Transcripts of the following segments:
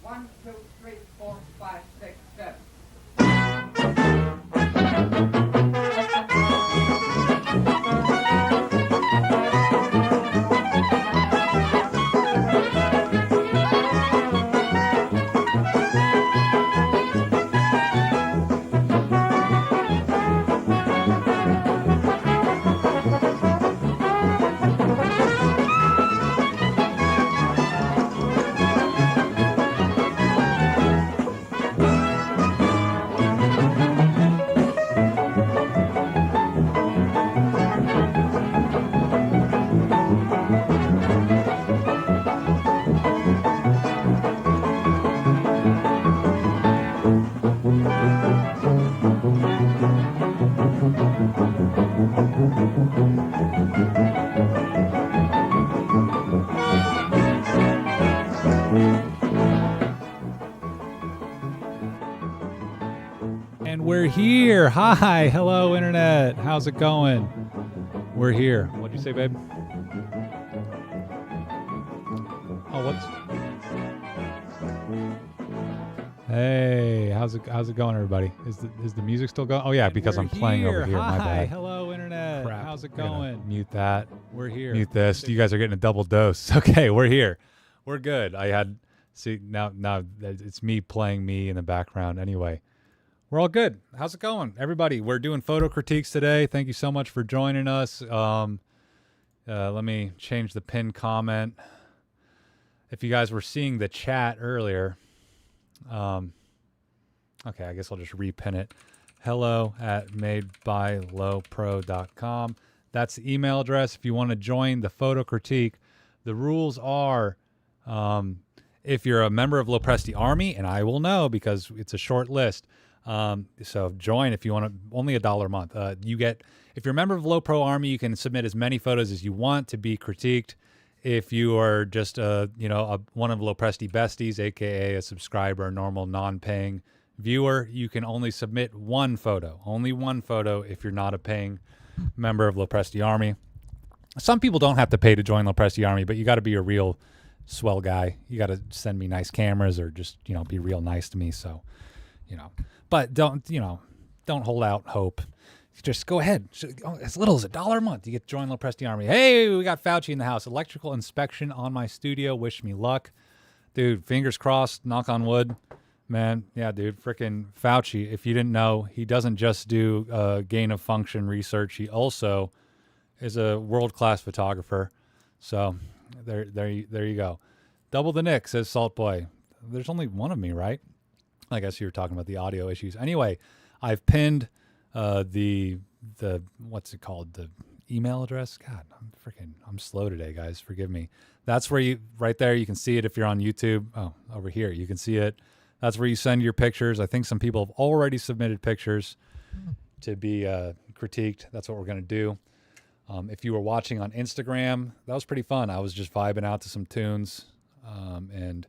1, 2, 3, 4, 5, 6, 7. And we're here. Hi. Hello, Internet. How's it going? We're here. What'd you say, babe? Oh, what's... Hey, how's it going, everybody? Is the music still going? Oh, yeah, because I'm playing over here. Hi. My bad. Hello, Internet. Crap. How's it I'm gonna going? Mute that. We're here. Mute this. You guys are getting a double dose. Okay, we're here. We're good. Now it's me playing me in the background. Anyway, we're all good. How's it going, everybody? We're doing photo critiques today. Thank you so much for joining us. Let me change the pinned comment. If you guys were seeing the chat earlier, okay, I guess I'll just repin it. hello@madebyLoPro.com. That's the email address if you want to join the photo critique. The rules are, if you're a member of LoPresti Army, and I will know because it's a short list, so join if you want to, only $1 a month. If you're a member of LoPro Army, you can submit as many photos as you want to be critiqued. If you are just one of LoPresti besties, aka a subscriber, normal non-paying viewer, you can only submit one photo if you're not a paying member of LoPresti Army. Some people don't have to pay to join LoPresti Army, but you got to be a real swell guy. You got to send me nice cameras or just, be real nice to me. So, but don't hold out hope. Just go ahead. As little as $1 a month, you get to join LoPresti Army. Hey, we got Fauci in the house. Electrical inspection on my studio. Wish me luck. Dude, fingers crossed, knock on wood. Man, yeah, dude, freaking Fauci. If you didn't know, he doesn't just do gain of function research. He also is a world-class photographer. So there you go. Double the Nick, says Salt Boy. There's only one of me, right? I guess you were talking about the audio issues. Anyway, I've pinned the what's it called? The email address. God, I'm slow today, guys. Forgive me. That's where right there, you can see it if you're on YouTube. Oh, over here, you can see it. That's where you send your pictures. I think some people have already submitted pictures to be critiqued. That's what we're going to do. If you were watching on Instagram, that was pretty fun. I was just vibing out to some tunes and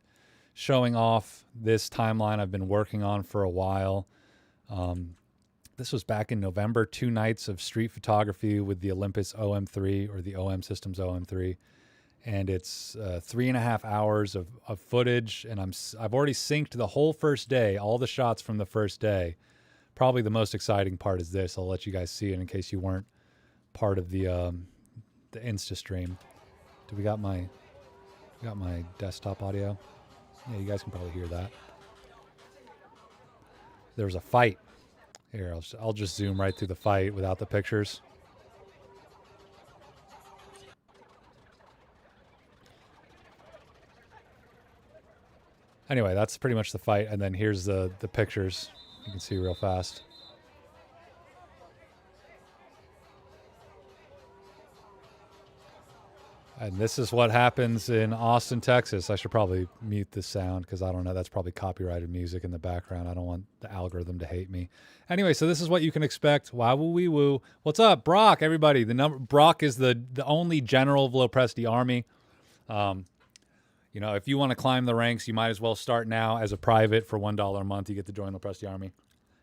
showing off this timeline I've been working on for a while. This was back in November, 2 nights of street photography with the Olympus OM3 or the OM Systems OM3. And it's 3.5 hours of footage. And I've already synced the whole first day, all the shots from the first day. Probably the most exciting part is this. I'll let you guys see it in case you weren't part of the Insta stream. Do we got my desktop audio? Yeah, you guys can probably hear that. There was a fight. Here, I'll just zoom right through the fight without the pictures. Anyway, that's pretty much the fight, and then here's the pictures. You can see real fast. And this is what happens in Austin, Texas. I should probably mute this sound because I don't know. That's probably copyrighted music in the background. I don't want the algorithm to hate me. Anyway, so this is what you can expect. Wow, woo, wee, woo. What's up, Brock? Everybody, Brock is the only general of LoPresti Army. If you want to climb the ranks, you might as well start now as a private for $1 a month. You get to join LoPresti Army,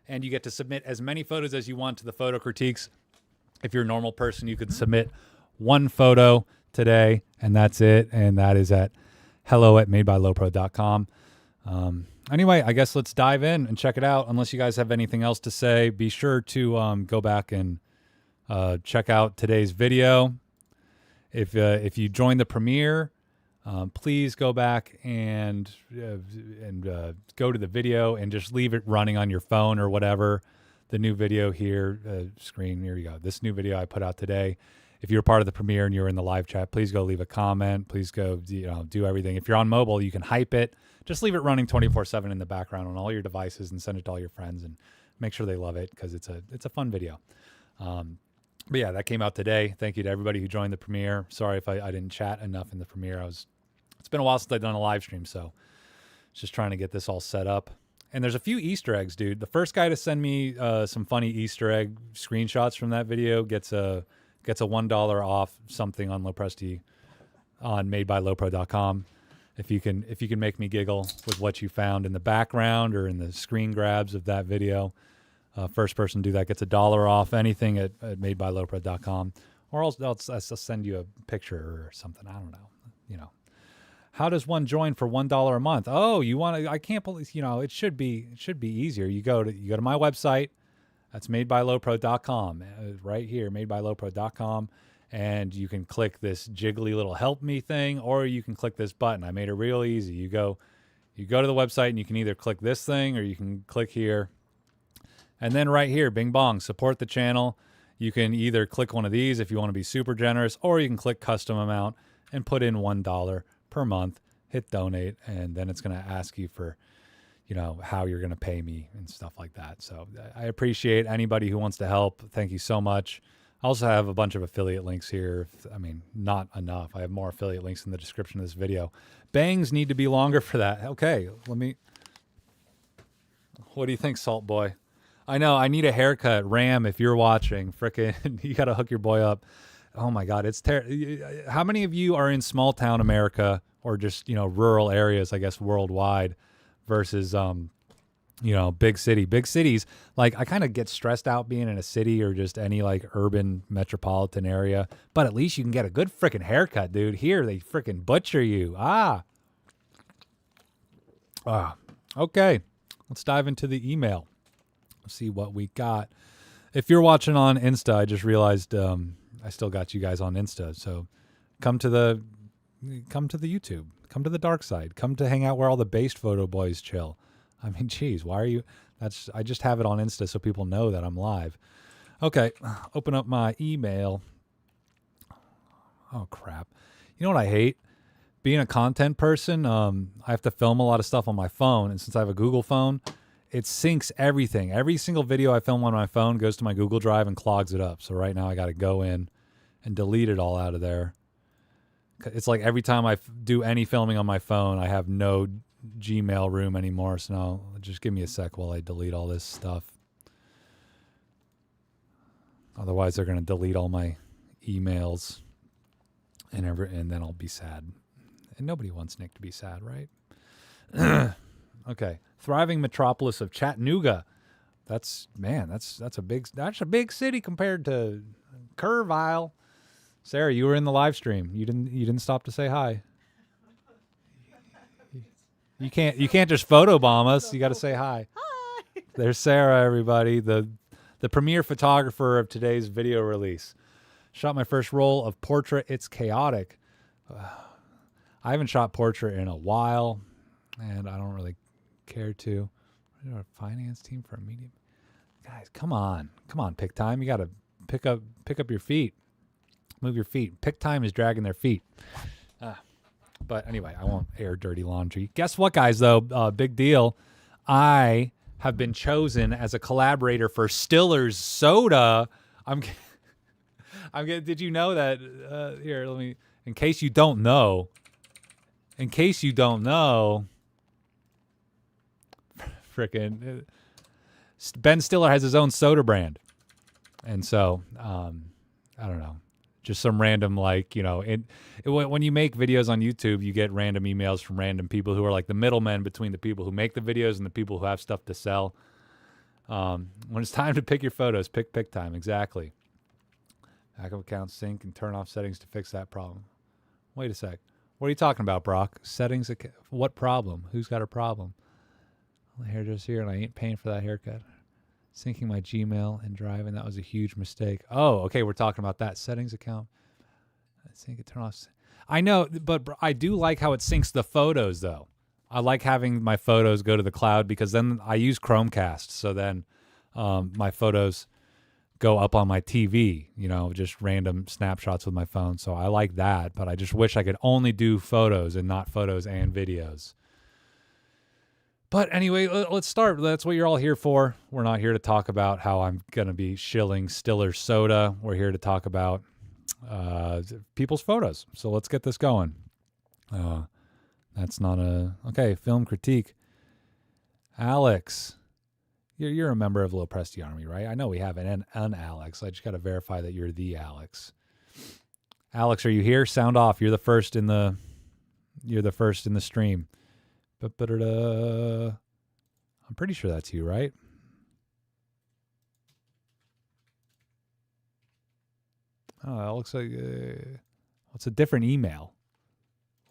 and you get to submit as many photos as you want to the photo critiques. If you're a normal person, you could submit one photo today, and that's it. And that is at hello@madebyLoPro.com. Anyway, I guess let's dive in and check it out. Unless you guys have anything else to say, be sure to go back and check out today's video. If you join the premiere, please go back and go to the video and just leave it running on your phone or whatever. The new video here, screen, here you go. This new video I put out today. If you're part of the premiere and you're in the live chat, please go leave a comment. Please go do everything. If you're on mobile, you can hype it. Just leave it running 24/7 in the background on all your devices and send it to all your friends and make sure they love it because it's a fun video. But yeah, that came out today. Thank you to everybody who joined the premiere. Sorry if I didn't chat enough in the premiere. It's been a while since I've done a live stream, so just trying to get this all set up. And there's a few Easter eggs, dude. The first guy to send me some funny Easter egg screenshots from that video gets a $1 off something on LoPresti on madebylopro.com. If you can make me giggle with what you found in the background or in the screen grabs of that video, first person to do that gets $1 off anything at madebylopro.com. Or I'll send you a picture or something. I don't know. How does one join for $1 a month? Oh, you want to? I can't believe. It should be easier. You go to my website. That's madebylopro.com. Right here, madebylopro.com, and you can click this jiggly little help me thing, or you can click this button. I made it real easy. You go to the website, and you can either click this thing, or you can click here, and then right here, bing bong, support the channel. You can either click one of these if you want to be super generous, or you can click custom amount and put in $1 per month, hit donate, and then it's going to ask you for, how you're going to pay me and stuff like that. So I appreciate anybody who wants to help. Thank you so much. I also have a bunch of affiliate links here. Not enough. I have more affiliate links in the description of this video. Bangs need to be longer for that. Okay, what do you think, Salt Boy? I know, I need a haircut. Ram, if you're watching, frickin', you got to hook your boy up. Oh my God, it's how many of you are in small town America or just, rural areas, I guess, worldwide versus, big cities? Like, I kind of get stressed out being in a city or just any like urban metropolitan area, but at least you can get a good frickin' haircut, dude. Here, they frickin' butcher you. Okay, let's dive into the email. Let's see what we got. If you're watching on Insta, I just realized, I still got you guys on Insta, so come to the YouTube, come to the dark side, come to hang out where all the based photo boys chill. Geez, why are you? I just have it on Insta so people know that I'm live. Okay, open up my email. Oh crap! You know what I hate? Being a content person, I have to film a lot of stuff on my phone, and since I have a Google phone, it syncs everything. Every single video I film on my phone goes to my Google Drive and clogs it up. So right now I got to go in and delete it all out of there. It's like every time I do any filming on my phone, I have no Gmail room anymore. So now just give me a sec while I delete all this stuff. Otherwise, they're going to delete all my emails and then I'll be sad. And nobody wants Nick to be sad, right? Okay. Thriving metropolis of Chattanooga. That's a big city compared to Kerrville. Sarah, you were in the live stream. You didn't stop to say hi. You can't just photobomb us. You got to say hi. Hi. There's Sarah, everybody, the premier photographer of today's video release. Shot my first roll of portrait. It's chaotic. I haven't shot portrait in a while, and I don't really care to. Our finance team for a medium. Guys, come on, pick time. You got to pick up your feet. Move your feet. Pick time is dragging their feet. But anyway, I won't air dirty laundry. Guess what, guys, though? Big deal. I have been chosen as a collaborator for Stiller's Soda. Did you know that? Here, in case you don't know, frickin' Ben Stiller has his own soda brand. And so, I don't know, just some random, when you make videos on YouTube, you get random emails from random people who are like the middlemen between the people who make the videos and the people who have stuff to sell. When it's time to pick your photos, pick time. Exactly. Backup account sync and turn off settings to fix that problem. Wait a sec. What are you talking about, Brock? Settings? What problem? Who's got a problem? hairdresser here, and I ain't paying for that haircut. Syncing my Gmail and driving, that was a huge mistake. Oh, okay, we're talking about that. Settings account. I think it turn off. I know, but I do like how it syncs the photos, though. I like having my photos go to the cloud because then I use Chromecast, so then my photos go up on my TV, just random snapshots with my phone. So I like that, but I just wish I could only do photos and not photos and videos. But anyway, let's start. That's what you're all here for. We're not here to talk about how I'm going to be shilling Stiller soda. We're here to talk about people's photos. So let's get this going. That's not okay, film critique. Alex, you're a member of LoPresti Army, right? I know we have an Alex. I just got to verify that you're the Alex. Alex, are you here? Sound off. You're the first in the stream. I'm pretty sure that's you, right? Oh, it looks like it's a different email.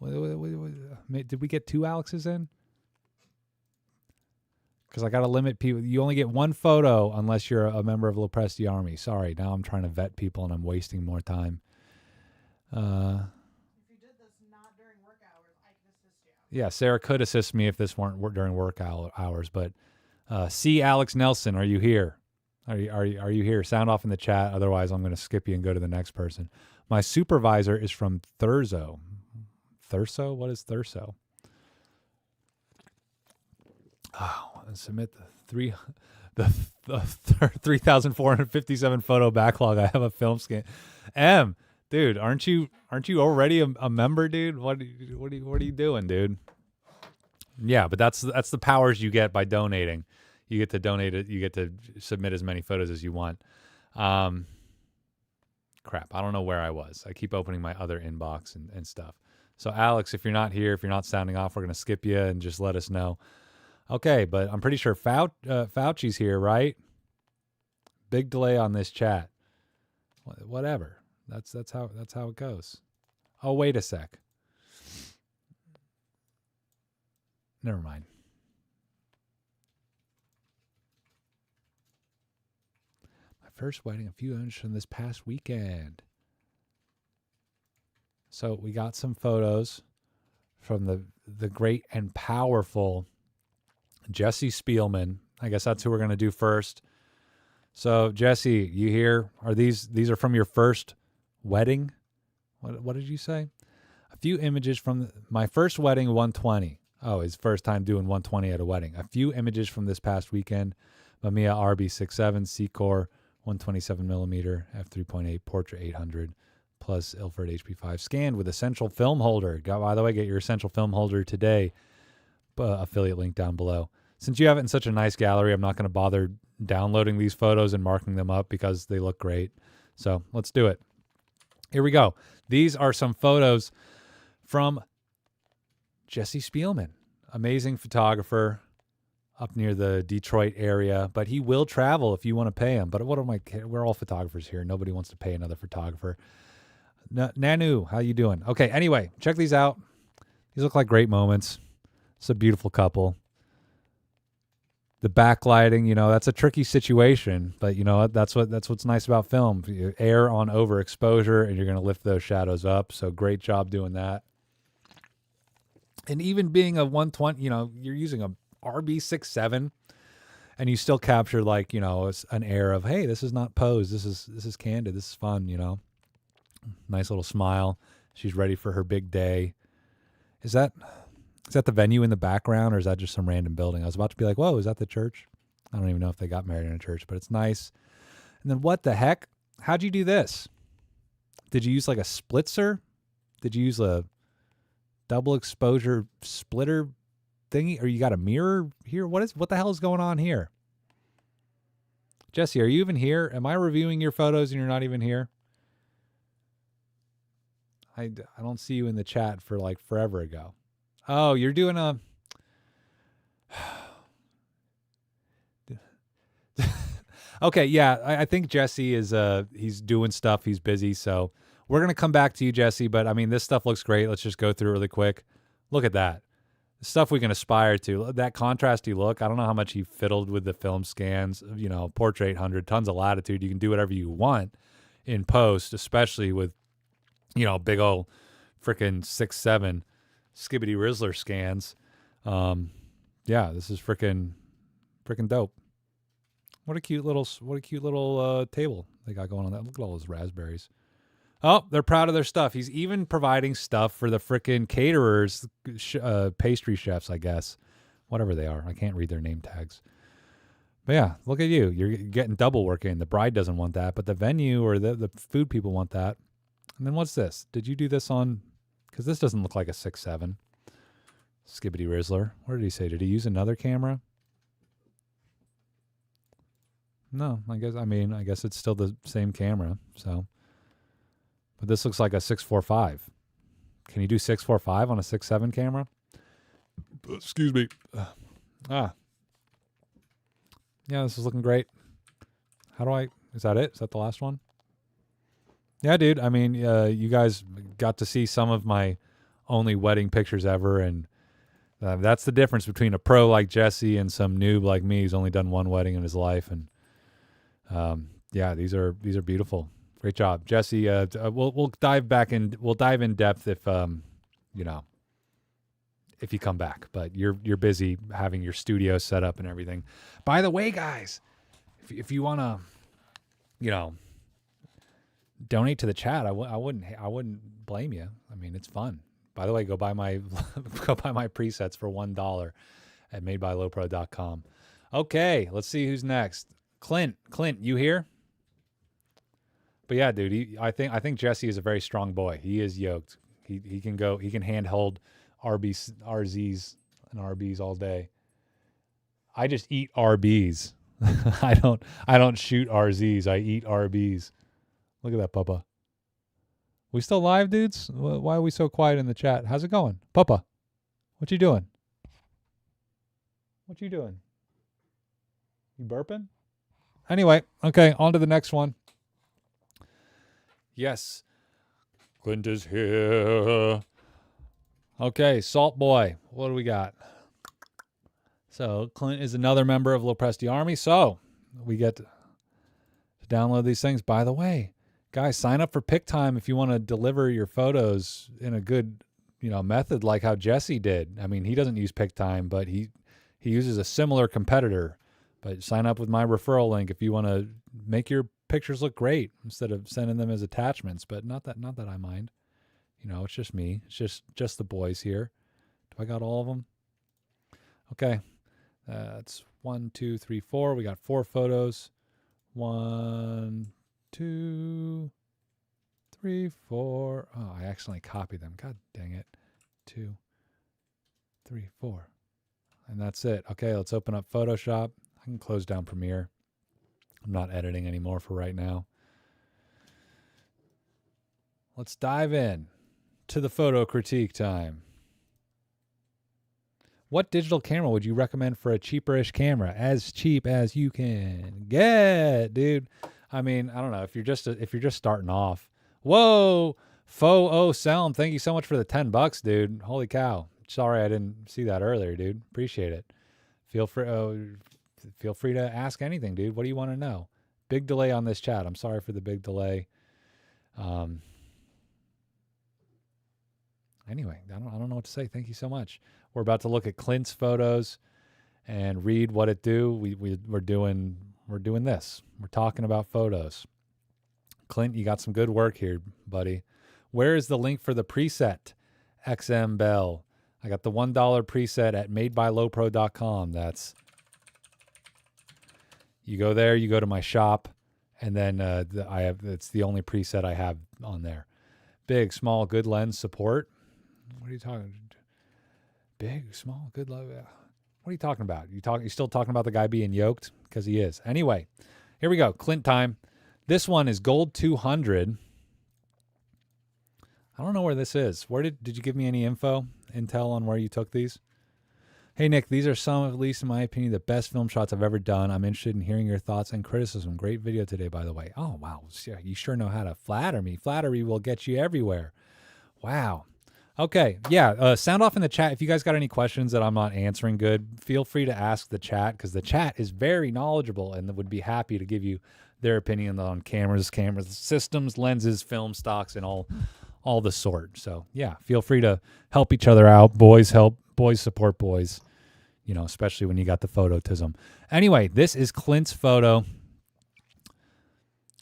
Did we get 2 Alexes in? Because I got to limit people. You only get 1 photo unless you're a member of LoPresti Army. Sorry, now I'm trying to vet people and I'm wasting more time. If you did this not during work hours, I can assist you. Yeah, Sarah could assist me if this weren't during work hours. But C. Alex Nelson, are you here? Are you here? Sound off in the chat. Otherwise, I'm going to skip you and go to the next person. My supervisor is from Thurso. Thurso? What is Thurso? Oh, submit the 3,457 photo backlog. I have a film scan. Dude, aren't you already a member, dude? What are you doing, dude? Yeah, but that's the powers you get by donating. You get to donate it. You get to submit as many photos as you want. Crap, I don't know where I was. I keep opening my other inbox and stuff. So Alex, if you're not here, if you're not sounding off, we're gonna skip you and just let us know. Okay, but I'm pretty sure Fauci's here, right? Big delay on this chat. Whatever. That's how it goes. Oh, wait a sec. Never mind. My first wedding, a few images from this past weekend. So we got some photos from the great and powerful Jesse Spielman. I guess that's who we're going to do first. So Jesse, you here? Are these are from your first wedding? What did you say? A few images from my first wedding, 120. Oh, his first time doing 120 at a wedding. A few images from this past weekend. Mamiya RB67 C-Core 127mm f3.8 Portrait 800 plus Ilford HP5 scanned with essential film holder. By the way, get your essential film holder today. Affiliate link down below. Since you have it in such a nice gallery, I'm not going to bother downloading these photos and marking them up because they look great. So let's do it. Here we go. These are some photos from Jesse Spielman, amazing photographer up near the Detroit area, but he will travel if you want to pay him. But we're all photographers here. Nobody wants to pay another photographer. Nanu, how you doing? Okay, anyway, check these out. These look like great moments. It's a beautiful couple. The backlighting, that's a tricky situation, but that's what's nice about film. You err on overexposure, and you're going to lift those shadows up. So great job doing that. And even being a 120, you're using a RB67, and you still capture an air of, hey, this is not posed. This is candid. This is fun. Nice little smile. She's ready for her big day. Is that the venue in the background, or is that just some random building? I was about to be like, whoa, is that the church? I don't even know if they got married in a church, but it's nice. And then what the heck? How'd you do this? Did you use like a splitzer? Did you use a double exposure splitter thingy? Or you got a mirror here? What the hell is going on here? Jesse, are you even here? Am I reviewing your photos and you're not even here? I don't see you in the chat for like forever ago. Oh, you're doing a... Okay, yeah, I think Jesse is he's doing stuff. He's busy, so we're going to come back to you, Jesse, but I mean, this stuff looks great. Let's just go through it really quick. Look at that. stuff we can aspire to. That contrasty look, I don't know how much he fiddled with the film scans. You know, Portrait 800, tons of latitude. You can do whatever you want in post, especially with, you know, big old freaking 6.7 Skibbity Rizzler scans. Yeah, this is freaking dope. What a cute little table they got going on that. Look at all those raspberries. Oh, they're proud of their stuff. He's even providing stuff for the freaking caterers, pastry chefs, I guess. Whatever they are. I can't read their name tags. But yeah, look at you. You're getting double work in. The bride doesn't want that, but the venue or the food people want that. And then what's this? Did you do this on... Because this doesn't look like a 6.7 Skibbity Rizzler. What did he say? Did he use another camera? No, I guess it's still the same camera, so... But this looks like a 6.45. Can you do 6.45 on a 6.7 camera? Excuse me. Yeah, this is looking great. Is that it? Is that the last one? Yeah, dude. I mean, you guys got to see some of my only wedding pictures ever, and that's the difference between a pro like Jesse and some noob like me who's only done one wedding in his life. And yeah, these are beautiful. Great job, Jesse. We'll dive back in. We'll dive in depth if if you come back. But you're busy having your studio set up and everything. By the way, guys, if you want to, donate to the chat, I wouldn't blame you. I mean, it's fun. By the way, go buy my presets for $1 at madebylopro.com. Okay, let's see who's next. Clint, you here? But yeah, dude, I think Jesse is a very strong boy. He is yoked. He can handhold RZs and RBs all day. I just eat RBs. I don't shoot RZs. I eat RBs. Look at that, Papa. We still live, dudes? Why are we so quiet in the chat? How's it going? Papa, what you doing? What you doing? You burping? Anyway, okay, on to the next one. Yes, Clint is here. Okay, Salt Boy, what do we got? So Clint is another member of LoPresti Army, so we get to download these things. By the way, guys, sign up for Pick Time if you want to deliver your photos in a good, method like how Jesse did. I mean, he doesn't use Pick Time, but he uses a similar competitor. But sign up with my referral link if you want to make your pictures look great instead of sending them as attachments. But not that I mind. It's just me. It's just the boys here. Do I got all of them? Okay. That's 1, 2, 3, 4. We got 4 photos. 1, 2, 3, 4. Oh, I accidentally copied them. God dang it. 2, 3, 4. And that's it. Okay, let's open up Photoshop. I can close down Premiere. I'm not editing anymore for right now. Let's dive in to the photo critique time. What digital camera would you recommend for a cheaper-ish camera? As cheap as you can get, dude. I mean, I don't know. If you're just starting off. Whoa, Selm, thank you so much for the $10, dude. Holy cow. Sorry I didn't see that earlier, dude. Appreciate it. Feel free to ask anything, dude. What do you want to know? Big delay on this chat. I'm sorry for the big delay. Anyway, I don't know what to say. Thank you so much. We're about to look at Clint's photos and read what it do. We're doing this. We're talking about photos. Clint, you got some good work here, buddy. Where is the link for the preset? XM Bell. I got the $1 preset at madebylopro.com. That's, you go there, you go to my shop, and then it's the only preset I have on there. Big, small, good lens support. What are you talking? Big, small, good lens. What are you talking about? You still talking about the guy being yoked? Because he is. Anyway, here we go. Clint time. This one is Gold 200. I don't know where this is. Where did you give me any intel on where you took these? Hey, Nick, these are some, at least in my opinion, the best film shots I've ever done. I'm interested in hearing your thoughts and criticism. Great video today, by the way. Oh, wow. You sure know how to flatter me. Flattery will get you everywhere. Wow. Okay, yeah. Sound off in the chat if you guys got any questions that I'm not answering good. Feel free to ask the chat because the chat is very knowledgeable and would be happy to give you their opinion on cameras, systems, lenses, film stocks, and all the sort. So yeah, feel free to help each other out. Boys help boys support boys. You know, especially when you got the phototism. Anyway, this is Clint's photo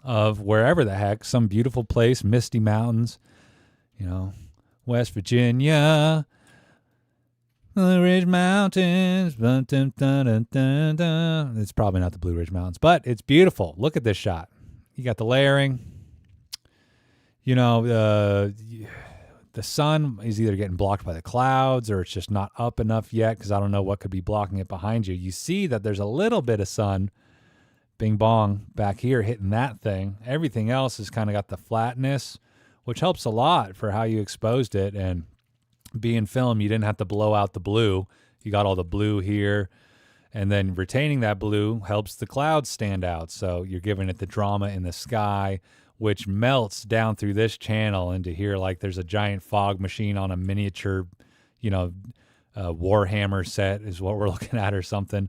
of wherever the heck, some beautiful place, Misty Mountains. You know. West Virginia, Blue Ridge Mountains. It's probably not the Blue Ridge Mountains, but it's beautiful. Look at this shot. You got the layering. You know, the sun is either getting blocked by the clouds or it's just not up enough yet because I don't know what could be blocking it behind you. You see that there's a little bit of sun, bing bong, back here hitting that thing. Everything else has kind of got the flatness, which helps a lot for how you exposed it. And being film, you didn't have to blow out the blue. You got all the blue here. And then retaining that blue helps the clouds stand out. So you're giving it the drama in the sky, which melts down through this channel into here like there's a giant fog machine on a miniature, you know, Warhammer set is what we're looking at or something.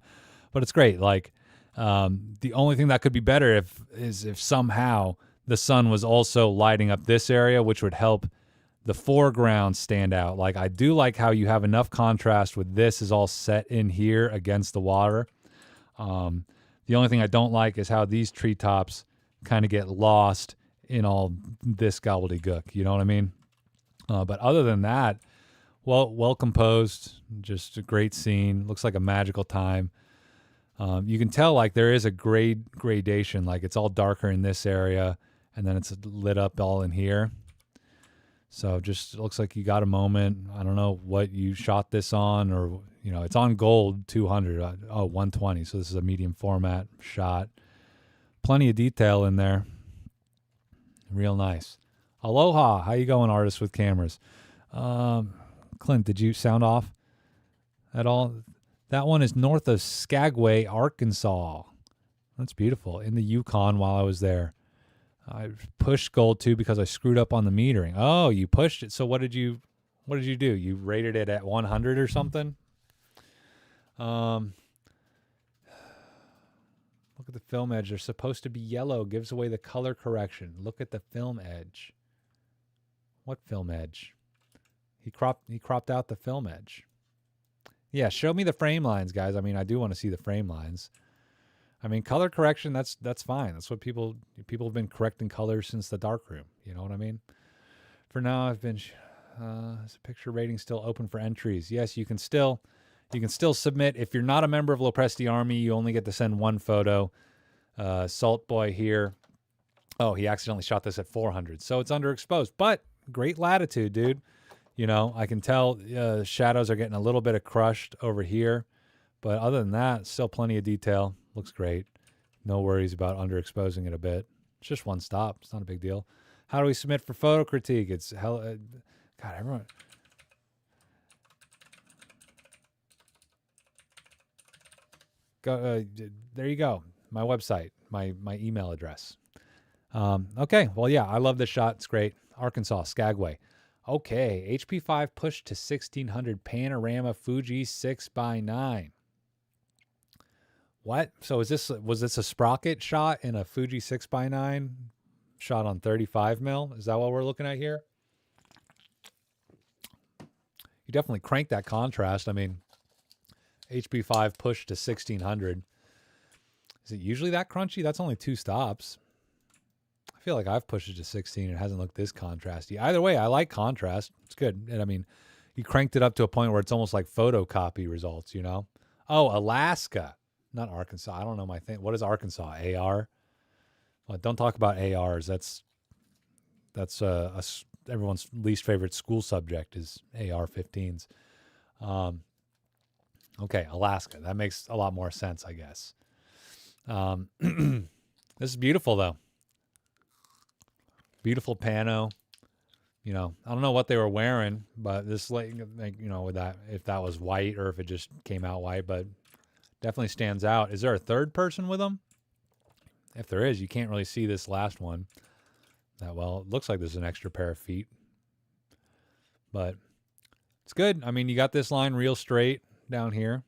But it's great. Like the only thing that could be better if somehow the sun was also lighting up this area, which would help the foreground stand out. Like I do like how you have enough contrast with this is all set in here against the water. The only thing I don't like is how these treetops kind of get lost in all this gobbledygook. You know what I mean? But other than that, well composed, just a great scene. Looks like a magical time. You can tell like there is a gradation, like it's all darker in this area and then it's lit up all in here. So just looks like you got a moment. I don't know what you shot this on, or, you know, it's on gold 200, 120. So this is a medium format shot. Plenty of detail in there. Real nice. Aloha. How you going, artists with cameras? Clint, did you sound off at all? That one is north of Skagway, Arkansas. That's beautiful. In the Yukon while I was there. I pushed gold too because I screwed up on the metering. Oh, you pushed it. So what did you do? You rated it at 100 or something? Look at the film edge. They're supposed to be yellow. Gives away the color correction. Look at the film edge. What film edge? He cropped out the film edge. Yeah, show me the frame lines, guys. I mean, I do want to see the frame lines. I mean, color correction, that's fine. That's what people have been correcting colors since the darkroom. You know what I mean? For now, I've been, is the picture rating still open for entries? Yes, you can still submit. If you're not a member of LoPresti Army, you only get to send one photo. Salt Boy here. Oh, he accidentally shot this at 400. So it's underexposed, but great latitude, dude. You know, I can tell shadows are getting a little bit of crushed over here. But other than that, still plenty of detail. Looks great. No worries about underexposing it a bit. It's just one stop. It's not a big deal. How do we submit for photo critique? It's hell. God, everyone. Go. There you go. My website. My email address. Okay. Well, yeah, I love this shot. It's great. Arkansas, Skagway. Okay. HP5 pushed to 1600 panorama Fuji 6x9. What? So was this a sprocket shot in a Fuji 6x9 shot on 35 mil? Is that what we're looking at here? You definitely cranked that contrast. I mean, HP5 pushed to 1600. Is it usually that crunchy? That's only 2 stops. I feel like I've pushed it to 16. It hasn't looked this contrasty. Either way, I like contrast. It's good. And I mean, you cranked it up to a point where it's almost like photocopy results, you know? Oh, Alaska. Not Arkansas. I don't know my thing. What is Arkansas? AR? Well, don't talk about ARs. That's everyone's least favorite school subject is AR-15s. Okay, Alaska. That makes a lot more sense, I guess. This is beautiful, though. Beautiful pano. You know, I don't know what they were wearing, but this, like, you know, with that, if that was white or if it just came out white, but definitely stands out. Is there a third person with them? If there is, you can't really see this last one that well. It looks like there's an extra pair of feet. But It's good. I mean, you got this line real straight down here.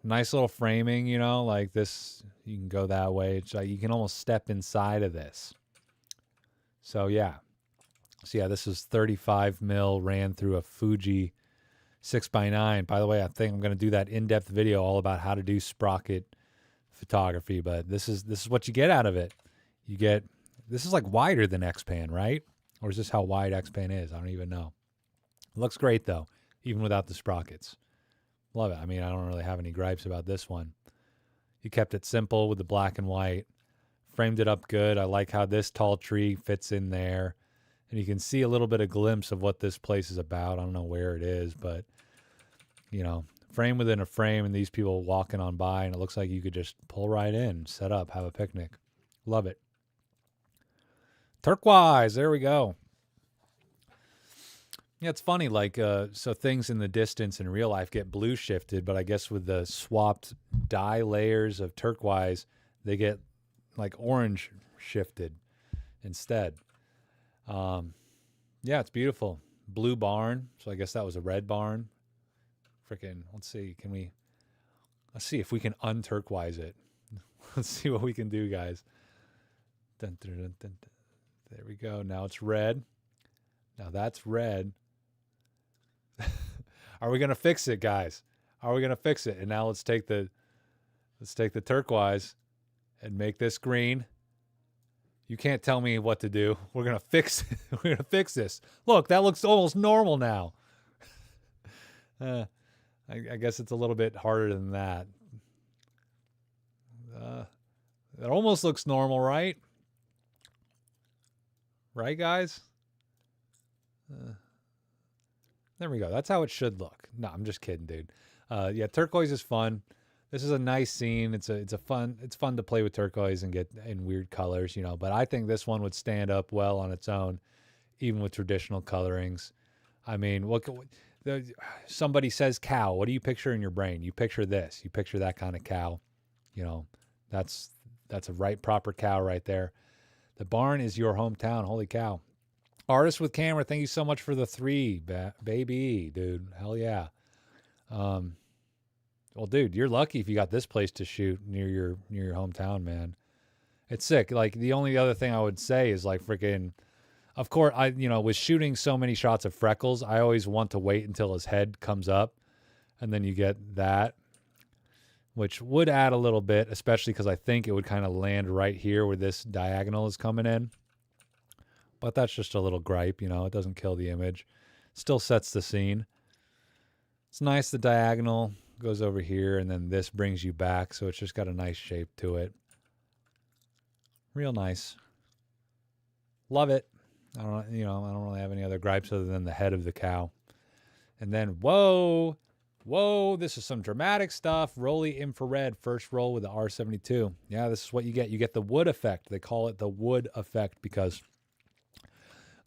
Nice little framing, you know, like this. You can go that way. It's like you can almost step inside of this. So yeah. So yeah, this is 35 mil, ran through a Fuji 6x9. By the way, I think I'm going to do that in-depth video all about how to do sprocket photography, but this is what you get out of it. You get, this is like wider than X-Pan, right? Or is this how wide X-Pan is? I don't even know. It looks great though, even without the sprockets. Love it. I mean, I don't really have any gripes about this one. You kept it simple with the black and white, framed it up good. I like how this tall tree fits in there. And you can see a little bit of glimpse of what this place is about. I don't know where it is, but, you know, frame within a frame and these people walking on by, and it looks like you could just pull right in, set up, have a picnic. Love it. Turquoise, there we go. Yeah, it's funny, like, so things in the distance in real life get blue shifted, but I guess with the swapped dye layers of turquoise, they get like orange shifted instead. Yeah, it's beautiful. Blue barn. So I guess that was a red barn. Freaking, let's see if we can unturquoise it. Let's see what we can do, guys. Dun, dun, dun, dun, dun. There we go. Now it's red. Now that's red. Are we going to fix it, guys? Are we going to fix it? And now let's take the turquoise and make this green. You can't tell me what to do. We're going to fix it. We're going to fix this. Look, that looks almost normal now. I guess it's a little bit harder than that. It almost looks normal, right? Right, guys? There we go. That's how it should look. No, I'm just kidding, dude. Yeah, turquoise is fun. This is a nice scene. It's fun to play with turquoise and get in weird colors, you know, but I think this one would stand up well on its own, even with traditional colorings. I mean, somebody says cow. What do you picture in your brain? You picture this. You picture that kind of cow. You know, that's a proper cow right there. The barn is your hometown. Holy cow. Artist with camera, thank you so much for the 3, baby, dude. Hell yeah. Well, dude, you're lucky if you got this place to shoot near your hometown, man. It's sick. Like, the only other thing I would say is, like, freaking, of course, with shooting so many shots of Freckles, I always want to wait until his head comes up, and then you get that, which would add a little bit, especially because I think it would kind of land right here where this diagonal is coming in. But that's just a little gripe, you know. It doesn't kill the image. Still sets the scene. It's nice the diagonal goes over here, and then this brings you back, so it's just got a nice shape to it. Real nice. Love it. I don't really have any other gripes other than the head of the cow. And then, whoa, this is some dramatic stuff. Rolly infrared, first roll with the R72. Yeah, this is what you get. You get the wood effect. They call it the wood effect because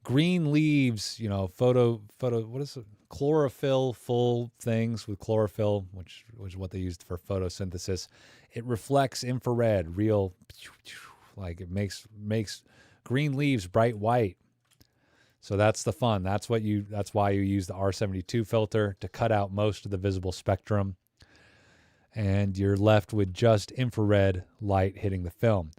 green leaves, you know, what is it? Chlorophyll full things with chlorophyll, which is what they used for photosynthesis. It reflects infrared, real, like it makes green leaves bright white. So that's the fun. That's why you use the R72 filter to cut out most of the visible spectrum. And you're left with just infrared light hitting the film.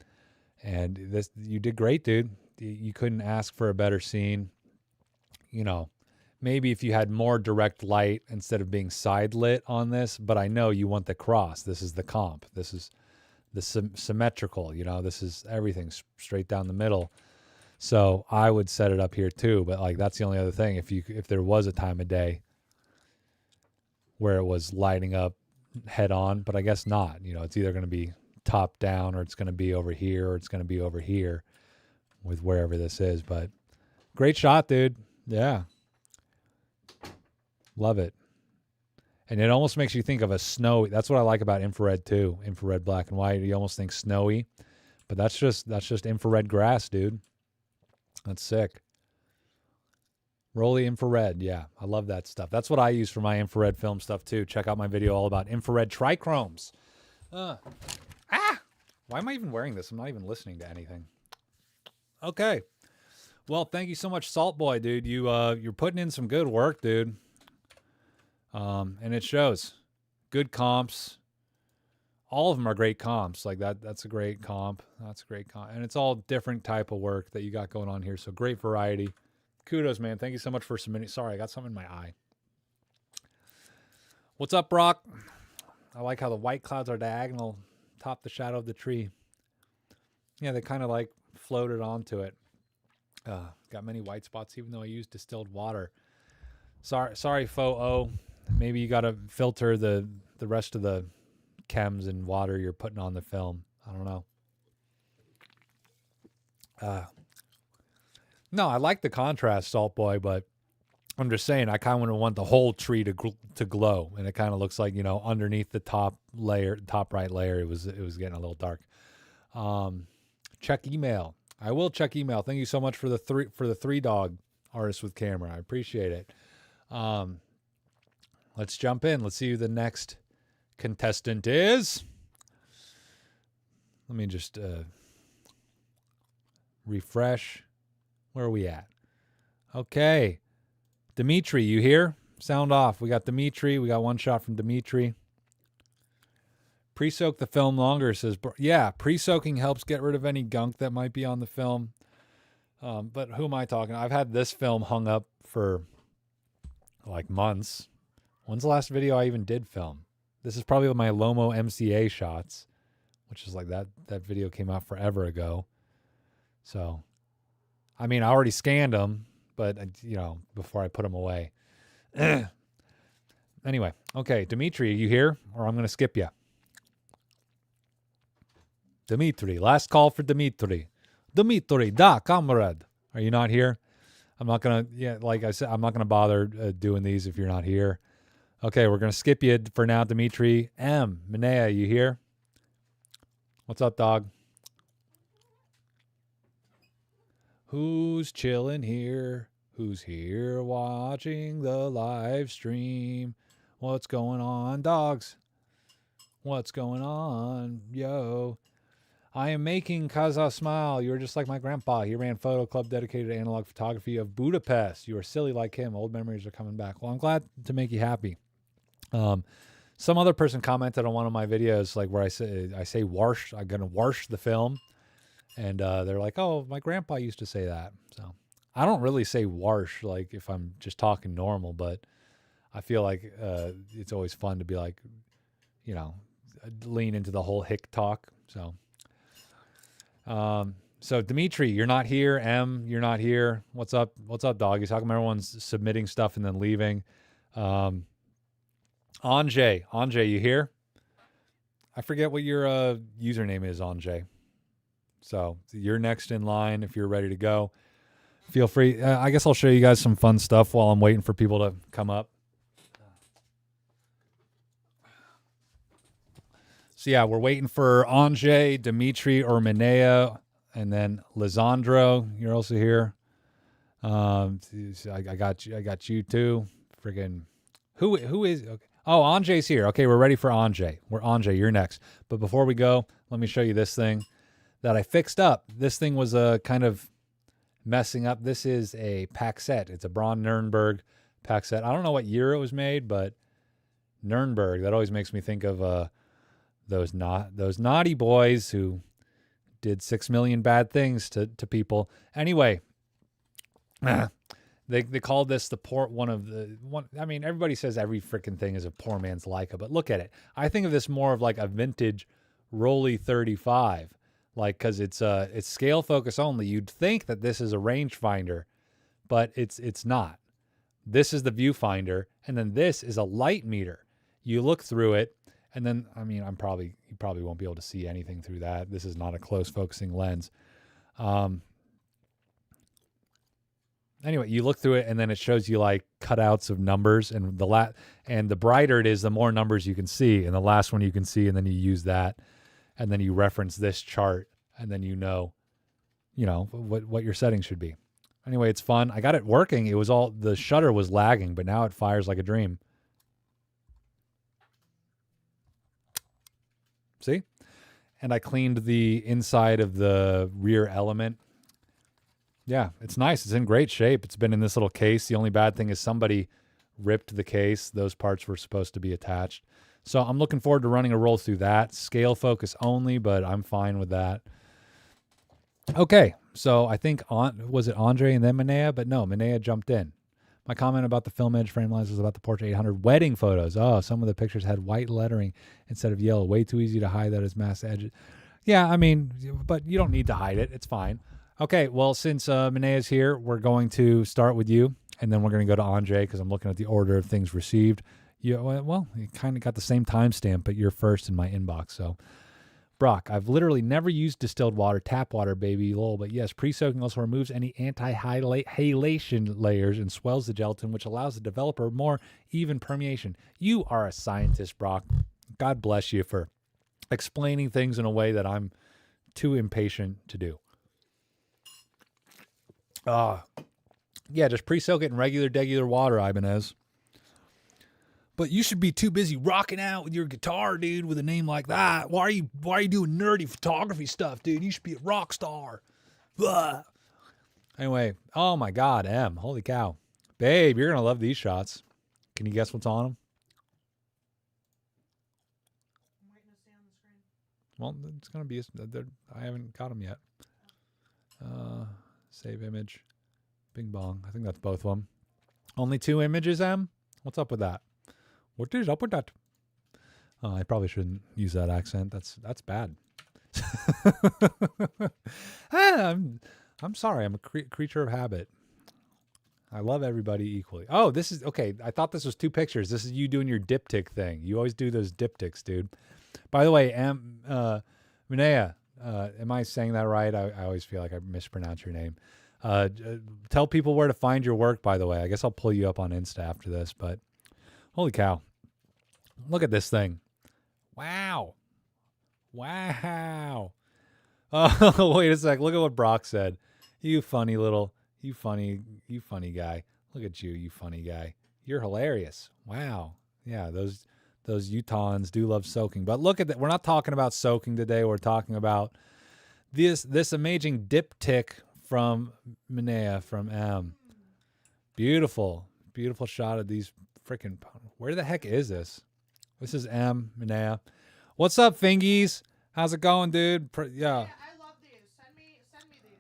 And you did great, dude. You couldn't ask for a better scene. You know, maybe if you had more direct light instead of being side lit on this, but I know you want the cross. This is the comp. This is the symmetrical, you know, this is everything straight down the middle. So I would set it up here too, but like that's the only other thing. If there was a time of day where it was lighting up head on, but I guess not. You know, it's either going to be top down or it's going to be over here or it's going to be over here with wherever this is. But great shot, dude. Yeah. Love it. And it almost makes you think of a snowy. That's what I like about infrared too. Infrared black and white. You almost think snowy, but that's just infrared grass, dude. That's sick. Rolly infrared. Yeah, I love that stuff. That's what I use for my infrared film stuff too. Check out my video all about infrared trichromes. Why am I even wearing this? I'm not even listening to anything. Okay. Well, thank you so much, Salt Boy, dude. You're putting in some good work, dude. And it shows. Good comps. All of them are great comps. Like that's a great comp. That's a great comp. And it's all different type of work that you got going on here. So great variety. Kudos, man. Thank you so much for submitting. Sorry, I got something in my eye. What's up, Brock? I like how the white clouds are diagonal top the shadow of the tree. Yeah, they kind of like floated onto it. Got many white spots even though I used distilled water. Sorry, Fo-O. Maybe you got to filter the rest of the chems and water you're putting on the film. I don't know. No, I like the contrast, Salt Boy, but I'm just saying I kind of want the whole tree to glow, and it kind of looks like, you know, underneath the top right layer, it was getting a little dark. Check email. I will check email. Thank you so much for the three dog artist with camera. I appreciate it. Let's jump in. Let's see who the next contestant is. Let me just refresh. Where are we at? Okay. Dimitri, you here? Sound off. We got Dimitri. We got one shot from Dimitri. Pre-soak the film longer, says, yeah, pre-soaking helps get rid of any gunk that might be on the film. But who am I talking? I've had this film hung up for like months. When's the last video I even did film? This is probably my Lomo MCA shots, which is like that video came out forever ago. So, I mean, I already scanned them, but, you know, before I put them away. Anyway, okay, Dimitri, are you here? Or I'm going to skip you. Dimitri, last call for Dimitri. Dimitri, da, comrade. Are you not here? I'm not going to, like I said, I'm not going to bother doing these if you're not here. Okay, we're going to skip you for now, Dimitri. Minea, you here? What's up, dog? Who's chilling here? Who's here watching the live stream? What's going on, dogs? What's going on, yo? I am making Kaza smile. You're just like my grandpa. He ran photo club dedicated to analog photography of Budapest. You are silly like him. Old memories are coming back. Well, I'm glad to make you happy. Some other person commented on one of my videos, like where I say wash. I'm gonna wash the film, and they're like, "Oh, my grandpa used to say that." So I don't really say wash like if I'm just talking normal, but I feel like it's always fun to be like, you know, lean into the whole hick talk. So Dimitri, you're not here. You're not here. What's up? What's up, doggies? How come everyone's submitting stuff and then leaving? Anjay, you here? I forget what your username is, Anjay. So you're next in line if you're ready to go. Feel free. I guess I'll show you guys some fun stuff while I'm waiting for people to come up. So yeah, we're waiting for Anjay, Dimitri, or Minea, and then Lzandro. You're also here. I got you too. Friggin' who is? Okay. Oh, Anjay's here. Okay, we're ready for Anjay. Anjay, you're next. But before we go, let me show you this thing that I fixed up. This thing was kind of messing up. This is a pack set. It's a Braun Nürnberg pack set. I don't know what year it was made, but Nürnberg. That always makes me think of those naughty boys who did 6 million bad things to people. Anyway, they called this the poor one. I mean, everybody says every freaking thing is a poor man's Leica, but look at it. I think of this more of like a vintage Rolly 35, like because it's scale focus only. You'd think that this is a rangefinder, but it's not. This is the viewfinder, and then this is a light meter. You look through it. And then, I mean, you probably won't be able to see anything through that. This is not a close focusing lens. Anyway, you look through it, and then it shows you like cutouts of numbers, and the brighter it is, the more numbers you can see, and the last one you can see, and then you use that, and then you reference this chart, and then you know what your settings should be. Anyway, it's fun. I got it working. The shutter was lagging, but now it fires like a dream. See? And I cleaned the inside of the rear element. Yeah, it's nice. It's in great shape. It's been in this little case. The only bad thing is somebody ripped the case. Those parts were supposed to be attached. So I'm looking forward to running a roll through that. Scale focus only, but I'm fine with that. Okay, so I think, was it Andre and then Minea? But no, Minea jumped in. My comment about the film edge frame lines was about the Porsche 800 wedding photos. Oh, some of the pictures had white lettering instead of yellow. Way too easy to hide that as masked edges. Yeah, I mean, but you don't need to hide it. It's fine. Okay, well, since Minea's here, we're going to start with you, and then we're going to go to Andre because I'm looking at the order of things received. Well, you kind of got the same timestamp, but you're first in my inbox. So, Brock, I've literally never used distilled water, tap water, baby, lol. But yes, pre-soaking also removes any anti-halation layers and swells the gelatin, which allows the developer more even permeation. You are a scientist, Brock. God bless you for explaining things in a way that I'm too impatient to do. Yeah, just pre-soak it in regular water, Ibanez. But you should be too busy rocking out with your guitar, dude, with a name like that. Why are you doing nerdy photography stuff, dude? You should be a rock star. Blah. Anyway, oh my God, M. Holy cow. Babe, you're going to love these shots. Can you guess what's on them? I'm waiting to see on the screen. Well, it's going to be, I haven't got them yet. Save image. Bing bong. I think that's both of them. Only 2 images, M? What's up with that? What is up with that? Oh, I probably shouldn't use that accent. That's bad. I'm sorry. I'm a creature of habit. I love everybody equally. Oh, this is okay. I thought this was 2 pictures. This is you doing your diptych thing. You always do those diptychs, dude. By the way, Minea, am I saying that right? I always feel like I mispronounce your name. Tell people where to find your work, by the way. I guess I'll pull you up on Insta after this, but holy cow. Look at this thing. Wow. Oh, wait a sec. Look at what Brock said. You funny guy. Look at you, you funny guy. You're hilarious. Wow. Yeah, those Utahns do love soaking. But look at that. We're not talking about soaking today. We're talking about this amazing diptych from Minea, from M. Beautiful shot of these freaking. Where the heck is this? This is M, Minea. What's up, Fingies? How's it going, dude? Yeah. I love these. Send me these.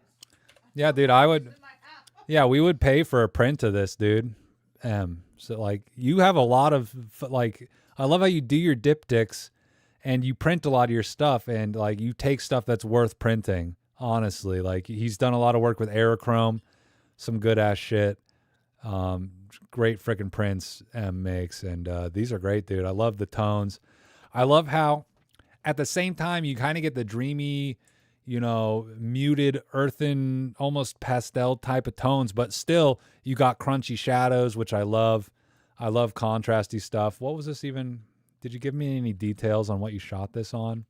Yeah, dude, I would. In my app. Yeah, we would pay for a print of this, dude. So like, you have a lot of like. I love how you do your diptychs, and you print a lot of your stuff, and like you take stuff that's worth printing. Honestly, like he's done a lot of work with Aerochrome, some good ass shit. Great freaking prints M makes, and these are great, dude. I love the tones. I love how at the same time you kind of get the dreamy, muted, earthen, almost pastel type of tones, but still you got crunchy shadows, which I love. I love contrasty stuff. What was this even? Did you give me any details on what you shot this on?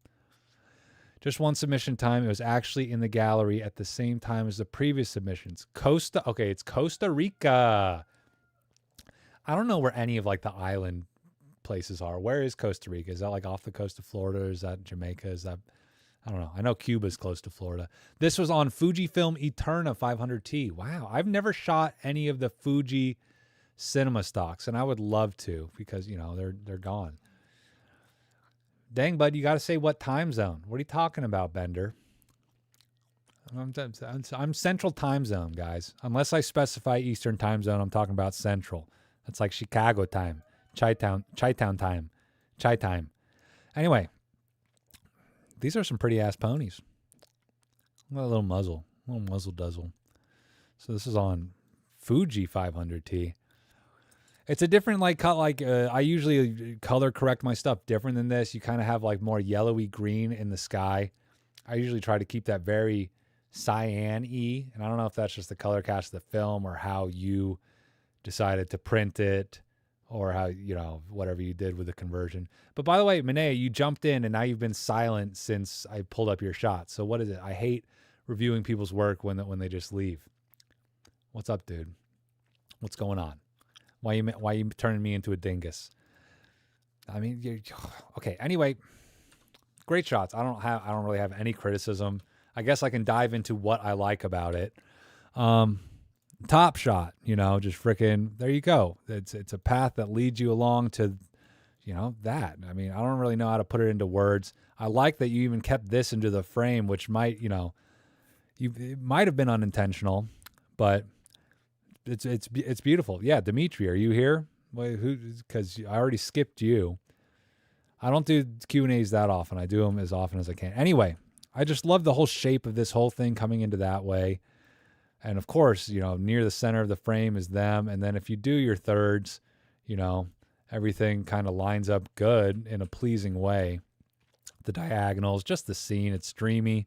Just one submission time. It was actually in the gallery at the same time as the previous submissions. It's Costa Rica. I don't know where any of like the island places are. Where is Costa Rica? Is that like off the coast of Florida? Or is that Jamaica? Is that, I don't know. I know Cuba's close to Florida. This was on Fujifilm Eterna 500T. Wow. I've never shot any of the Fuji cinema stocks, and I would love to because, they're gone. Dang, bud, you got to say what time zone. What are you talking about, Bender? I'm Central Time Zone, guys. Unless I specify Eastern Time Zone, I'm talking about Central. That's like Chicago time, Chi-town time, Chi time. Anyway, these are some pretty ass ponies. A little muzzle duzzle. So this is on Fuji 500T. It's a different cut. I usually color correct my stuff different than this. You kind of have like more yellowy green in the sky. I usually try to keep that very cyan-y, and I don't know if that's just the color cast of the film or how you decided to print it or how, whatever you did with the conversion. But by the way, Minea, you jumped in and now you've been silent since I pulled up your shot. So what is it? I hate reviewing people's work when they just leave. What's up, dude? What's going on? Why you turning me into a dingus? I mean, okay. Anyway, great shots. I don't really have any criticism. I guess I can dive into what I like about it. Top Shot, just freaking, there you go. It's a path that leads you along to, that. I mean, I don't really know how to put it into words. I like that you even kept this into the frame, which might, it might have been unintentional, but it's beautiful. Yeah, Dimitri, are you here? Wait, because I already skipped you. I don't do Q&As that often. I do them as often as I can. Anyway, I just love the whole shape of this whole thing coming into that way. And of course, near the center of the frame is them. And then if you do your thirds, everything kind of lines up good in a pleasing way. The diagonals, just the scene, it's dreamy.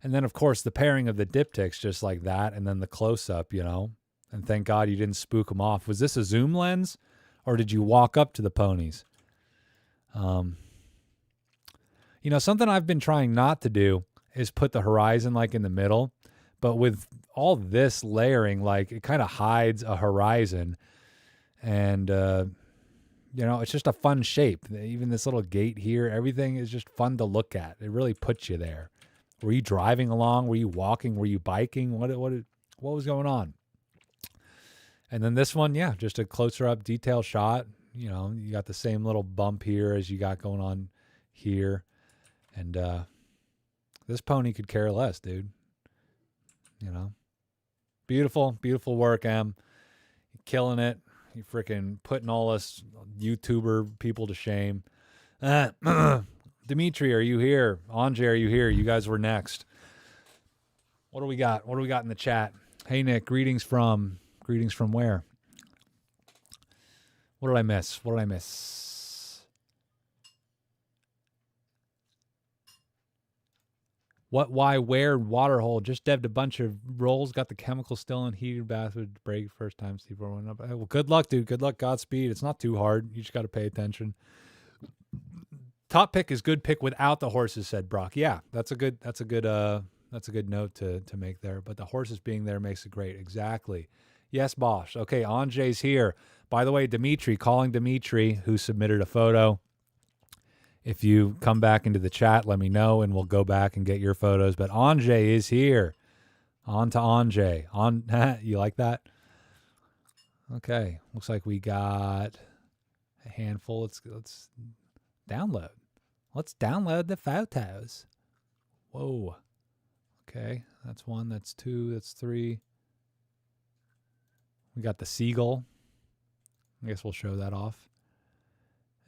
And then, of course, the pairing of the diptychs just like that. And then the close-up, And thank God you didn't spook them off. Was this a zoom lens? Or did you walk up to the ponies? Something I've been trying not to do is put the horizon like in the middle. But with all this layering, like it kind of hides a horizon. And, it's just a fun shape. Even this little gate here, everything is just fun to look at. It really puts you there. Were you driving along? Were you walking? Were you biking? What was going on? And then this one, yeah, just a closer up detail shot. You got the same little bump here as you got going on here. And this pony could care less, dude. Beautiful, beautiful work, Em. You're killing it. You're freaking putting all us YouTuber people to shame. Dimitri, are you here? Anjay, are you here? You guys were next. What do we got? What do we got in the chat? Hey, Nick, greetings from where? What did I miss? What, why, where, water hole? Just devved a bunch of rolls, got the chemical still in, heated bath would break first time C4 went up. Well, good luck, dude. Good luck. Godspeed. It's not too hard. You just got to pay attention. Top pick is good pick without the horses, said Brock. Yeah, that's a good note to make there. But the horses being there makes it great. Exactly. Yes, Bosch. Okay, Anjay's here. By the way, calling Dimitri, who submitted a photo. If you come back into the chat, let me know, and we'll go back and get your photos. But Anjay is here. On to Anjay. You like that? Okay. Looks like we got a handful. Let's download. Let's download the photos. Whoa. Okay. That's one. That's two. That's three. We got the seagull. I guess we'll show that off.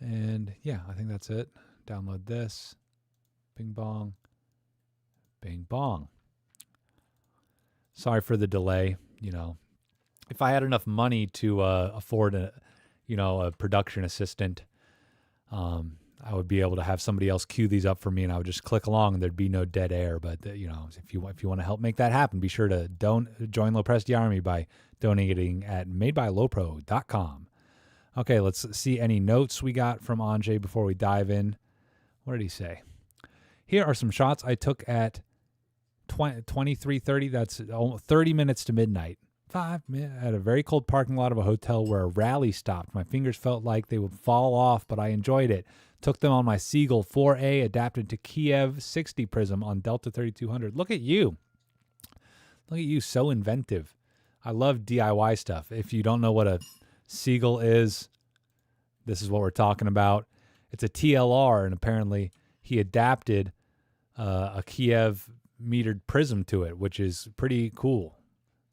And yeah, I think that's it. Download this. Bing bong. Bing bong. Sorry for the delay. If I had enough money to afford a production assistant, I would be able to have somebody else queue these up for me, and I would just click along, and there'd be no dead air. But if you want to help make that happen, be sure to join LoPresti Army by donating at madebylopro.com. Okay, let's see any notes we got from Anjay before we dive in. What did he say? Here are some shots I took at 23:30. That's 30 minutes to midnight. 5 minutes at a very cold parking lot of a hotel where a rally stopped. My fingers felt like they would fall off, but I enjoyed it. Took them on my Seagull 4A, adapted to Kiev 60 prism on Delta 3200. Look at you. Look at you, so inventive. I love DIY stuff. If you don't know what a Seagull is, this is what we're talking about. It's a TLR, and apparently he adapted a Kiev metered prism to it, which is pretty cool.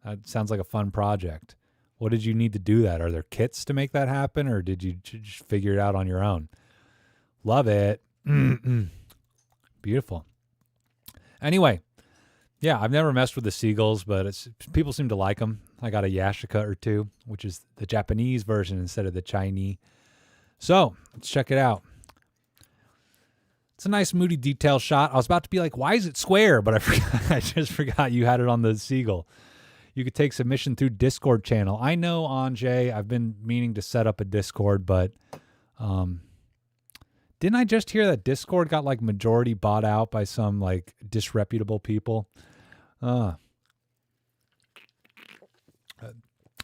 That sounds like a fun project. What did you need to do that? Are there kits to make that happen, or did you just figure it out on your own? Love it. Beautiful. Anyway, yeah, I've never messed with the Seagulls, but people seem to like them. I got a Yashica or two, which is the Japanese version instead of the Chinese. So let's check it out. It's a nice moody detail shot. I was about to be like, why is it square? But I just forgot you had it on the Seagull. You could take submission through Discord channel. I know, Anjay, I've been meaning to set up a Discord, but didn't I just hear that Discord got like majority bought out by some like disreputable people?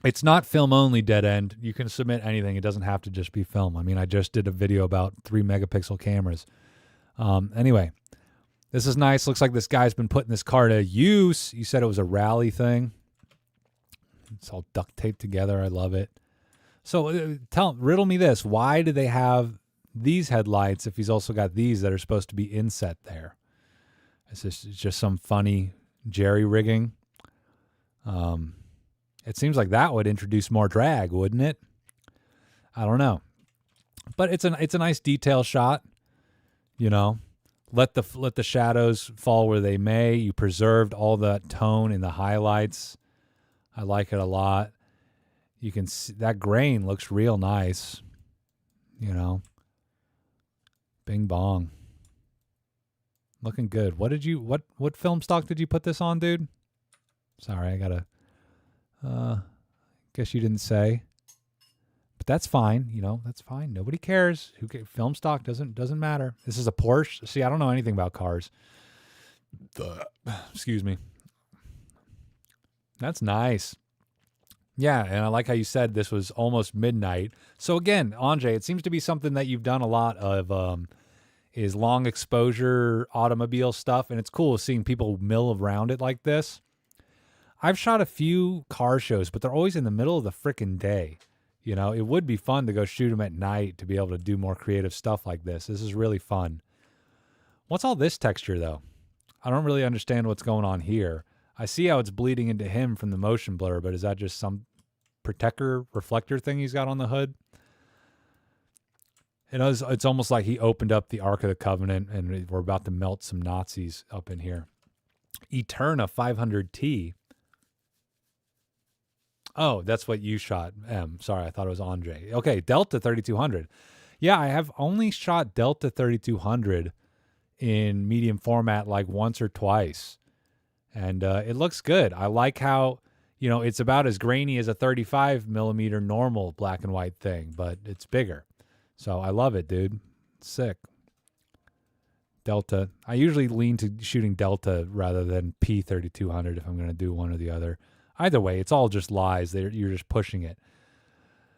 It's not film only, dead end. You can submit anything. It doesn't have to just be film. I mean, I just did a video about 3 megapixel cameras. Anyway, this is nice. Looks like this guy's been putting this car to use. You said it was a rally thing. It's all duct taped together. I love it. So riddle me this. Why do they have these headlights if he's also got these that are supposed to be inset there? Is this just some funny jerry rigging? It seems like that would introduce more drag, wouldn't it? I don't know. But it's a nice detail shot, you know. Let the shadows fall where they may. You preserved all the tone in the highlights. I like it a lot. You can see that grain looks real nice, you know. Bing bong. Looking good. What film stock did you put this on, dude? Sorry, I gotta guess you didn't say. But that's fine, you know, that's fine. Nobody cares. Film stock doesn't matter. This is a Porsche. See, I don't know anything about cars. Excuse me. That's nice. Yeah, and I like how you said this was almost midnight. So again, Andre, it seems to be something that you've done a lot of is long exposure automobile stuff, and it's cool seeing people mill around it like this. I've shot a few car shows, but they're always in the middle of the frickin' day. You know, it would be fun to go shoot them at night to be able to do more creative stuff like this. This is really fun. What's all this texture, though? I don't really understand what's going on here. I see how it's bleeding into him from the motion blur, but is that just some protector reflector thing he's got on the hood? It's almost like he opened up the Ark of the Covenant and we're about to melt some Nazis up in here. Eterna 500T. Oh, that's what you shot, M. Sorry, I thought it was Andre. Okay, Delta 3200. Yeah, I have only shot Delta 3200 in medium format like once or twice. And it looks good. I like how, you know, it's about as grainy as a 35 millimeter normal black and white thing, but it's bigger. So I love it, dude. Sick. Delta. I usually lean to shooting Delta rather than P3200 if I'm going to do one or the other. Either way, it's all just lies. You're just pushing it.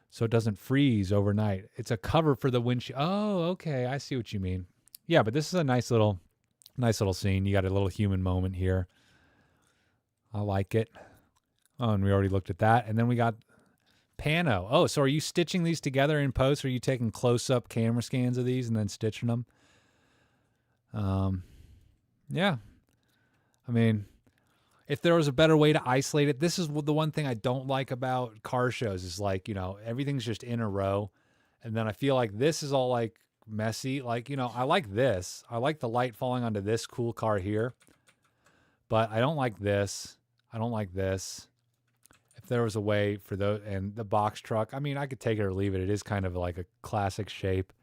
So it doesn't freeze overnight. It's a cover for the windshield. Oh, okay. I see what you mean. Yeah, but this is a nice little scene. You got a little human moment here. I like it. Oh, and we already looked at that. And then we got pano. Oh, so are you stitching these together in post? Or are you taking close-up camera scans of these and then stitching them? Yeah. I mean, if there was a better way to isolate it, this is the one thing I don't like about car shows is like, you know, everything's just in a row. And then I feel like this is all like messy. Like, you know, I like this. I like the light falling onto this cool car here. But I don't like this. I don't like this. If there was a way for those, and the box truck, I mean, I could take it or leave it. It is kind of like a classic shape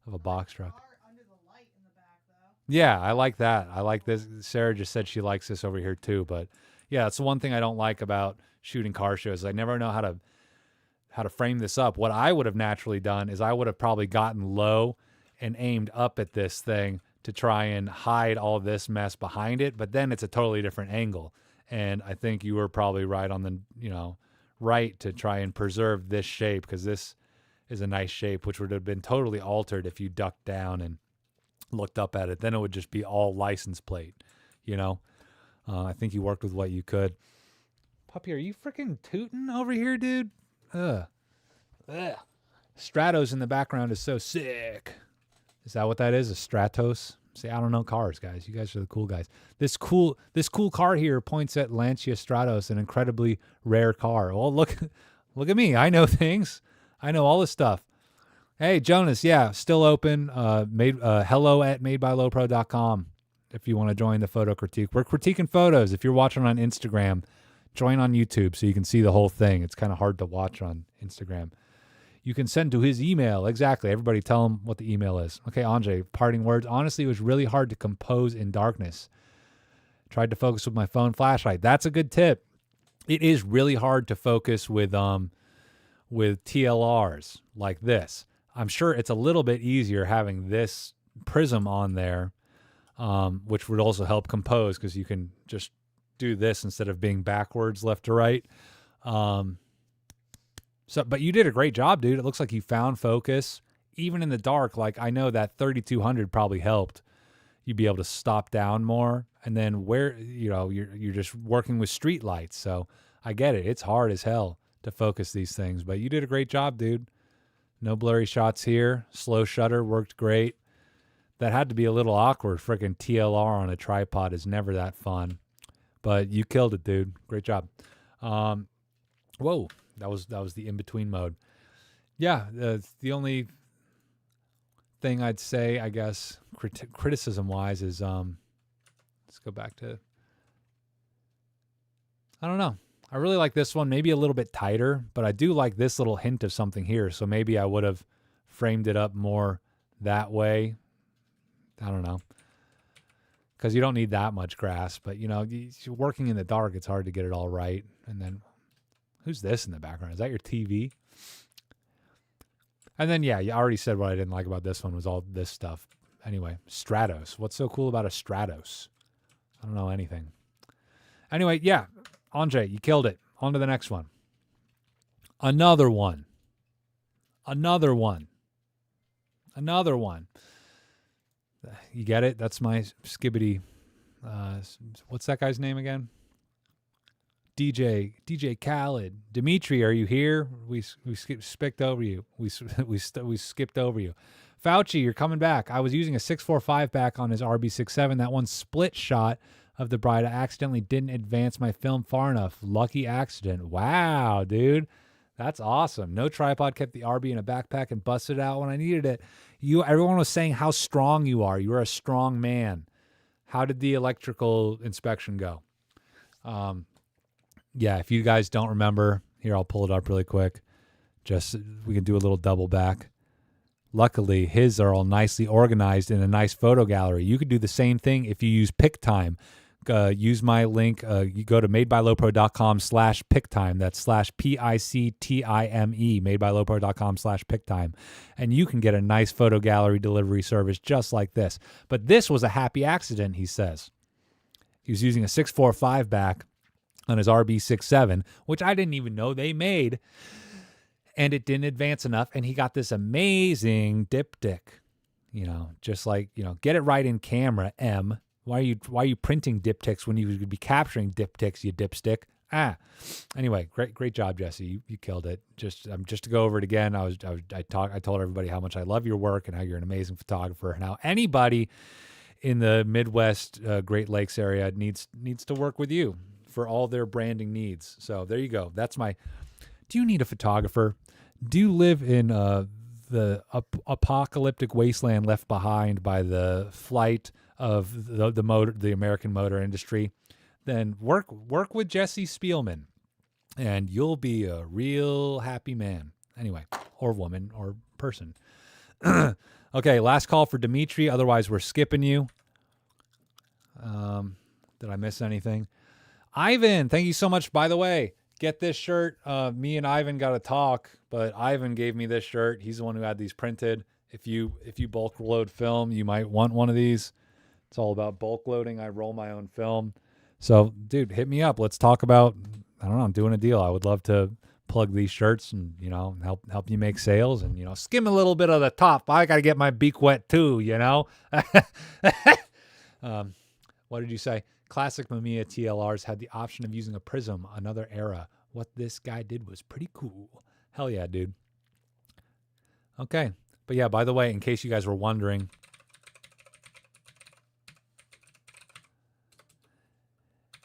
of a box truck. Under the light in the back, though. Yeah, I like that. I like this. Sarah just said she likes this over here too. But yeah, it's the one thing I don't like about shooting car shows. I never know how to frame this up. What I would have naturally done is I would have probably gotten low and aimed up at this thing to try and hide all this mess behind it. But then it's a totally different angle. And I think you were probably right on the, you know, right to try and preserve this shape because this is a nice shape, which would have been totally altered if you ducked down and looked up at it. Then it would just be all license plate, you know. I think you worked with what you could. Puppy, are you freaking tooting over here, dude? Ugh. Stratos in the background is so sick. Is that what that is? A Stratos? See, I don't know cars, guys. You guys are the cool guys. This cool car here points at Lancia Stratos, an incredibly rare car. Well, look at me. I know things. I know all this stuff. Hey, Jonas, yeah, still open. Hello at madebylopro.com if you want to join the photo critique. We're critiquing photos. If you're watching on Instagram, join on YouTube so you can see the whole thing. It's kind of hard to watch on Instagram. You can send to his email. Exactly. Everybody tell him what the email is. Okay, Andre, parting words. Honestly, it was really hard to compose in darkness. Tried to focus with my phone flashlight. That's a good tip. It is really hard to focus with TLRs like this. I'm sure it's a little bit easier having this prism on there, which would also help compose because you can just do this instead of being backwards left to right. But you did a great job, dude. It looks like you found focus. Even in the dark, like I know that 3200 probably helped you be able to stop down more. And then where, you know, you're just working with street lights. So I get it. It's hard as hell to focus these things, but you did a great job, dude. No blurry shots here. Slow shutter worked great. That had to be a little awkward. Freaking TLR on a tripod is never that fun, but you killed it, dude. Great job. Whoa, that was the in-between mode. Yeah, the only thing I'd say, I guess, criticism-wise is, let's go back to, I don't know. I really like this one, maybe a little bit tighter, but I do like this little hint of something here, so maybe I would have framed it up more that way. I don't know. Because you don't need that much grass, but, you know, you're working in the dark, it's hard to get it all right. And then, who's this in the background? Is that your TV? And then, yeah, you already said what I didn't like about this one was all this stuff. Anyway, Stratos. What's so cool about a Stratos? I don't know anything. Anyway, yeah, Andre, you killed it. On to the next one. Another one. You get it? That's my skibbity. What's that guy's name again? DJ Khaled. Dimitri, are you here? We skipped over you. We skipped over you. Fauci, you're coming back. I was using a 645 back on his RB67. That one split shot of the bride. I accidentally didn't advance my film far enough. Lucky accident. Wow, dude. That's awesome. No tripod, kept the RB in a backpack and busted it out when I needed it. Everyone was saying how strong you are. You are a strong man. How did the electrical inspection go? Yeah, if you guys don't remember, here, I'll pull it up really quick. Just, we can do a little double back. Luckily, his are all nicely organized in a nice photo gallery. You could do the same thing if you use PicTime. Use my link. You go to madebylopro.com/PicTime. That's /PICTIME, madebylopro.com/PicTime. And you can get a nice photo gallery delivery service just like this. But this was a happy accident, he says. He was using a 645 back on his RB67, which I didn't even know they made. And it didn't advance enough. And he got this amazing diptych. You know, just like, you know, get it right in camera, M. Why are you printing diptychs when you could be capturing diptychs, you dipstick? Anyway, great job, Jesse. You killed it. Just to go over it again, I told everybody how much I love your work and how you're an amazing photographer and how anybody in the Midwest, Great Lakes area needs to work with you for all their branding needs. So there you go. That's my. Do you need a photographer? Do you live in the apocalyptic wasteland left behind by the flight of the American motor industry? Then work with Jesse Spielman, and you'll be a real happy man. Anyway, or woman, or person. Okay, last call for Dimitri. Otherwise, we're skipping you. Did I miss anything? Ivan, thank you so much. By the way, get this shirt. Me and Ivan got to talk, but Ivan gave me this shirt. He's the one who had these printed. If you bulk load film, you might want one of these. It's all about bulk loading. I roll my own film. So, dude, hit me up. Let's talk about, I don't know, I'm doing a deal. I would love to plug these shirts and, you know, help you make sales and, you know, skim a little bit of the top. I got to get my beak wet too, you know? What did you say? Classic Mamiya TLRs had the option of using a prism, another era. What this guy did was pretty cool. Hell yeah, dude. Okay. But yeah, by the way, in case you guys were wondering,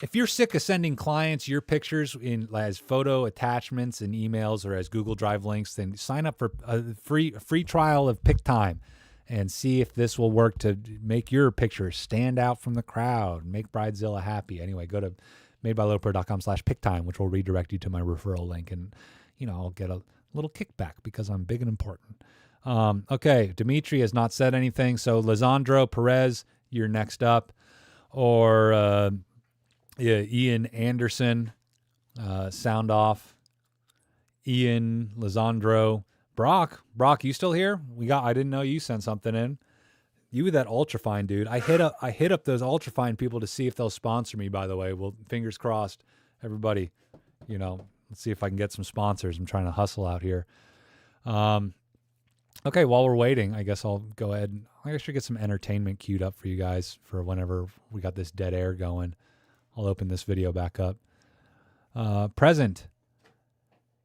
if you're sick of sending clients your pictures as photo attachments and emails or as Google Drive links, then sign up for a free trial of PicTime and see if this will work to make your picture stand out from the crowd and make Bridezilla happy. Anyway, go to madebylopro.com/PicTime, which will redirect you to my referral link. And, you know, I'll get a little kickback because I'm big and important. Okay, Dimitri has not said anything. So Lzandro Perez, you're next up. Or Ian Anderson, sound off. Ian, Lzandro, Brock, you still here? I didn't know you sent something in. You with that ultrafine, dude. I hit up those ultrafine people to see if they'll sponsor me, by the way. Well, fingers crossed, everybody. You know, let's see if I can get some sponsors. I'm trying to hustle out here. Okay, while we're waiting, I guess I'll go ahead. I should get some entertainment queued up for you guys for whenever we got this dead air going. I'll open this video back up. Present.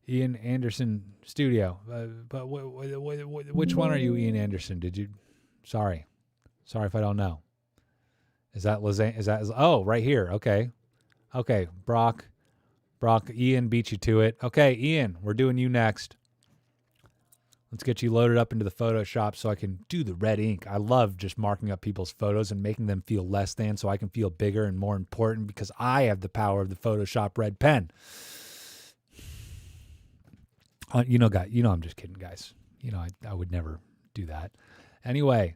Ian Anderson Studio. But which one are you, Ian Anderson? Did you? Sorry if I don't know. Is that Lzandro? Oh, right here. Okay. Brock. Ian beat you to it. Okay, Ian, we're doing you next. Let's get you loaded up into the Photoshop so I can do the red ink. I love just marking up people's photos and making them feel less than so I can feel bigger and more important because I have the power of the Photoshop red pen. I'm just kidding, guys. I would never do that. Anyway,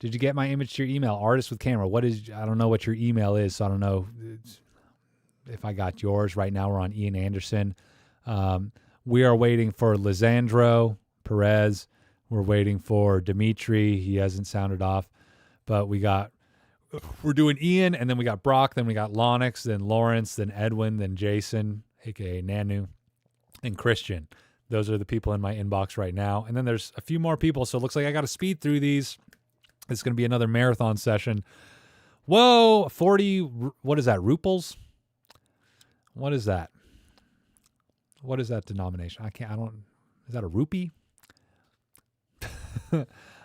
did you get my image to your email? Artist with camera. I don't know what your email is, so I don't know if I got yours. Right now we're on Ian Anderson. We are waiting for Lzandro Perez. We're waiting for Dimitri. He hasn't sounded off, but we're doing Ian, and then we got Brock, then we got Lonix, then Lawrence, then Edwin, then Jason, aka Nanu, and Christian. Those are the people in my inbox right now. And then there's a few more people, so it looks like I got to speed through these. It's going to be another marathon session. Whoa, 40, what is that, ruples? What is that? What is that denomination? Is that a rupee?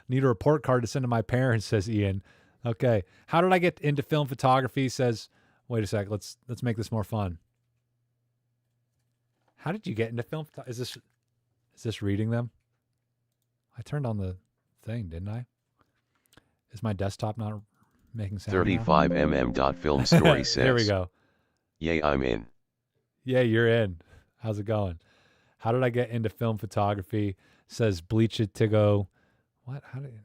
Need a report card to send to my parents, says Ian. Okay. How did I get into film photography? Says, wait a sec. Let's make this more fun. How did you get into film photography? Is this reading them? I turned on the thing, didn't I? Is my desktop not making sound? 35mm.film story says. There we go. Yay, I'm in. Yeah, you're in. How's it going? How did I get into film photography? Says Bleach It to go. What? How did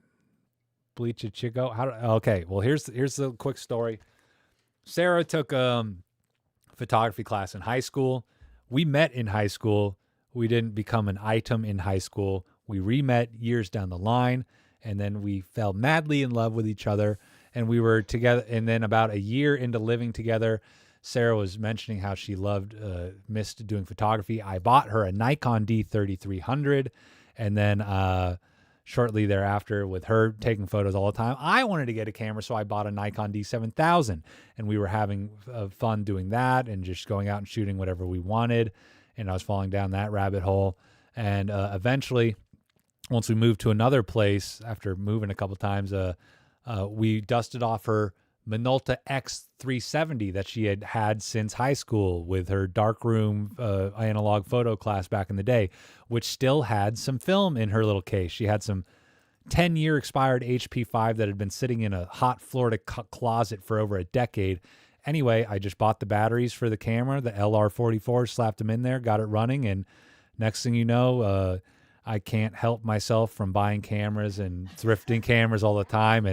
Bleach It Chico? Okay. Well, here's the quick story. Sarah took photography class in high school. We met in high school. We didn't become an item in high school. We re-met years down the line, and then we fell madly in love with each other, and we were together. And then about a year into living together, Sarah was mentioning how she missed doing photography. I bought her a Nikon D3300, and then shortly thereafter, with her taking photos all the time, I wanted to get a camera, so I bought a Nikon D7000, and we were having fun doing that and just going out and shooting whatever we wanted, and I was falling down that rabbit hole. And eventually, once we moved to another place, after moving a couple times, we dusted off her Minolta X370 that she had since high school with her darkroom analog photo class back in the day, which still had some film in her little case. She had some 10-year expired HP5 that had been sitting in a hot Florida closet for over a decade. Anyway, I just bought the batteries for the camera, the LR44, slapped them in there, got it running, and next thing you know, I can't help myself from buying cameras and thrifting cameras all the time,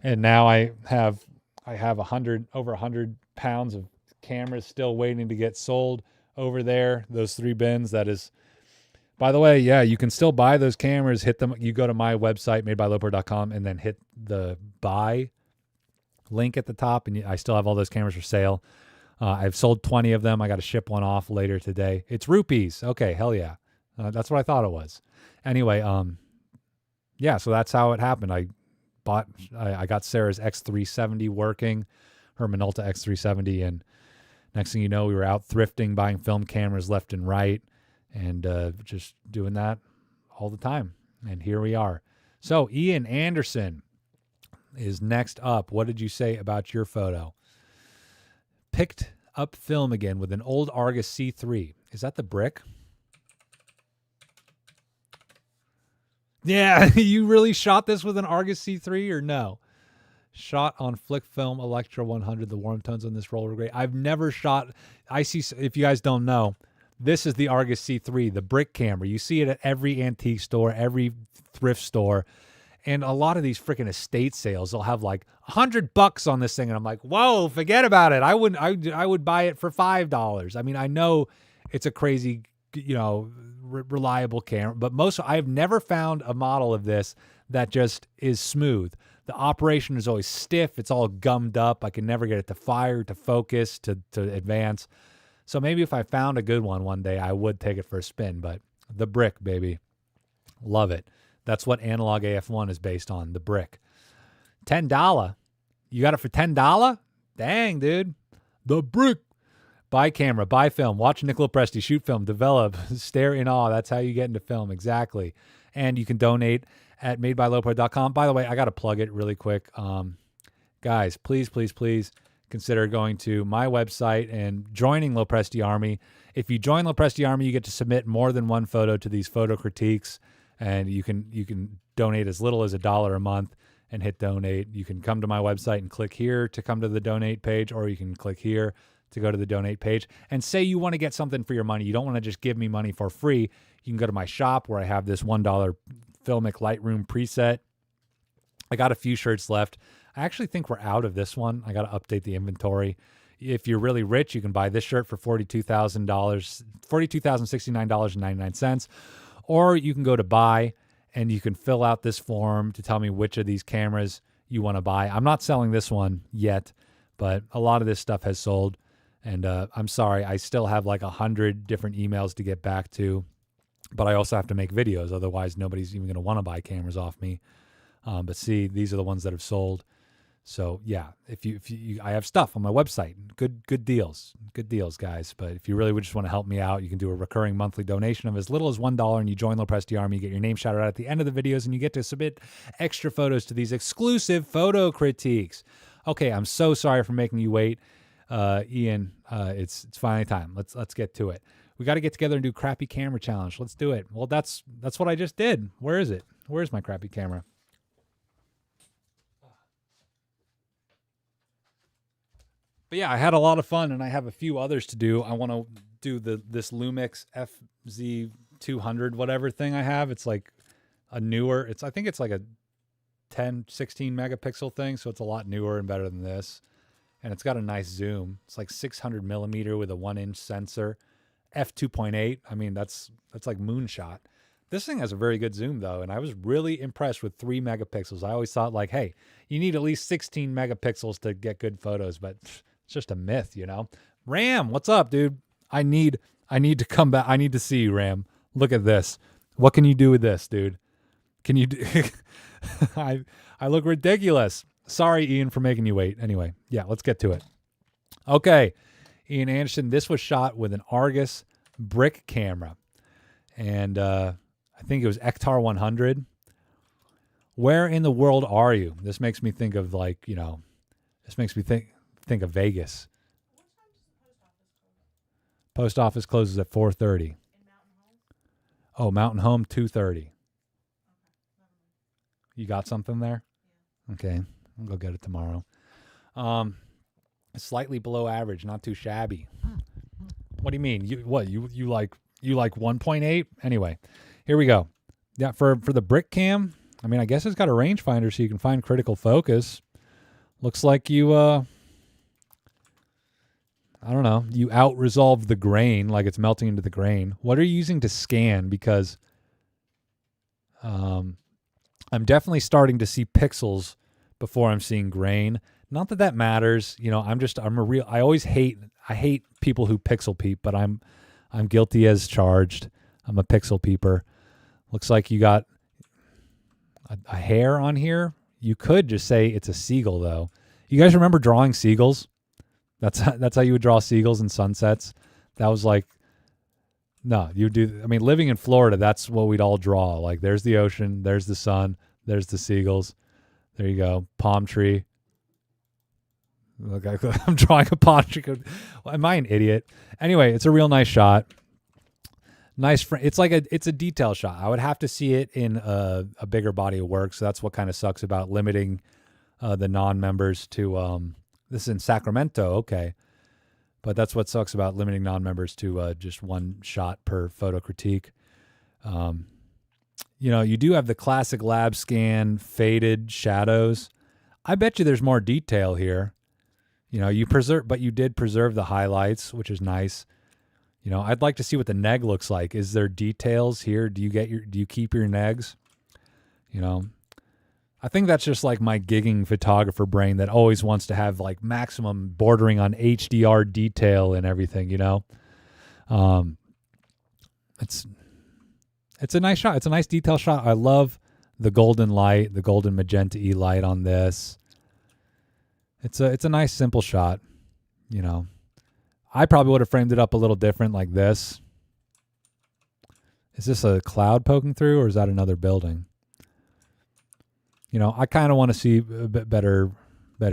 and now I have over 100 pounds of cameras still waiting to get sold over there. Those 3 bins. That is, by the way, yeah, you can still buy those cameras. Hit them. You go to my website, madebyloper.com, and then hit the buy link at the top, and I still have all those cameras for sale. I've sold 20 of them. I got to ship one off later today. It's rupees. Okay, hell yeah. That's what I thought it was. Anyway, yeah, so that's how it happened. I got Sarah's X370 working, her Minolta X370, and next thing you know, we were out thrifting, buying film cameras left and right, and just doing that all the time. And here we are. So Ian Anderson is next up. What did you say about your photo? Picked up film again with an old Argus C3. Is that the brick? Yeah, you really shot this with an Argus C3 or no? Shot on Flick Film Electra 100. The warm tones on this roll are great. I've never shot. If you guys don't know, this is the Argus C3, the brick camera. You see it at every antique store, every thrift store. And a lot of these freaking estate sales, they'll have like $100 on this thing. And I'm like, whoa, forget about it. I would buy it for $5. I mean, I know it's a crazy, reliable camera, but I've never found a model of this that just is smooth. The operation is always stiff. It's all gummed up. I can never get it to fire, to focus, to advance. So maybe if I found a good one day, I would take it for a spin, but the brick, baby. Love it. That's what Analog AF1 is based on, the brick. $10. You got it for $10? Dang, dude. The brick. Buy camera, buy film, watch Nick LoPresti, shoot film, develop, stare in awe. That's how you get into film, exactly. And you can donate at madebylopro.com. By the way, I got to plug it really quick. Guys, please, please, please consider going to my website and joining LoPresti Army. If you join LoPresti Army, you get to submit more than one photo to these photo critiques, and you can donate as little as $1 a month and hit donate. You can come to my website and click here to come to the donate page, or you can click here to go to the donate page. And say you want to get something for your money. You don't want to just give me money for free. You can go to my shop where I have this $1 Filmic Lightroom preset. I got a few shirts left. I actually think we're out of this one. I got to update the inventory. If you're really rich, you can buy this shirt for $42,000, $42,069.99. Or you can go to buy, and you can fill out this form to tell me which of these cameras you want to buy. I'm not selling this one yet, but a lot of this stuff has sold. And I'm sorry, I still have like 100 different emails to get back to, but I also have to make videos. Otherwise, nobody's even going to want to buy cameras off me. But see, these are the ones that have sold. So yeah, if you I have stuff on my website, good deals, guys. But if you really would just want to help me out, you can do a recurring monthly donation of as little as $1, and you join LoPresti Army. You get your name shouted out at the end of the videos, and you get to submit extra photos to these exclusive photo critiques. Okay, I'm so sorry for making you wait, Ian. It's finally time. Let's get to it. We got to get together and do crappy camera challenge. Let's do it. Well, that's what I just did. Where is it? Where's my crappy camera? But yeah, I had a lot of fun, and I have a few others to do. I want to do this Lumix FZ200 whatever thing I have. It's like a newer. I think it's like a 16 megapixel thing, so it's a lot newer and better than this. And it's got a nice zoom. It's like 600 millimeter with a 1-inch sensor. F2.8. I mean, that's like moonshot. This thing has a very good zoom though, and I was really impressed with 3 megapixels. I always thought like, hey, you need at least 16 megapixels to get good photos, but it's just a myth, you know. Ram, what's up, dude? I need to come back. I need to see you, Ram. Look at this. What can you do with this, dude? Can you do I look ridiculous. Sorry, Ian, for making you wait. Anyway, yeah, let's get to it. Okay, Ian Anderson, this was shot with an Argus brick camera. And I think it was Ektar 100. Where in the world are you? This makes me think of like, you know, this makes me think of Vegas. What time does the post office close? Post office closes at 4:30. In Mountain Home? Oh, Mountain Home 2:30. Okay, never mind. You got something there? Yeah. Okay, I'll go get it tomorrow. Slightly below average, not too shabby. What do you mean? You like 1.8? Anyway, here we go. Yeah, for the brick cam, I mean, I guess it's got a rangefinder so you can find critical focus. Looks like you I don't know, you out-resolved the grain, like it's melting into the grain. What are you using to scan? Because I'm definitely starting to see pixels before I'm seeing grain. Not that that matters. You know, I hate people who pixel peep, but I'm guilty as charged. I'm a pixel peeper. Looks like you got a hair on here. You could just say it's a seagull, though. You guys remember drawing seagulls? That's how you would draw seagulls and sunsets. That was like, no, you do. I mean, living in Florida, that's what we'd all draw. Like, there's the ocean, there's the sun, there's the seagulls. There you go, palm tree. Look, I'm drawing a palm tree. Am I an idiot? Anyway, it's a real nice shot. Nice. It's a detail shot. I would have to see it in a bigger body of work. So that's what kind of sucks about limiting the non-members to. This is in Sacramento, okay, but that's what sucks about limiting non-members to just one shot per photo critique. You know, you do have the classic lab scan faded shadows. I bet you there's more detail here. You know, you did preserve the highlights, which is nice. You know, I'd like to see what the neg looks like. Is there details here? Do you keep your negs? You know, I think that's just like my gigging photographer brain that always wants to have like maximum bordering on HDR detail and everything, you know. It's a nice shot. It's a nice detail shot. I love the golden light, the golden magenta E light on this. It's a nice simple shot, you know. I probably would have framed it up a little different like this. Is this a cloud poking through, or is that another building? You know, I kind of want to see a bit better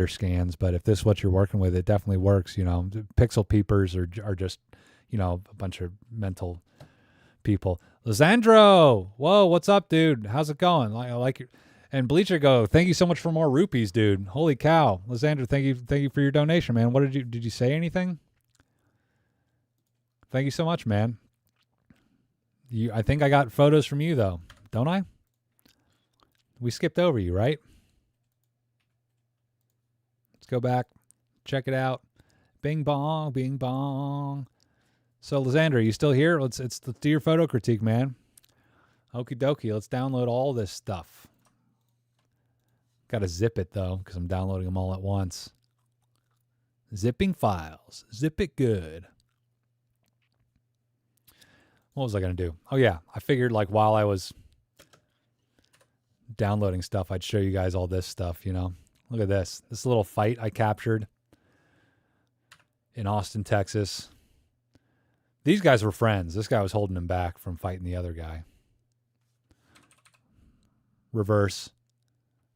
scans, but if this is what you're working with, it definitely works. You know, pixel peepers are just, you know, a bunch of mental people. Lzandro, whoa, what's up, dude? How's it going? I like your, and Bleacher Go, thank you so much for more rupees, dude. Holy cow. Lzandro, thank you for your donation, man. What did you say anything? Thank you so much, man. I think I got photos from you though, don't I? We skipped over you, right? Let's go back, check it out. Bing bong, bing bong. So Lzandro, are you still here? Let's do your photo critique, man. Okie dokie, let's download all this stuff. Got to zip it though, because I'm downloading them all at once. Zipping files, zip it good. What was I going to do? Oh yeah, I figured like while I was downloading stuff, I'd show you guys all this stuff, you know. Look at this. This little fight I captured in Austin, Texas. These guys were friends. This guy was holding him back from fighting the other guy. Reverse.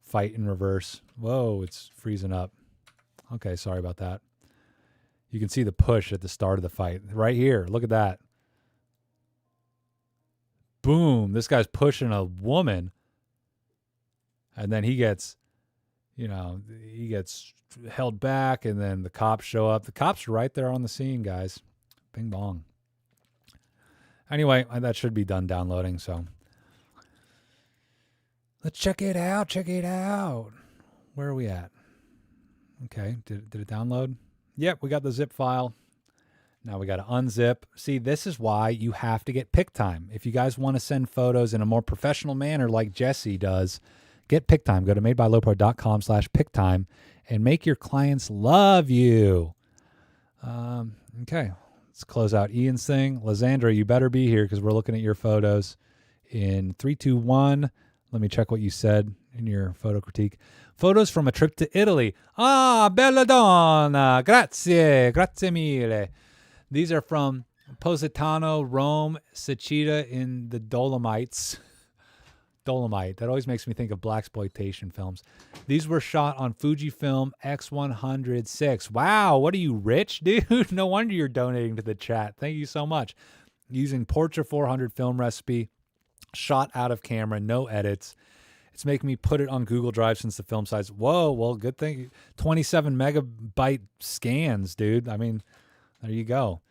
Fight in reverse. Whoa, it's freezing up. Okay, sorry about that. You can see the push at the start of the fight. Right here. Look at that. Boom. This guy's pushing a woman. And then he gets, you know, he gets held back, and then the cops show up. The cops are right there on the scene, guys. Bing bong. Anyway, that should be done downloading, so let's check it out. Check it out. Where are we at? Okay, did it download? Yep, we got the zip file. Now we got to unzip. See, this is why you have to get PicTime. If you guys want to send photos in a more professional manner like Jesse does, get PicTime. Go to madebylopro.com/PicTime and make your clients love you. Okay, let's close out Ian's thing. Lzandro, you better be here because we're looking at your photos in 3, 2, 1. Let me check what you said in your photo critique. Photos from a trip to Italy. Ah, bella donna. Grazie. Grazie mille. These are from Positano, Rome, Sechita in the Dolomites. Dolomite. That always makes me think of blaxploitation films. These were shot on Fujifilm X100VI. Wow, what are you, rich, dude? No wonder you're donating to the chat. Thank you so much. Using Portra 400 film recipe, shot out of camera, no edits. It's making me put it on Google Drive since the film size. Whoa, well, good thing. 27 megabyte scans, dude. I mean, there you go.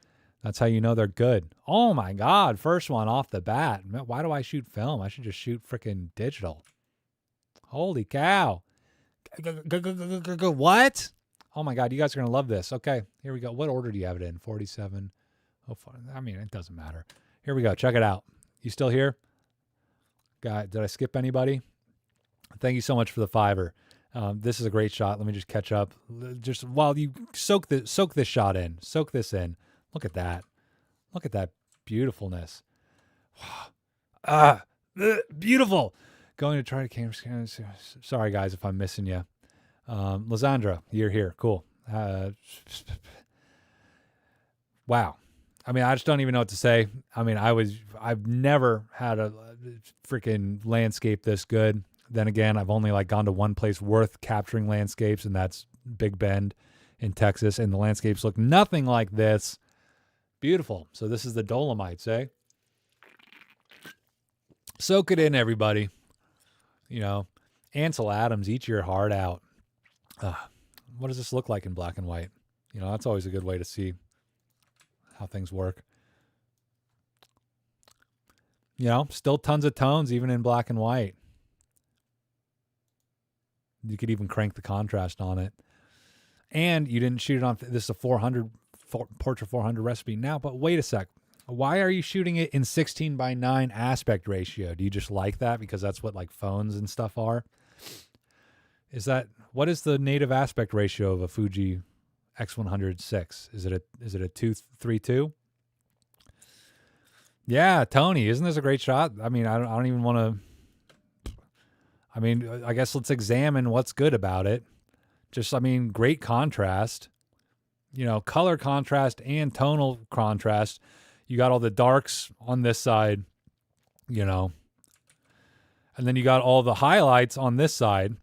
That's how you know they're good. Oh my God, first one off the bat. Why do I shoot film? I should just shoot freaking digital. Holy cow. What? Oh my God, you guys are going to love this. Okay, here we go. What order do you have it in? 47. Oh, I mean, it doesn't matter. Here we go. Check it out. You still here? Guy, did I skip anybody? Thank you so much for the $5. This is a great shot. Let me just catch up. Just while you soak this shot in. Soak this in. Look at that. Look at that beautifulness. Beautiful. Going to try to camera scan. Sorry, guys, if I'm missing you. Lzandro, you're here. Cool. Wow. I mean, I just don't even know what to say. I mean, I've never had a freaking landscape this good. Then again, I've only like gone to one place worth capturing landscapes, and that's Big Bend in Texas. And the landscapes look nothing like this. Beautiful. So this is the Dolomites, eh? Soak it in, everybody. You know, Ansel Adams, eat your heart out. What does this look like in black and white? You know, that's always a good way to see how things work. You know, still tons of tones, even in black and white. You could even crank the contrast on it. And you didn't shoot it on, this is a Portra 400 recipe now, but wait a sec. Why are you shooting it in 16:9 aspect ratio? Do you just like that because that's what like phones and stuff are? What is the native aspect ratio of a Fuji X100VI? Is it a 2:3:2? Yeah, Tony, isn't this a great shot? I mean, I don't even want to. I mean, I guess let's examine what's good about it. Just, I mean, great contrast. color contrast and tonal contrast. You got all the darks on this side, and then you got all the highlights on this side,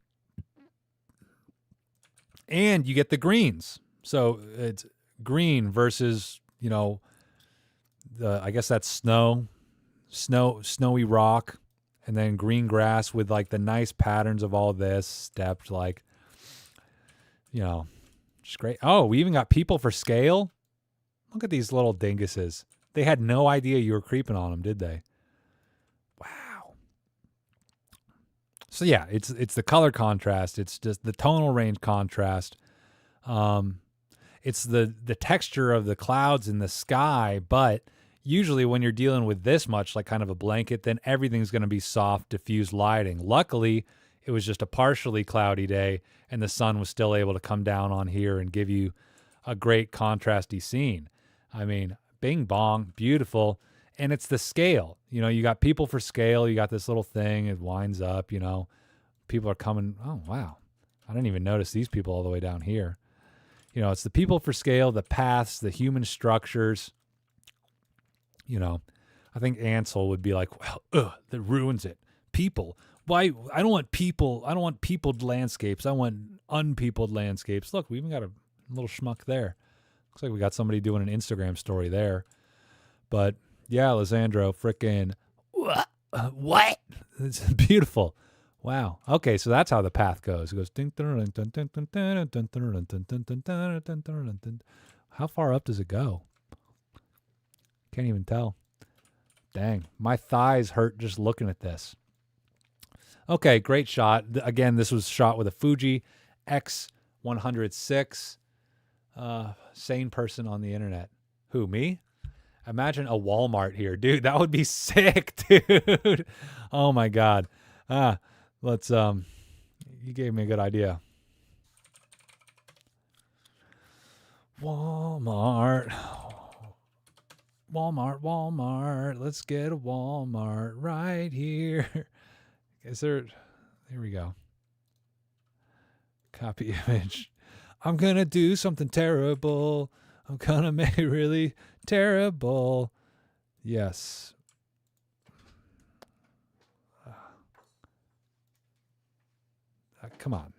and you get the greens. So it's green versus, I guess that's snowy rock, and then green grass with like the nice patterns of all this stepped, like, just great. Oh, we even got people for scale. Look at these little dinguses. They had no idea you were creeping on them, did they? Wow. So yeah, it's the color contrast. It's just the tonal range contrast. It's the texture of the clouds in the sky, but usually when you're dealing with this much, like kind of a blanket, then everything's going to be soft, diffused lighting. Luckily, it was just a partially cloudy day, and the sun was still able to come down on here and give you a great contrasty scene. I mean, bing bong, beautiful. And it's the scale. You got people for scale. You got this little thing. It winds up, people are coming. Oh, wow. I didn't even notice these people all the way down here. It's the people for scale, the paths, the human structures. I think Ansel would be like, well, that ruins it. People. Why? I don't want people. I don't want peopled landscapes. I want unpeopled landscapes. Look, we even got a little schmuck there. Looks like we got somebody doing an Instagram story there. But yeah, Lzandro, frickin' what? It's beautiful. Wow. Okay, so that's how the path goes. It goes. How far up does it go? Can't even tell. Dang, my thighs hurt just looking at this. Okay, great shot. Again, this was shot with a Fuji X106. Sane person on the internet. Who, me? Imagine a Walmart here. Dude, that would be sick, dude. Oh my God. Let's, you gave me a good idea. Walmart. Let's get a Walmart right here. Is there we go. Copy image. I'm going to do something terrible. I'm going to make it really terrible. Yes. Come on.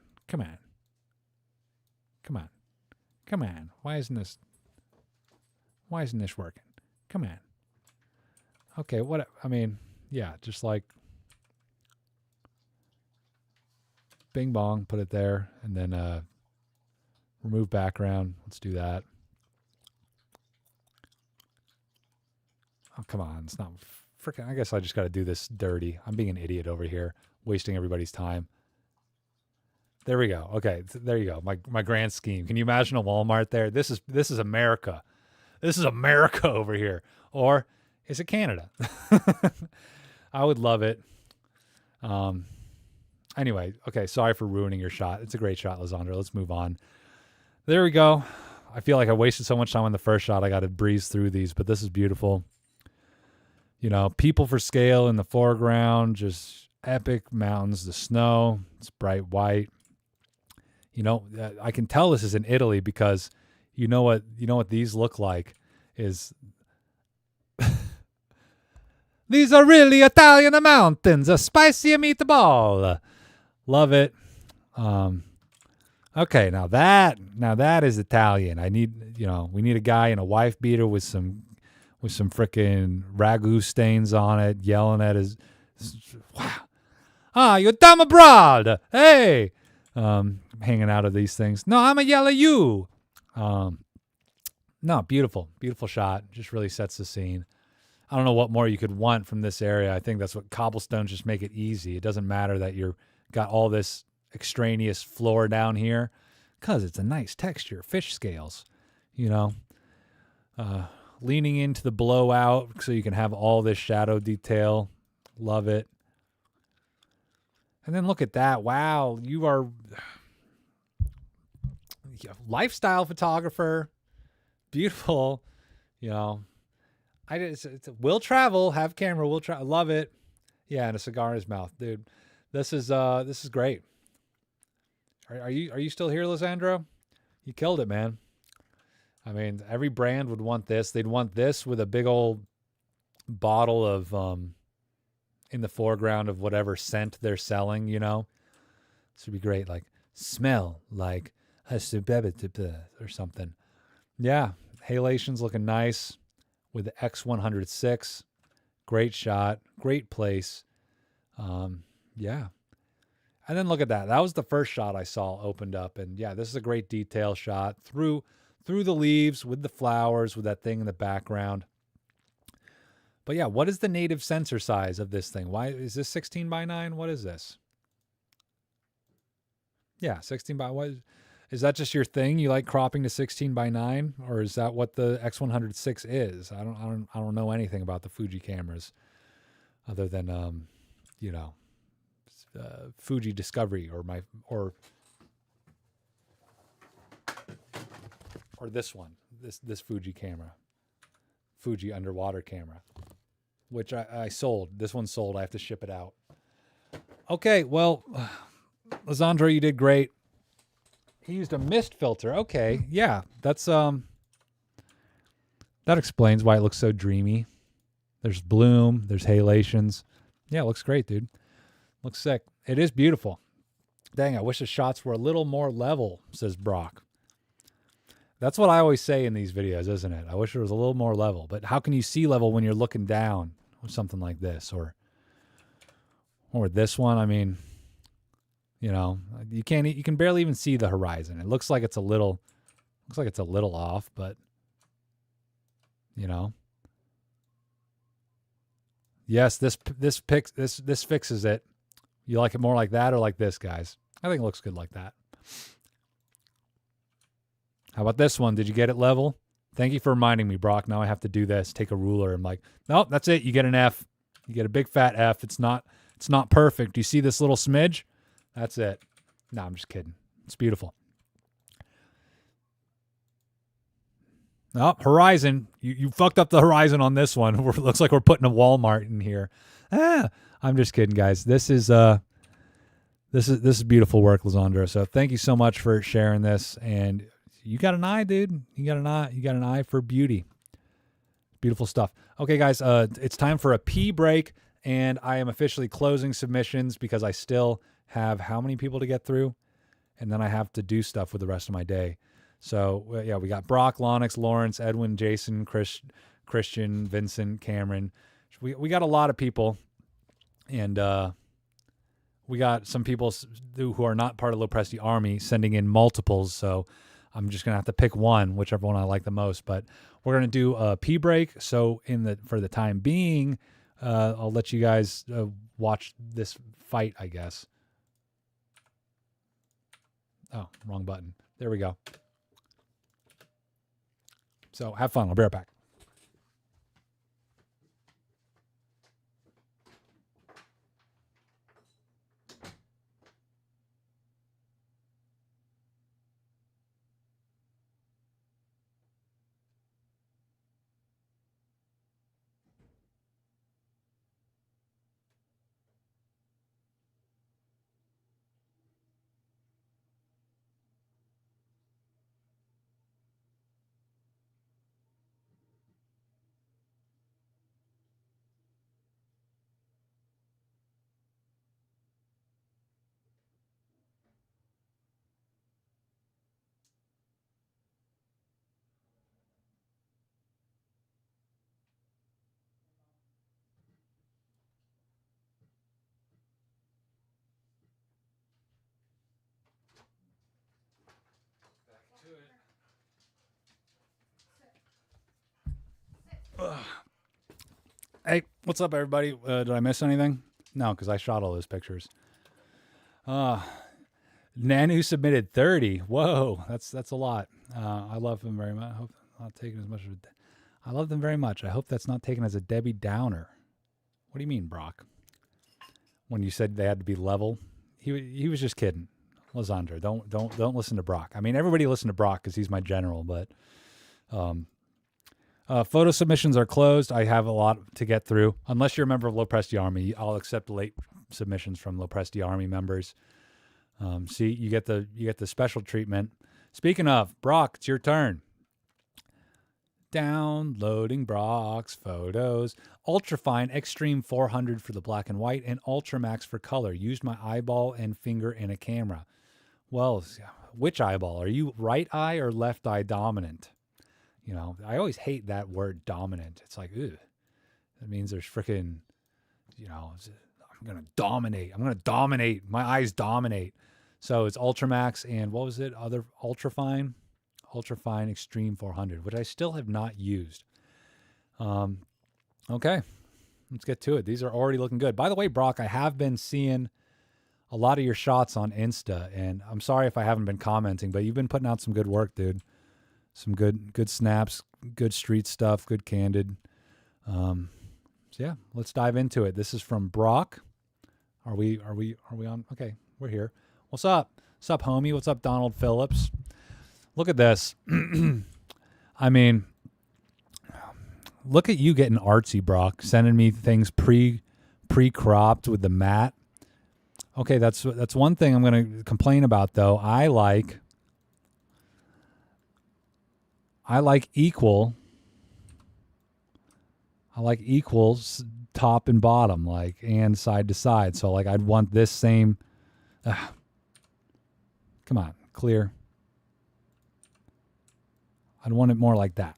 Why isn't this working? Come on. Okay, yeah, just like bing bong, put it there, and then remove background. Let's do that. Oh, come on. It's not freaking. I guess I just got to do this dirty. I'm being an idiot over here, wasting everybody's time. There we go. Okay, there you go. My grand scheme. Can you imagine a Walmart there? This is America. This is America over here. Or is it Canada? I would love it. Anyway, okay, sorry for ruining your shot. It's a great shot, Lzandro. Let's move on. There we go. I feel like I wasted so much time on the first shot. I got to breeze through these, but this is beautiful. People for scale in the foreground, just epic mountains, the snow, it's bright white. I can tell this is in Italy because you know what these look like is these are really Italian mountains, a spicy meatball. Love it. Okay, now that is Italian. We need a guy in a wife beater with some frickin' ragu stains on it, yelling at his wow. You dumb abroad. Hey. Hanging out of these things. No, I'm a yell at you. No, beautiful shot. Just really sets the scene. I don't know what more you could want from this area. I think that's what cobblestones just make it easy. It doesn't matter that you're got all this extraneous floor down here because it's a nice texture. Fish scales, leaning into the blowout so you can have all this shadow detail. Love it. And then look at that. Wow, you are lifestyle photographer. Beautiful. Will travel, have camera, will travel. Love it. Yeah, and a cigar in his mouth. Dude, this is great. Are you still here, Lzandro? You killed it, man. I mean, every brand would want this. They'd want this with a big old bottle of in the foreground of whatever scent they're selling, you know. This would be great, like smell like or something. Yeah, halation's looking nice with the X106. Great shot, great place. Yeah. And then look at that. That was the first shot I saw opened up. And yeah, this is a great detail shot through the leaves with the flowers with that thing in the background. But yeah, what is the native sensor size of this thing? Why is this 16 by 9? What is this? Yeah, 16 by what? Is that just your thing? You like cropping to 16 by 9, or is that what the X106 is? I don't know anything about the Fuji cameras, other than you know, Fuji Discovery or this one, this Fuji camera, Fuji underwater camera, which I sold. This one's sold. I have to ship it out. Okay, well, Lzandro, you did great. He used a mist filter. Okay, yeah, that's that explains why it looks so dreamy. There's bloom, there's halations. Yeah, it looks great, dude. Looks sick. It is beautiful. Dang, I wish the shots were a little more level, says Brock. That's what I always say in these videos, isn't it? I wish it was a little more level. But how can you see level when you're looking down with something like this or this one? I mean, you know, you can barely even see the horizon. It looks like it's a little off, but you know. Yes, this fixes it. You like it more like that or like this, guys? I think it looks good like that. How about this one? Did you get it level? Thank you for reminding me, Brock. Now I have to do this. Take a ruler. I'm like, nope, that's it. You get an F. You get a big fat F. It's not perfect. Do you see this little smidge? That's it. No, I'm just kidding. It's beautiful. Oh, horizon. You fucked up the horizon on this one. It looks like we're putting a Walmart in here. I'm just kidding, guys. This is beautiful work, Lzandro. So thank you so much for sharing this. And you got an eye, dude. You got an eye for beauty. Beautiful stuff. Okay, guys, it's time for a pee break, and I am officially closing submissions because I still have how many people to get through, and then I have to do stuff with the rest of my day. So yeah, we got Brock, Lonix, Lawrence, Edwin, Jason, Christian, Vincent, Cameron. We got a lot of people, and we got some people who are not part of LoPresti Army sending in multiples. So I'm just gonna have to pick one, whichever one I like the most. But we're gonna do a pee break. So for the time being, I'll let you guys watch this fight, I guess. Oh, wrong button. There we go. So have fun. I'll be right back. Hey, what's up, everybody? Did I miss anything? No, because I shot all those pictures. Nanu submitted 30. Whoa, that's a lot. I love him very much. I hope I'm not taking as much of I love them very much. I hope that's not taken as a Debbie Downer. What do you mean, Brock? When you said they had to be level, he was just kidding. Lzandro, don't listen to Brock. I mean, everybody listen to Brock because he's my general, but photo submissions are closed. I have a lot to get through. Unless you're a member of LoPresti Army, I'll accept late submissions from LoPresti Army members. See, you get the special treatment. Speaking of, Brock, it's your turn. Downloading Brock's photos. Ultrafine Extreme 400 for the black and white, and Ultramax for color. Used my eyeball and finger in a camera. Well, which eyeball? Are you right eye or left eye dominant? You know, I always hate that word dominant. It's like, ew. That means there's freaking, you know, I'm going to dominate. I'm going to dominate. My eyes dominate. So it's Ultramax and what was it? Other Ultrafine? Ultrafine Extreme 400, which I still have not used. Okay, let's get to it. These are already looking good. By the way, Brock, I have been seeing a lot of your shots on Insta, and I'm sorry if I haven't been commenting, but you've been putting out some good work, dude. Some good snaps, good street stuff, good candid. So yeah, let's dive into it. This is from Brock. Are we on? Okay, we're here. What's up? What's up, homie? What's up, Donald Phillips? Look at this. I mean, look at you getting artsy, Brock, sending me things pre-cropped with the mat. Okay, that's one thing I'm going to complain about, though. I like equals top and bottom, like, and side to side. So like I'd want this same, come on, clear. I'd want it more like that.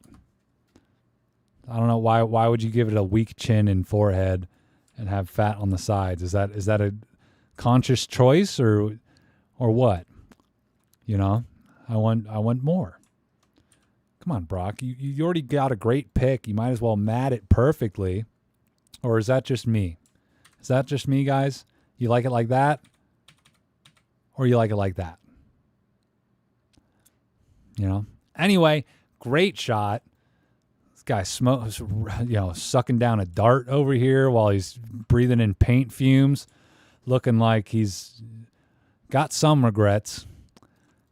I don't know why would you give it a weak chin and forehead and have fat on the sides? Is that a conscious choice or what? You know, I want more. Come on, Brock. You already got a great pick. You might as well mat it perfectly. Or is that just me? Is that just me, guys? You like it like that? Or you like it like that? You know? Anyway, great shot. This guy sucking down a dart over here while he's breathing in paint fumes, looking like he's got some regrets.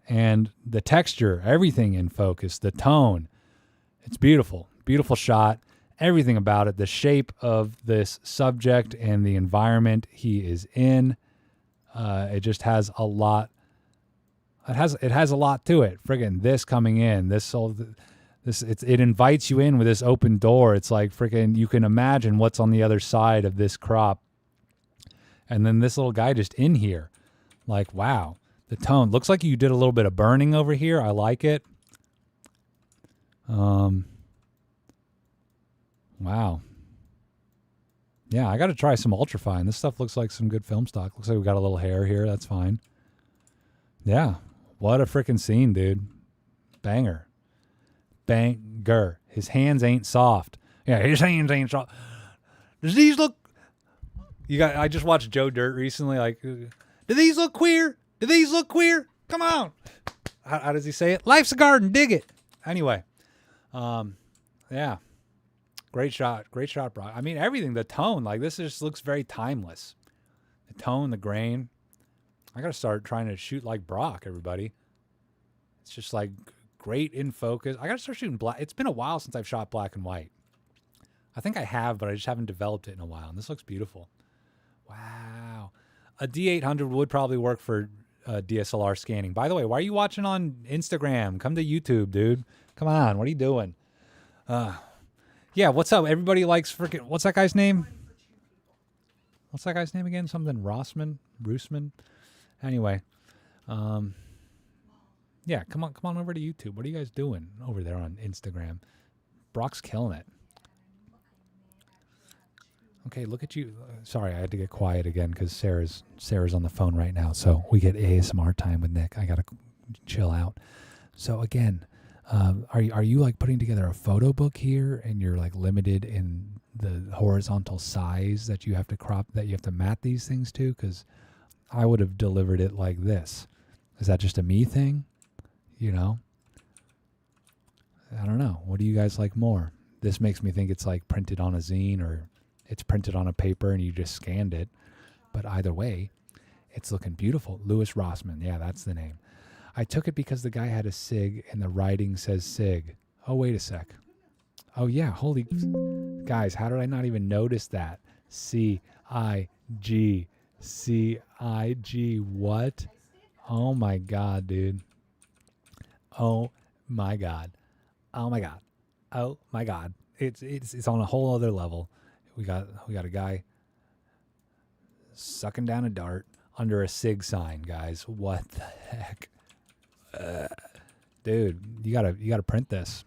And the texture, everything in focus, the tone, it's beautiful. Beautiful shot. Everything about it, the shape of this subject and the environment he is in, it just has a lot. It has a lot to it. Friggin' this coming in, it invites you in with this open door. It's like friggin' you can imagine what's on the other side of this crop, and then this little guy just in here, like wow. The tone looks like you did a little bit of burning over here. I like it. Wow. Yeah, I got to try some Ultrafine. This stuff looks like some good film stock. Looks like we got a little hair here. That's fine. Yeah. What a freaking scene, dude. Banger. Banger. His hands ain't soft. Yeah, his hands ain't soft. Does these look... I just watched Joe Dirt recently. Like, do these look queer? Do these look queer? Come on. How does he say it? Life's a garden. Dig it. Anyway. Yeah. Great shot. Great shot, Brock. I mean, everything. The tone. Like, this just looks very timeless. The tone, the grain. I got to start trying to shoot like Brock, everybody. It's just like great in focus. I got to start shooting black. It's been a while since I've shot black and white. I think I have, but I just haven't developed it in a while. And this looks beautiful. Wow. A D800 would probably work for DSLR scanning. By the way, why are you watching on Instagram? Come to YouTube, dude. Come on. What are you doing? Yeah, what's up? Everybody likes freaking... What's that guy's name? What's that guy's name again? Something Rossman? Roosman? Anyway. Yeah, come on over to YouTube. What are you guys doing over there on Instagram? Brock's killing it. Okay, look at you. Sorry, I had to get quiet again because Sarah's on the phone right now. So we get ASMR time with Nick. I got to chill out. So again, are you like putting together a photo book here and you're like limited in the horizontal size that you have to crop, that you have to mat these things to? Because I would have delivered it like this. Is that just a me thing? You know? I don't know. What do you guys like more? This makes me think it's like printed on a zine or it's printed on a paper and you just scanned it. But either way, it's looking beautiful. Louis Rossman. Yeah, that's the name. I took it because the guy had a SIG and the writing says SIG. Oh, wait a sec. Oh, yeah. Holy... Guys, how did I not even notice that? C-I-G. C-I-G. What? Oh, my God, dude. Oh, my God. Oh, my God. Oh my God. It's on a whole other level. We got a guy sucking down a dart under a SIG sign, guys. What the heck? Dude, you gotta print this.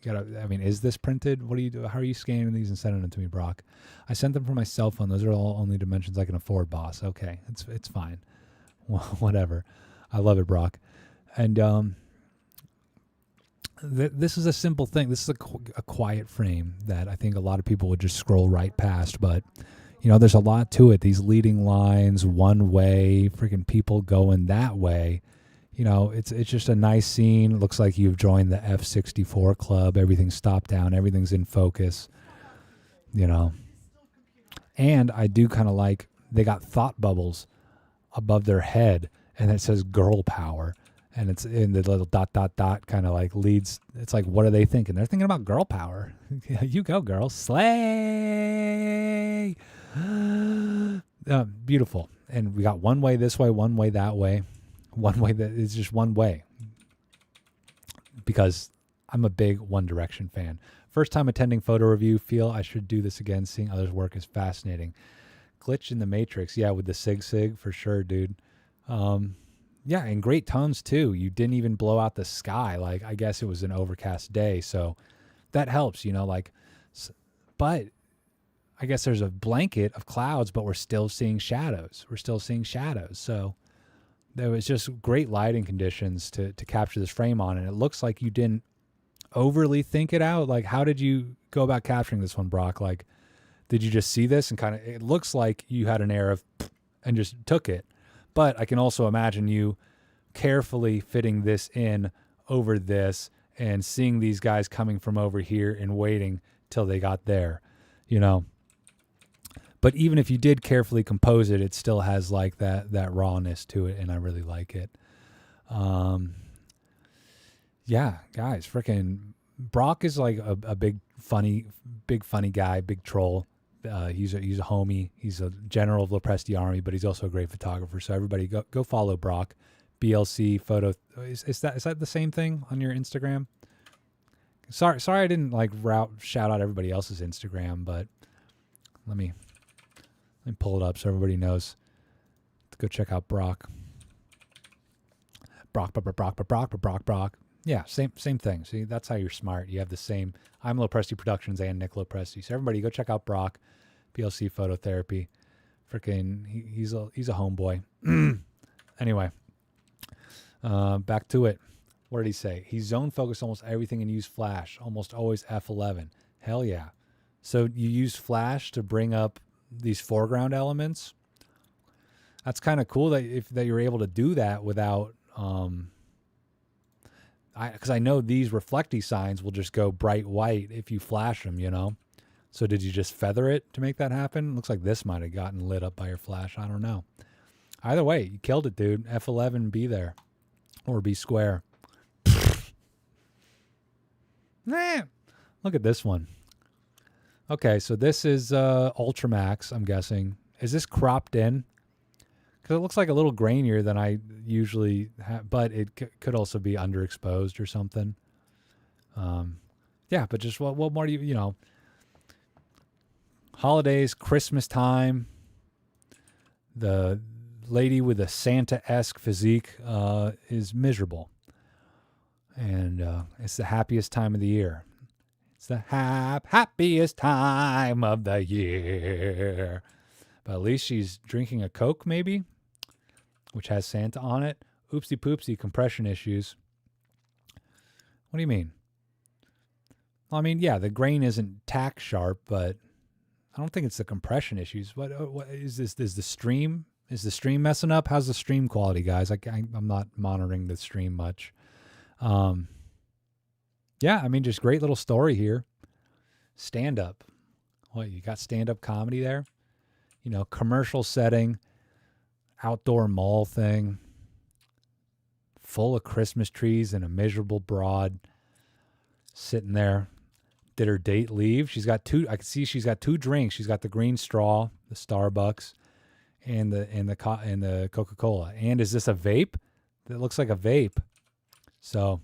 I mean, is this printed? What do you do? How are you scanning these and sending them to me, Brock? I sent them from my cell phone. Those are all only dimensions I can afford, boss. Okay, it's fine. Whatever. I love it, Brock. And this is a simple thing. This is a quiet frame that I think a lot of people would just scroll right past. But, there's a lot to it. These leading lines, one way, freaking people going that way. It's just a nice scene. It looks like you've joined the F-64 club. Everything's stopped down. Everything's in focus. And I do kind of like they got thought bubbles above their head, and it says girl power. And it's in the little ... kind of like leads. It's like, what are they thinking? They're thinking about girl power. You go, girl. Slay. Beautiful. And we got one way this way, one way that way. One way that is just one way. Because I'm a big One Direction fan. First time attending photo review. Feel I should do this again. Seeing others' work is fascinating. Glitch in the Matrix. Yeah, with the sig for sure, dude. Yeah, and great tones too. You didn't even blow out the sky. Like, I guess it was an overcast day, so that helps, but I guess there's a blanket of clouds, but we're still seeing shadows. So there was just great lighting conditions to capture this frame on, and it looks like you didn't overly think it out. Like, how did you go about capturing this one, Brock? Like, did you just see this and kind of, it looks like you had an air of and just took it. But I can also imagine you carefully fitting this in over this and seeing these guys coming from over here and waiting till they got there, But even if you did carefully compose it, it still has like that rawness to it, and I really like it. Yeah, guys, freaking Brock is like a big funny guy, big troll. He's a homie. He's a general of LoPresti Army, but he's also a great photographer. So everybody go follow Brock. BLC photo. Is that the same thing on your Instagram? Sorry I didn't like shout out everybody else's Instagram, but let me pull it up so everybody knows. Let's go check out Brock. Brock. Yeah, same thing. See, that's how you're smart. You have the same. I'm LoPresti Productions and Nick LoPresti. So everybody go check out Brock, BLC Phototherapy. Freaking, he's a homeboy. Anyway, back to it. What did he say? He zone focused almost everything and used flash, almost always F11. Hell yeah. So you use flash to bring up these foreground elements. That's kind of cool that you're able to do that without because I know these reflecty signs will just go bright white if you flash them, So did you just feather it to make that happen? Looks like this might have gotten lit up by your flash. I don't know. Either way, you killed it, dude. F11, be there. Or be square. Look at this one. Okay, so this is Ultramax, I'm guessing. Is this cropped in? Because it looks like a little grainier than I usually have, but it could also be underexposed or something. Yeah, but just what more do you, holidays, Christmas time, the lady with a Santa-esque physique is miserable. And it's the happiest time of the year. It's the happiest time of the year. But at least she's drinking a Coke, maybe, which has Santa on it. Oopsie poopsie, compression issues. What do you mean? Well, I mean, yeah, the grain isn't tack sharp, but I don't think it's the compression issues. What is this? Is the stream? Is the stream messing up? How's the stream quality, guys? I'm not monitoring the stream much. Yeah, I mean, just great little story here. Stand up. What, you got stand up comedy there? Commercial setting, outdoor mall thing, full of Christmas trees and a miserable broad sitting there. Did her date leave? She's got two. I can see she's got two drinks. She's got the green straw, the Starbucks, and the Coca-Cola. And is this a vape? It looks like a vape. So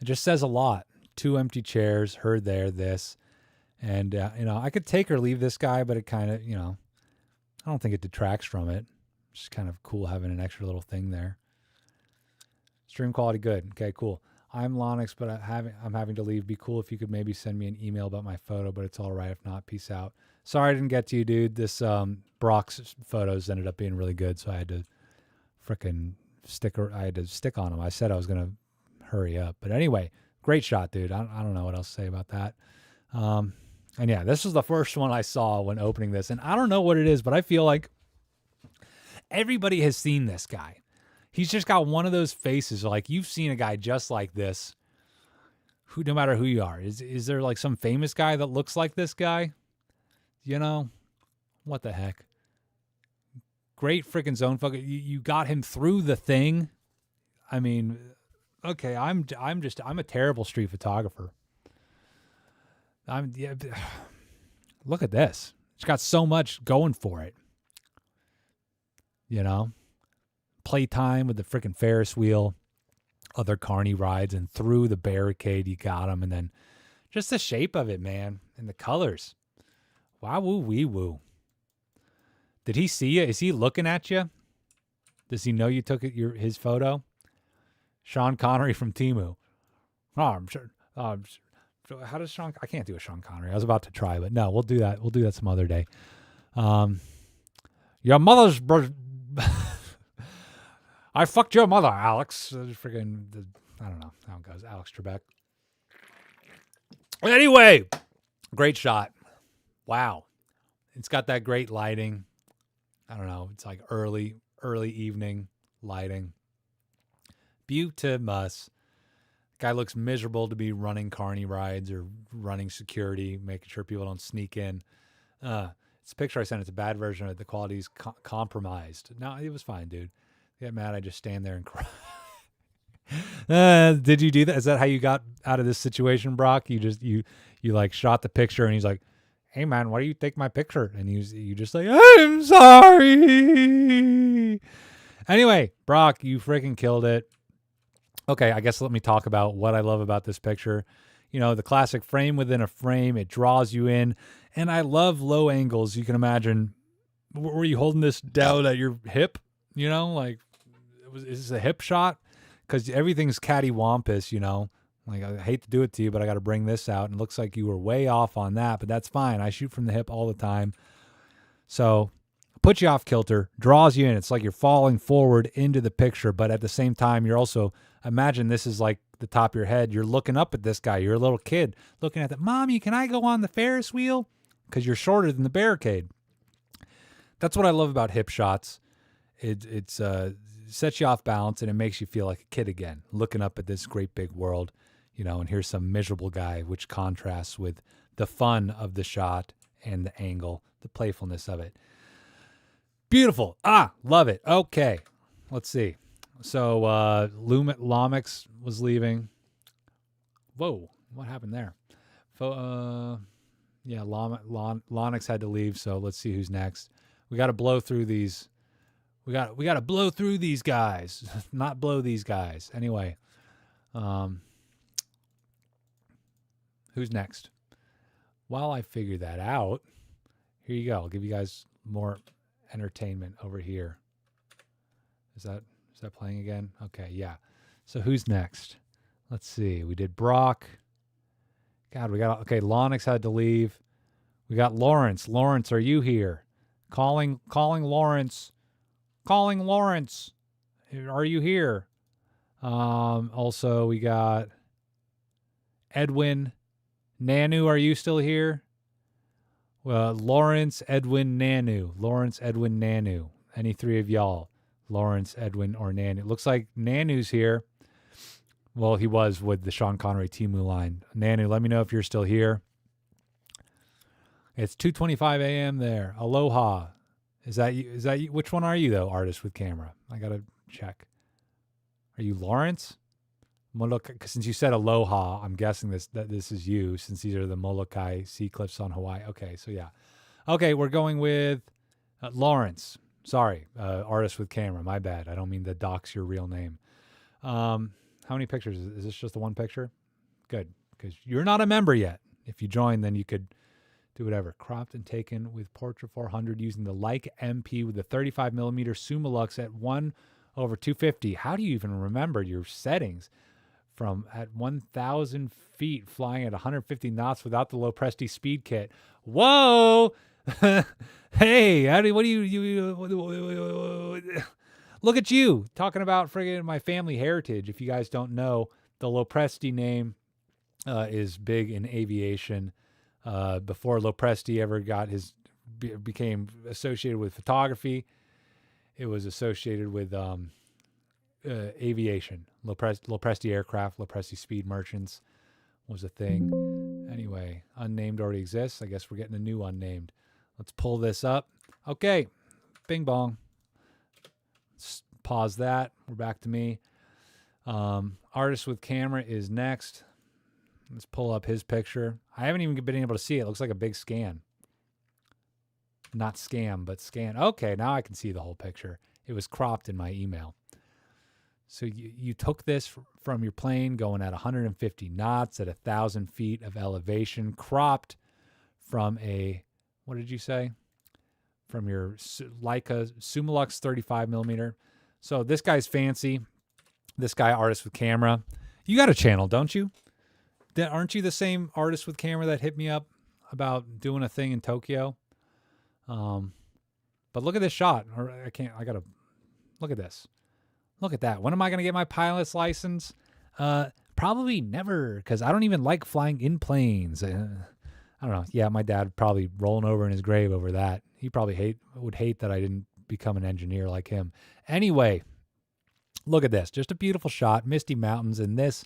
it just says a lot. 2 empty chairs, her there, this. And, I could take or leave this guy, but it kind of, I don't think it detracts from it. It's just kind of cool having an extra little thing there. Stream quality good. Okay, cool. I'm Lonix, but I'm having to leave. Be cool if you could maybe send me an email about my photo, but it's all right if not. Peace out. Sorry I didn't get to you, dude. This Brock's photos ended up being really good, so I had to frickin' stick on them. I said I was going to hurry up. But anyway, great shot, dude. I don't know what else to say about that. And yeah, this was the first one I saw when opening this. And I don't know what it is, but I feel like everybody has seen this guy. He's just got one of those faces. Like, you've seen a guy just like this, who, no matter who you are. Is there like some famous guy that looks like this guy? What the heck? Great freaking zone focus. You got him through the thing. I mean, okay, I'm a terrible street photographer. Look at this. It's got so much going for it. Playtime with the freaking Ferris wheel, other carny rides, and through the barricade you got them, and then just the shape of it, man, and the colors. Wow, woo, wee, woo. Did he see you? Is he looking at you? Does he know you took his photo? Sean Connery from Temu. Oh, I'm sure. How does Sean? I can't do a Sean Connery. I was about to try, but no, we'll do that. We'll do that some other day. Your mother's. I fucked your mother, Alex. Freaking, I don't know how it goes. Alex Trebek. Anyway, great shot. Wow. It's got that great lighting. I don't know. It's like early evening lighting. Beautimous. Guy looks miserable to be running carny rides or running security, making sure people don't sneak in. It's a picture I sent. It's a bad version of it. The quality's compromised. No, it was fine, dude. Get mad, I just stand there and cry. Did you do that? Is that how you got out of this situation, Brock? You like shot the picture and he's like, hey man, why do you take my picture? And you just like, I'm sorry. Anyway, Brock, you freaking killed it. Okay, I guess let me talk about what I love about this picture. The classic frame within a frame, it draws you in. And I love low angles. You can imagine, were you holding this down at your hip? Is this a hip shot? Because everything's cattywampus, Like, I hate to do it to you, but I got to bring this out. And it looks like you were way off on that, but that's fine. I shoot from the hip all the time. So, put you off kilter, draws you in. It's like you're falling forward into the picture, but at the same time, you're also, imagine this is like the top of your head. You're looking up at this guy. You're a little kid looking at that. Mommy, can I go on the Ferris wheel? Because you're shorter than the barricade. That's what I love about hip shots. It sets you off balance, and it makes you feel like a kid again, looking up at this great big world, and here's some miserable guy, which contrasts with the fun of the shot and the angle, the playfulness of it. Beautiful. Love it. Okay, let's see. So Lomix was leaving. Whoa, what happened there? Yeah, Lonix had to leave, so let's see who's next. We got to blow through these. We got to blow through these guys, not blow these guys. Anyway, who's next? While I figure that out, here you go. I'll give you guys more entertainment over here. Is that playing again? Okay, yeah. So who's next? Let's see. We did Brock. God, Lonix had to leave. We got Lawrence. Lawrence, are you here? Calling Lawrence. Calling Lawrence. Are you here? Also, we got Edwin. Nanu, are you still here? Lawrence, Edwin, Nanu. Lawrence, Edwin, Nanu. Any three of y'all. Lawrence, Edwin, or Nanu. Looks like Nanu's here. Well, he was with the Sean Connery Temu line. Nanu, let me know if you're still here. It's 2:25 a.m. there. Aloha. Is that you? Is that you? Which one are you, though, artist with camera? I got to check. Are you Lawrence? Since you said aloha, I'm guessing that this is you, since these are the Molokai sea cliffs on Hawaii. Okay, so yeah. Okay, we're going with Lawrence. Sorry, artist with camera. My bad. I don't mean to dox your real name. How many pictures? Is this just the one picture? Good. because you're not a member yet. If you join, then you could do whatever. Cropped and taken with Portra 400 using the Leica MP with the 35 millimeter Summilux at 1/250. How do you even remember your settings? From at 1,000 feet, flying at 150 knots without the LoPresti speed kit. Whoa! Hey, what do you look at you talking about friggin' my family heritage. If you guys don't know, the LoPresti name is big in aviation. Before LoPresti ever became associated with photography, it was associated with aviation. LoPresti aircraft, LoPresti speed merchants was a thing. Anyway, unnamed already exists. I guess we're getting a new unnamed. Let's pull this up. Okay, bing bong. Let's pause that. We're back to me. Artist with camera is next. Let's pull up his picture. I haven't even been able to see it. It looks like a big scan. Not scam, but scan. Okay, now I can see the whole picture. It was cropped in my email. So you took this from your plane going at 150 knots at 1,000 feet of elevation, cropped from what did you say? From your Leica Summilux 35 millimeter. So this guy's fancy. This guy, artist with camera. You got a channel, don't you? Aren't you the same artist with camera that hit me up about doing a thing in Tokyo? But look at this shot. I gotta look at this. Look at that. When am I going to get my pilot's license? Probably never, because I don't even like flying in planes. I don't know. Yeah, my dad probably rolling over in his grave over that. He probably would hate that I didn't become an engineer like him. Anyway, look at this. Just a beautiful shot, misty mountains, and this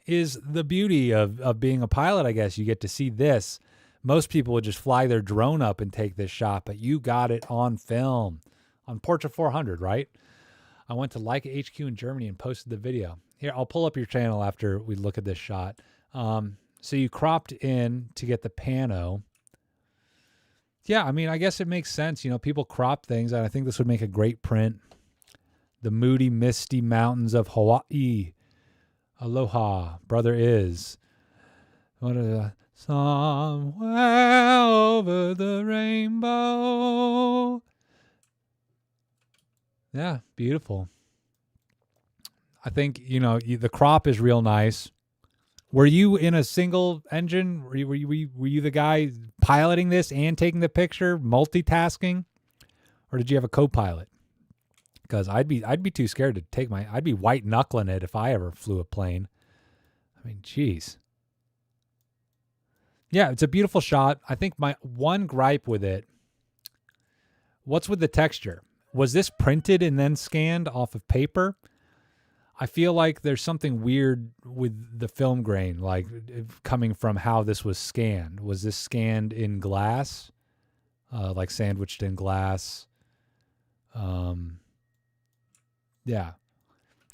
is the beauty of being a pilot, I guess. You get to see this. Most people would just fly their drone up and take this shot, but you got it on film, on Portra 400, right? I went to Leica HQ in Germany and posted the video. Here, I'll pull up your channel after we look at this shot. So you cropped in to get the pano. Yeah, I mean, I guess it makes sense. You know, people crop things, and I think this would make a great print. The moody, misty mountains of Hawaii. Aloha, brother is. What is that? Somewhere over the rainbow. Yeah, beautiful. I think, the crop is real nice. Were you in a single engine? Were you the guy piloting this and taking the picture, multitasking? Or did you have a co-pilot? Because I'd be too scared to take I'd be white knuckling it if I ever flew a plane. I mean, geez. Yeah, it's a beautiful shot. I think my one gripe with it, what's with the texture? Was this printed and then scanned off of paper? I feel like there's something weird with the film grain, like coming from how this was scanned. Was this scanned in glass? Like sandwiched in glass? Yeah.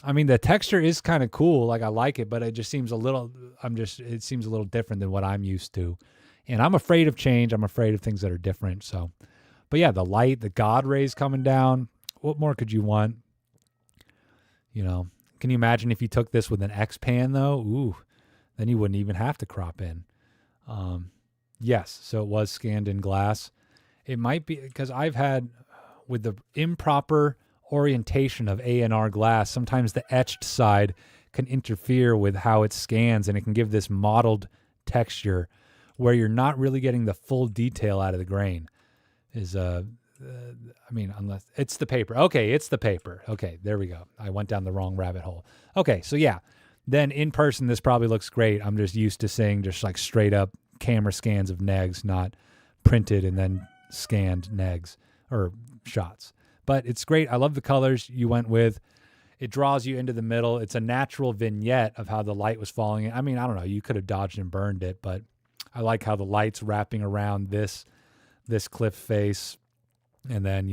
I mean, the texture is kind of cool. Like, I like it, but it just seems it seems a little different than what I'm used to. And I'm afraid of change. I'm afraid of things that are different. So, but yeah, the light, the God rays coming down. What more could you want? Can you imagine if you took this with an X-Pan though? Ooh, then you wouldn't even have to crop in. Yes. So it was scanned in glass. It might be because I've had with the improper orientation of A&R glass, sometimes the etched side can interfere with how it scans, and it can give this mottled texture where you're not really getting the full detail out of the grain. Unless it's the paper. Okay, it's the paper. Okay, there we go. I went down the wrong rabbit hole. Okay, so yeah, then in person this probably looks great. I'm just used to seeing just like straight up camera scans of negs, not printed and then scanned negs or shots. But it's great. I love the colors you went with. It draws you into the middle. It's a natural vignette of how the light was falling in. I mean, I don't know. You could have dodged and burned it, but I like how the light's wrapping around this cliff face. And then,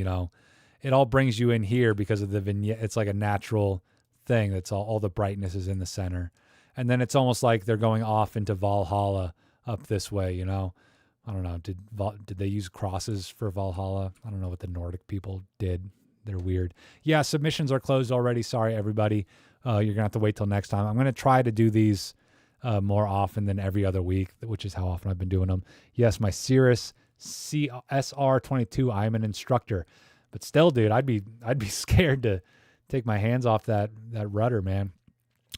it all brings you in here because of the vignette. It's like a natural thing. That's all the brightness is in the center. And then it's almost like they're going off into Valhalla up this way, I don't know. Did they use crosses for Valhalla? I don't know what the Nordic people did. They're weird. Yeah, submissions are closed already. Sorry, everybody. You're going to have to wait till next time. I'm going to try to do these more often than every other week, which is how often I've been doing them. Yes, my Cirrus CSR22, I'm an instructor. But still, dude, I'd be scared to take my hands off that rudder, man.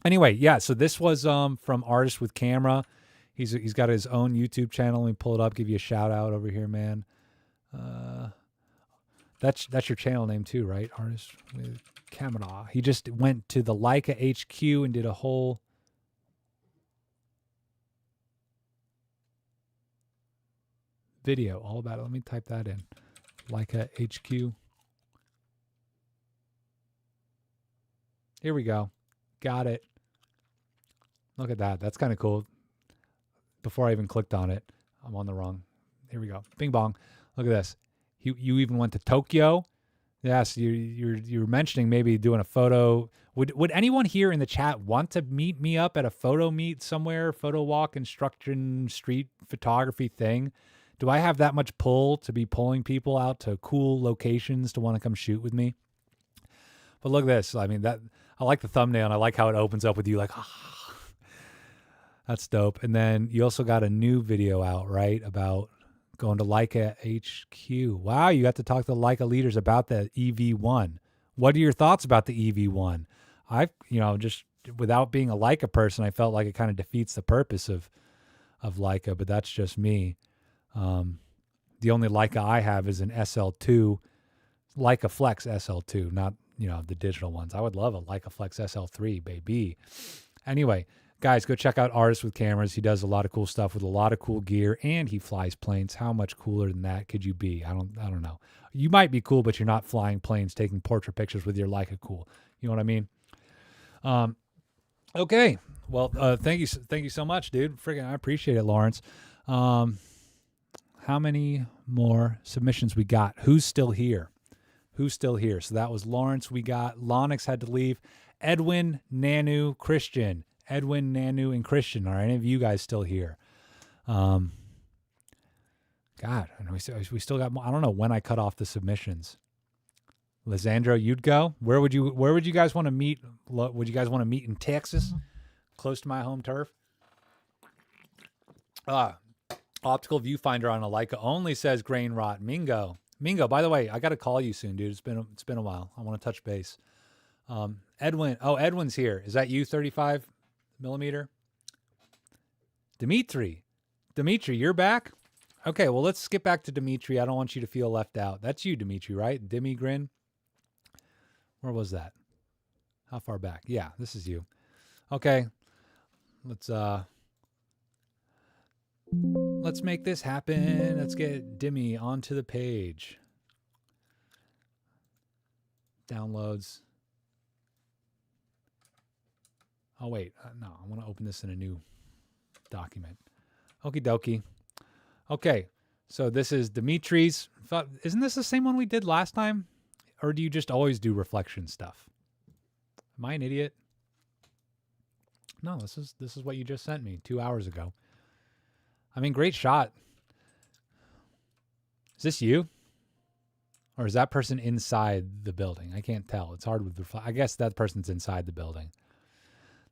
Anyway, yeah, so this was from Artist with Camera. He's got his own YouTube channel. Let me pull it up, give you a shout out over here, man. That's your channel name too, right? Artist with Camera. He just went to the Leica HQ and did a whole video all about it. Let me type that in. Leica HQ. Here we go. Got it. Look at that. That's kind of cool. Before I even clicked on it, I'm on the wrong. Here we go. Bing bong. Look at this. You even went to Tokyo. Yes, you're mentioning maybe doing a photo. Would anyone here in the chat want to meet me up at a photo meet somewhere, photo walk, instruction, street photography thing? Do I have that much pull to be pulling people out to cool locations to want to come shoot with me? But look at this. I mean, I like the thumbnail, and I like how it opens up with you like, ah, that's dope. And then you also got a new video out, right, about going to Leica HQ. Wow, you got to talk to Leica leaders about the EV1. What are your thoughts about the EV1? Just without being a Leica person, I felt like it kind of defeats the purpose of Leica, but that's just me. The only Leica I have is an SL2, Leica Flex SL2, not, the digital ones. I would love a Leica Flex SL3, baby. Anyway, guys, go check out Artists with Cameras. He does a lot of cool stuff with a lot of cool gear, and he flies planes. How much cooler than that could you be? I don't know. You might be cool, but you're not flying planes, taking portrait pictures with your Leica cool. You know what I mean? Okay. Well, thank you so much, dude. I appreciate it, Lawrence. How many more submissions we got? Who's still here? So that was Lawrence. We got Lonix had to leave. Edwin, Nanu, Christian. Edwin, Nanu, and Christian. Are any of you guys still here? God, and we still got more. I don't know when I cut off the submissions. Lzandro, you'd go. Where would you guys want to meet? Would you guys want to meet in Texas, close to my home turf? Optical viewfinder on a Leica only says grain rot. Mingo. By the way, I got to call you soon, dude. It's been a while. I want to touch base. Edwin. Oh, Edwin's here. Is that you? 35 millimeter. Dimitri, you're back. Okay, well, let's skip back to Dimitri. I don't want you to feel left out. That's you, Dimitri, right? Demi Grin. Where was that? How far back? Yeah, this is you. Okay. Let's make this happen. Let's get Demi onto the page. Downloads. Oh, wait. No, I want to open this in a new document. Okie dokie. Okay, so this is Dimitri's. Isn't this the same one we did last time? Or do you just always do reflection stuff? Am I an idiot? No, this is what you just sent me 2 hours ago. I mean, great shot. Is this you? Or is that person inside the building? I can't tell. It's hard with I guess that person's inside the building.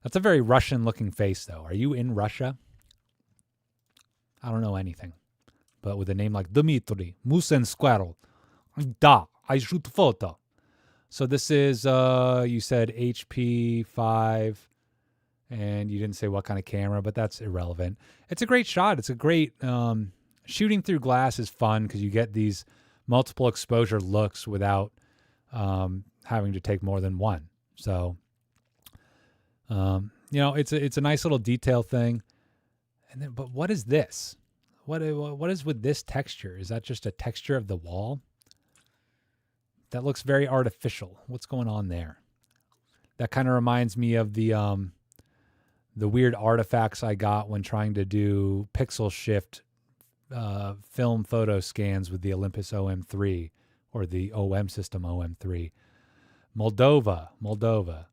That's a very Russian-looking face, though. Are you in Russia? I don't know anything. But with a name like Dmitry, Moose and Squirrel. Da, I shoot photo. So this is, you said HP 5, and you didn't say what kind of camera, but that's irrelevant. It's a great shot. It's a great, shooting through glass is fun because you get these multiple exposure looks without having to take more than one. So, it's a nice little detail thing. And then, but what is this? What is with this texture? Is that just a texture of the wall? That looks very artificial. What's going on there? That kind of reminds me of the weird artifacts I got when trying to do pixel shift film photo scans with the Olympus OM3 or the OM system OM3. Moldova.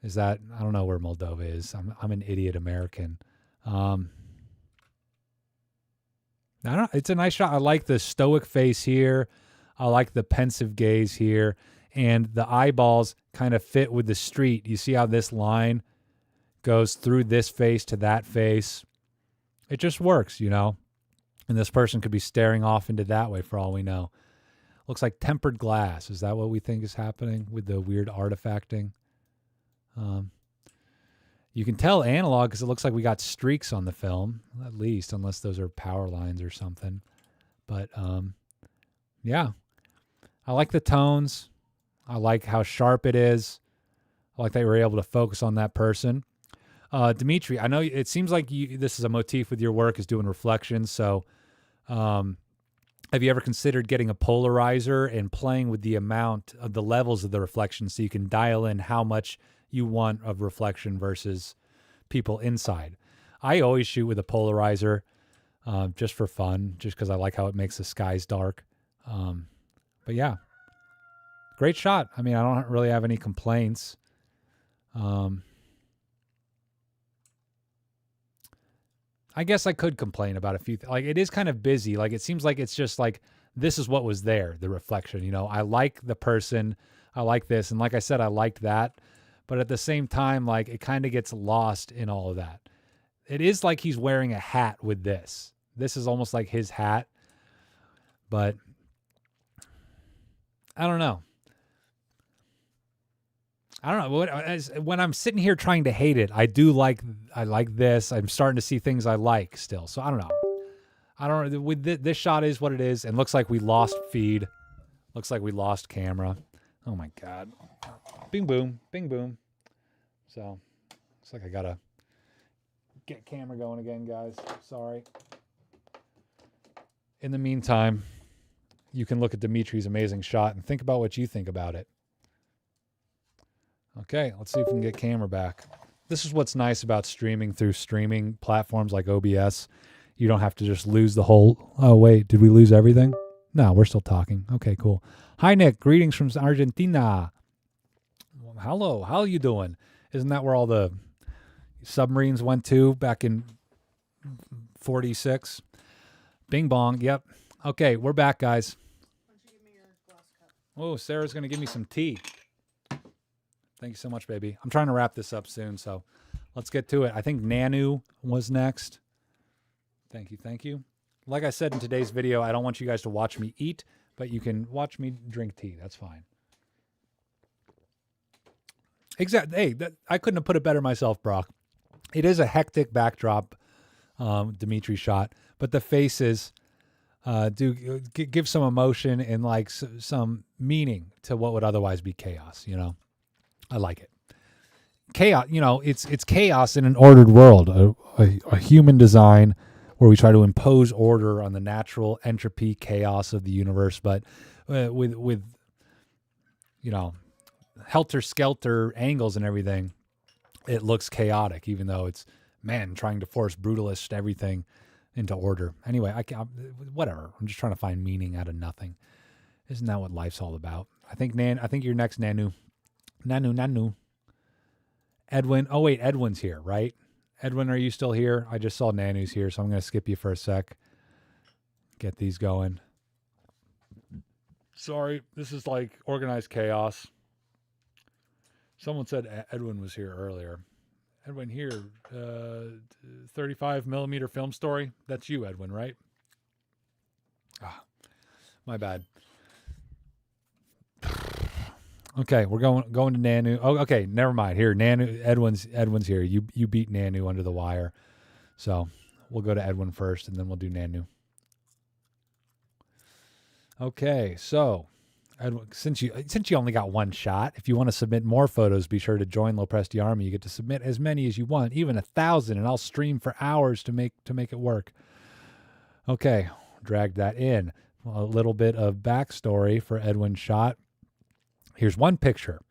Is that, I don't know where Moldova is. I'm an idiot American. I don't know. It's a nice shot. I like the stoic face here. I like the pensive gaze here. And the eyeballs kind of fit with the street. You see how this line goes through this face to that face. It just works, you know. And this person could be staring off into that way for all we know. Looks like tempered glass. Is that what we think is happening with the weird artifacting? You can tell analog because it looks like we got streaks on the film, at least, unless those are power lines or something. But, yeah. I like the tones. I like how sharp it is. I like that you were able to focus on that person. Dimitri, I know it seems like this is a motif with your work, is doing reflections. So have you ever considered getting a polarizer and playing with the amount of the levels of the reflection so you can dial in how much you want of reflection versus people inside? I always shoot with a polarizer just for fun, just because I like how it makes the skies dark. But yeah, great shot. I mean, I don't really have any complaints. I guess I could complain about a few like it is kind of busy. Like it seems like it's just like this is what was there, the reflection. You know, I like the person, I like this, and like I said, I liked that. But at the same time, like it kind of gets lost in all of that. It is like he's wearing a hat with this. This is almost like his hat. But I don't know. When I'm sitting here trying to hate it, I like this. I'm starting to see things I like still. So I don't know. With this shot is what it is, and looks like we lost feed. Looks like we lost camera. Oh my God. Bing boom, bing boom. So looks like I gotta get camera going again, guys. Sorry. In the meantime, you can look at Dimitri's amazing shot and think about what you think about it. Okay, let's see if we can get camera back. This is what's nice about streaming through streaming platforms like OBS. You don't have to just lose the whole... Oh, wait, did we lose everything? No, we're still talking. Okay, cool. Hi, Nick. Greetings from Argentina. Hello, how are you doing? Isn't that where all the submarines went to back in 46? Bing bong, yep. Okay, we're back, guys. Why don't you give me your glass cup? Oh, Sarah's going to give me some tea. Thank you so much, baby. I'm trying to wrap this up soon, so let's get to it. I think Nanu was next. Thank you, thank you. Like I said in today's video, I don't want you guys to watch me eat, but you can watch me drink tea. That's fine. Exactly. Hey, I couldn't have put it better myself, Brock. It is a hectic backdrop, Dimitri shot, but the faces do give some emotion and like some meaning to what would otherwise be chaos, you know? I like it. Chaos, you know, it's chaos in an ordered world, a human design where we try to impose order on the natural entropy chaos of the universe, but with you know, helter-skelter angles and everything, it looks chaotic, even though it's, man, trying to force brutalist everything into order. Anyway, whatever. I'm just trying to find meaning out of nothing. Isn't that what life's all about? I think you're next, Nanu. Nanu. Edwin. Oh, wait, Edwin's here, right? Edwin, are you still here? I just saw Nanu's here, so I'm going to skip you for a sec. Get these going. Sorry, this is like organized chaos. Someone said Edwin was here earlier. Edwin here, 35 millimeter film story. That's you, Edwin, right? Ah, my bad. Okay, we're going to Nanu. Oh, okay, never mind. Here, Nanu. Edwin's here. You beat Nanu under the wire, so we'll go to Edwin first, and then we'll do Nanu. Okay, so Edwin, since you only got one shot, if you want to submit more photos, be sure to join LoPresti Army. You get to submit as many as you want, even 1,000, and I'll stream for hours to make it work. Okay, drag that in. A little bit of backstory for Edwin's shot. Here's one picture,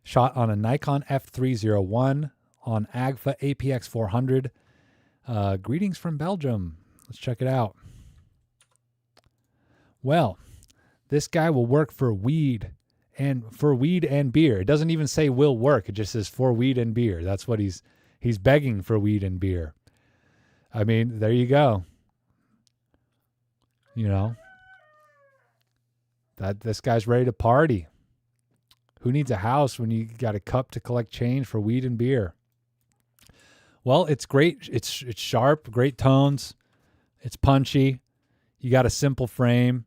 shot on a Nikon F301 on Agfa APX 400. Greetings from Belgium. Let's check it out. Well, this guy will work for weed and beer. It doesn't even say will work. It just says for weed and beer. That's what he's begging for, weed and beer. I mean, there you go. You know, that this guy's ready to party. Who needs a house when you got a cup to collect change for weed and beer? Well, it's great. It's sharp, great tones. It's punchy. You got a simple frame.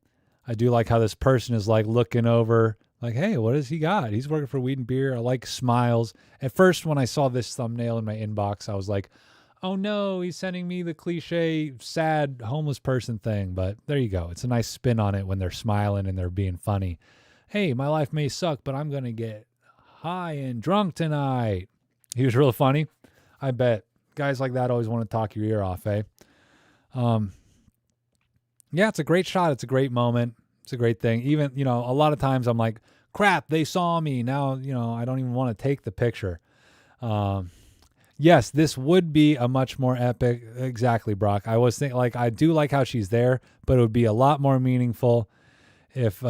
I do like how this person is like looking over, like, hey, what has he got? He's working for Weed and Beer. I like smiles. At first, when I saw this thumbnail in my inbox, I was like, oh no, he's sending me the cliche, sad, homeless person thing. But there you go. It's a nice spin on it when they're smiling and they're being funny. Hey, my life may suck, but I'm going to get high and drunk tonight. He was real funny. I bet guys like that always want to talk your ear off, eh? Yeah, it's a great shot. It's a great moment. It's a great thing. Even, a lot of times I'm like, crap, they saw me. Now, I don't even want to take the picture. Yes, this would be a much more epic. Exactly, Brock. I was thinking, I do like how she's there, but it would be a lot more meaningful if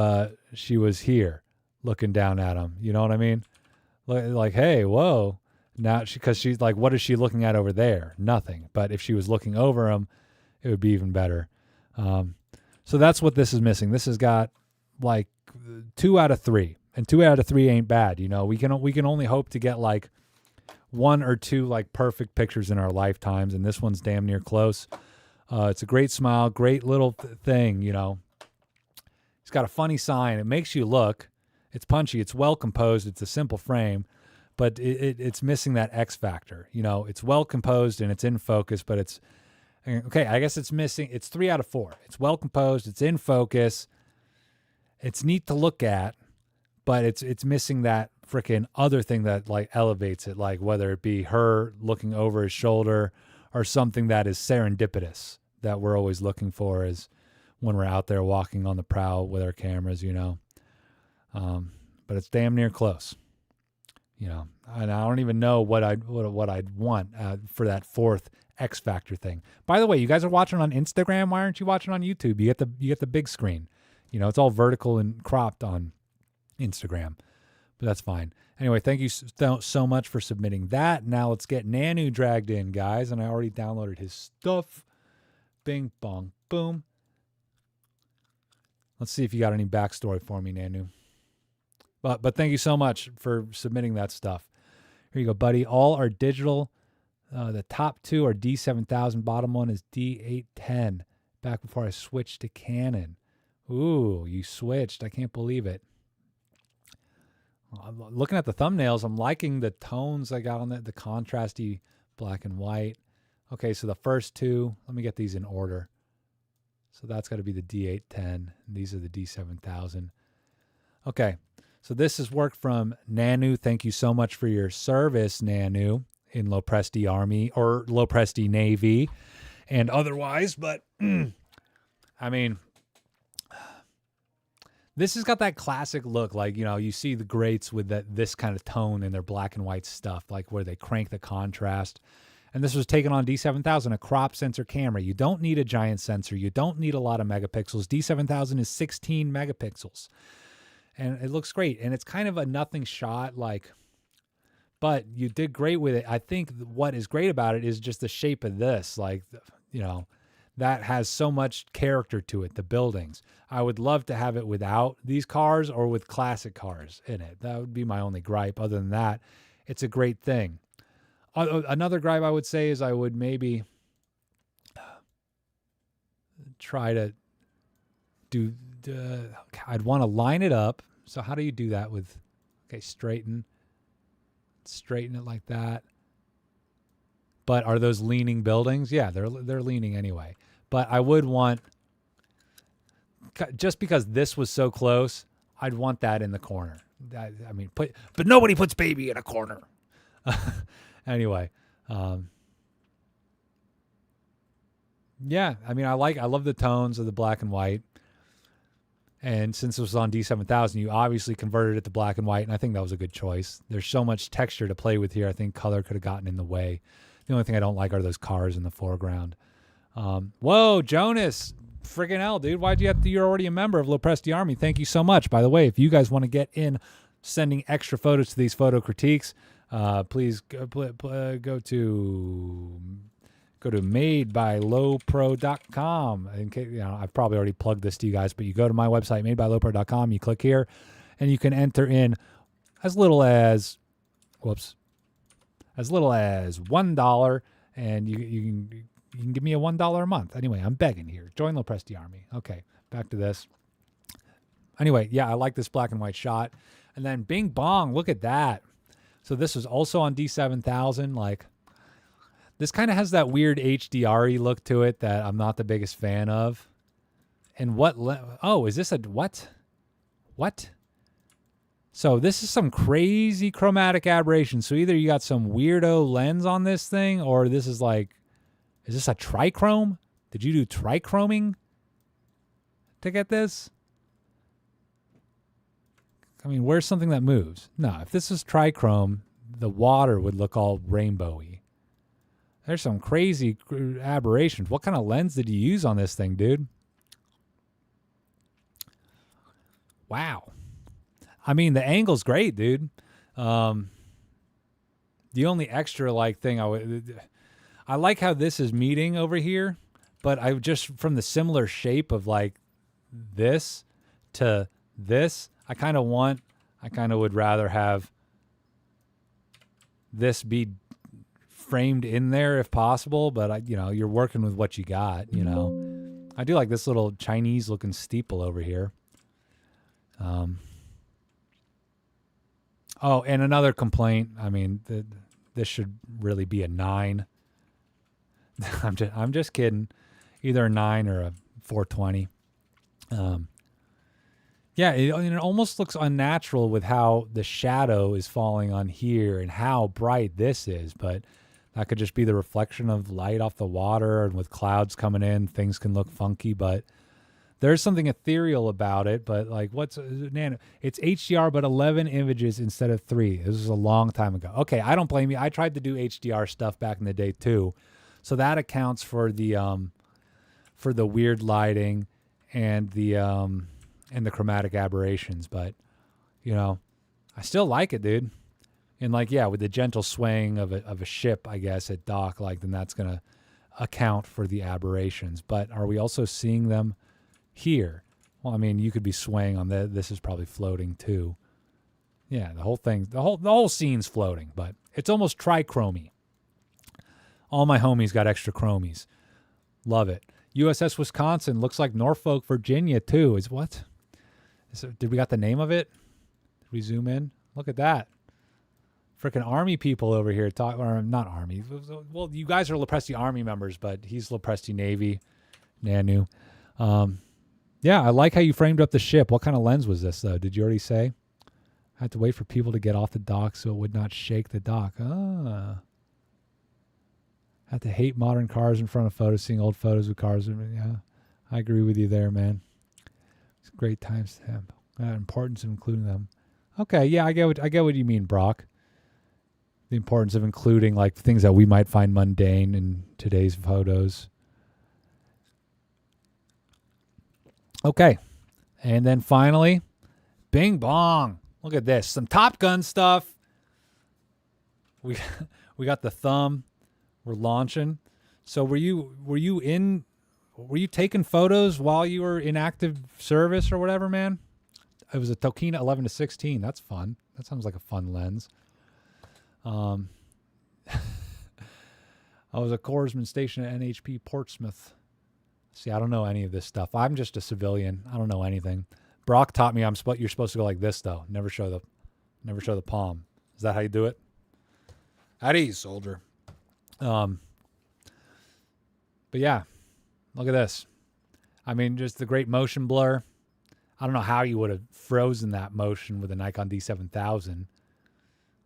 she was here looking down at him. You know what I mean? Like, hey, whoa. Now, because she's like, what is she looking at over there? Nothing. But if she was looking over him, it would be even better. So that's what this is missing. This has got like 2 out of 3, and 2 out of 3 ain't bad. We can only hope to get like 1 or 2 like perfect pictures in our lifetimes, and this one's damn near close. It's a great smile, great little thing. It's got a funny sign. It makes you look. It's punchy. It's well composed. It's a simple frame, but it's missing that X factor. It's well composed and it's in focus, but it's okay. I guess it's missing. It's 3 out of 4. It's well composed. It's in focus. It's neat to look at, but it's missing that freaking other thing that like elevates it, like whether it be her looking over his shoulder or something that is serendipitous that we're always looking for is when we're out there walking on the prowl with our cameras, but it's damn near close, and I don't even know what I'd want for that 4th X factor thing. By the way, you guys are watching on Instagram. Why aren't you watching on YouTube? You get the big screen. It's all vertical and cropped on Instagram, but that's fine. Anyway, thank you so much for submitting that. Now let's get Nanu dragged in, guys. And I already downloaded his stuff. Bing, bong, boom. Let's see if you got any backstory for me, Nanu. But thank you so much for submitting that stuff. Here you go, buddy. All are digital. The top 2 are D7000. Bottom one is D810. Back before I switched to Canon. Ooh, you switched. I can't believe it. Looking at the thumbnails, I'm liking the tones I got on the contrasty black and white. Okay, so the first 2, let me get these in order. So that's got to be the D810. And these are the D7000. Okay, so this is work from Nanu. Thank you so much for your service, Nanu, in LoPresti Army or LoPresti Navy and otherwise. But, I mean, this has got that classic look, like, you see the greats with this kind of tone in their black and white stuff, like where they crank the contrast. And this was taken on D7000, a crop sensor camera. You don't need a giant sensor. You don't need a lot of megapixels. D7000 is 16 megapixels. And it looks great. And it's kind of a nothing shot, but you did great with it. I think what is great about it is just the shape of this, that has so much character to it, the buildings. I would love to have it without these cars or with classic cars in it. That would be my only gripe. Other than that, it's a great thing. Another gripe I would say is I would maybe try to do, I'd want to line it up. So how do you do that with, straighten it like that. But are those leaning buildings? Yeah, they're leaning anyway. But I would want, just because this was so close, I'd want that in the corner. But nobody puts baby in a corner. Anyway, yeah, I love the tones of the black and white. And since it was on D7000, you obviously converted it to black and white, and I think that was a good choice. There's so much texture to play with here. I think color could have gotten in the way. The only thing I don't like are those cars in the foreground. Whoa, Jonas. Friggin' hell, dude. Why'd you have to? You're already a member of LoPresti Army. Thank you so much. By the way, if you guys want to get in sending extra photos to these photo critiques, please go to madebylopro.com. In case, I've probably already plugged this to you guys, but you go to my website, madebylopro.com, you click here, and you can enter in as little as $1, and you can give me a $1 a month. Anyway, I'm begging here. Join LoPresti Army. Okay, back to this. Anyway, yeah, I like this black and white shot. And then bing bong, look at that. So this was also on D7000. Like, this kind of has that weird HDR-y look to it that I'm not the biggest fan of. And oh, is this a what? What? So this is some crazy chromatic aberration. So either you got some weirdo lens on this thing, or this is like, is this a trichrome? Did you do trichroming to get this? I mean, where's something that moves? No, if this is trichrome, the water would look all rainbowy. There's some crazy aberrations. What kind of lens did you use on this thing, dude? Wow. I mean, the angle's great, dude. The only extra thing I like how this is meeting over here, but I just from the similar shape of like this to this, I kind of would rather have this be framed in there if possible, but you're working with what you got, I do like this little Chinese looking steeple over here. Oh, and another complaint. I mean, this should really be a 9. I'm just kidding. Either a 9 or a 420. Yeah, it almost looks unnatural with how the shadow is falling on here and how bright this is, but that could just be the reflection of light off the water, and with clouds coming in, things can look funky, but there's something ethereal about it. But like, it's HDR, but 11 images instead of 3. This was a long time ago. Okay, I don't blame you. I tried to do HDR stuff back in the day too, so that accounts for the weird lighting and the chromatic aberrations. But I still like it, dude. And like, yeah, with the gentle swaying of a ship, I guess, at dock, like, then that's gonna account for the aberrations. But are we also seeing them here? Well, I mean, you could be swaying on this is probably floating too. Yeah, the whole scene's floating, but it's almost trichromy. All my homies got extra chromies. Love it. USS Wisconsin looks like Norfolk, Virginia too. Did we got the name of it? Did we zoom in? Look at that. Freaking Army people over here or not Army. Well, you guys are LoPresti Army members, but he's LoPresti Navy, Nanu. Yeah, I like how you framed up the ship. What kind of lens was this, though? Did you already say? I had to wait for people to get off the dock so it would not shake the dock. I have to hate modern cars in front of photos, seeing old photos with cars. Yeah, I agree with you there, man. It's great times to have. Importance of including them. Okay, yeah, I get what you mean, Brock. The importance of including like things that we might find mundane in today's photos. Okay. And then finally, bing bong. Look at this. Some Top Gun stuff. We got the thumb. We're launching. So were you taking photos while you were in active service or whatever, man? It was a Tokina 11-16. That's fun. That sounds like a fun lens. I was a corpsman stationed at NHP Portsmouth. See, I don't know any of this stuff. I'm just a civilian. I don't know anything. Brock taught me you're supposed to go like this though. Never show the palm. Is that how you do it? At ease, soldier. But yeah, look at this. I mean, just the great motion blur. I don't know how you would have frozen that motion with a Nikon D7000.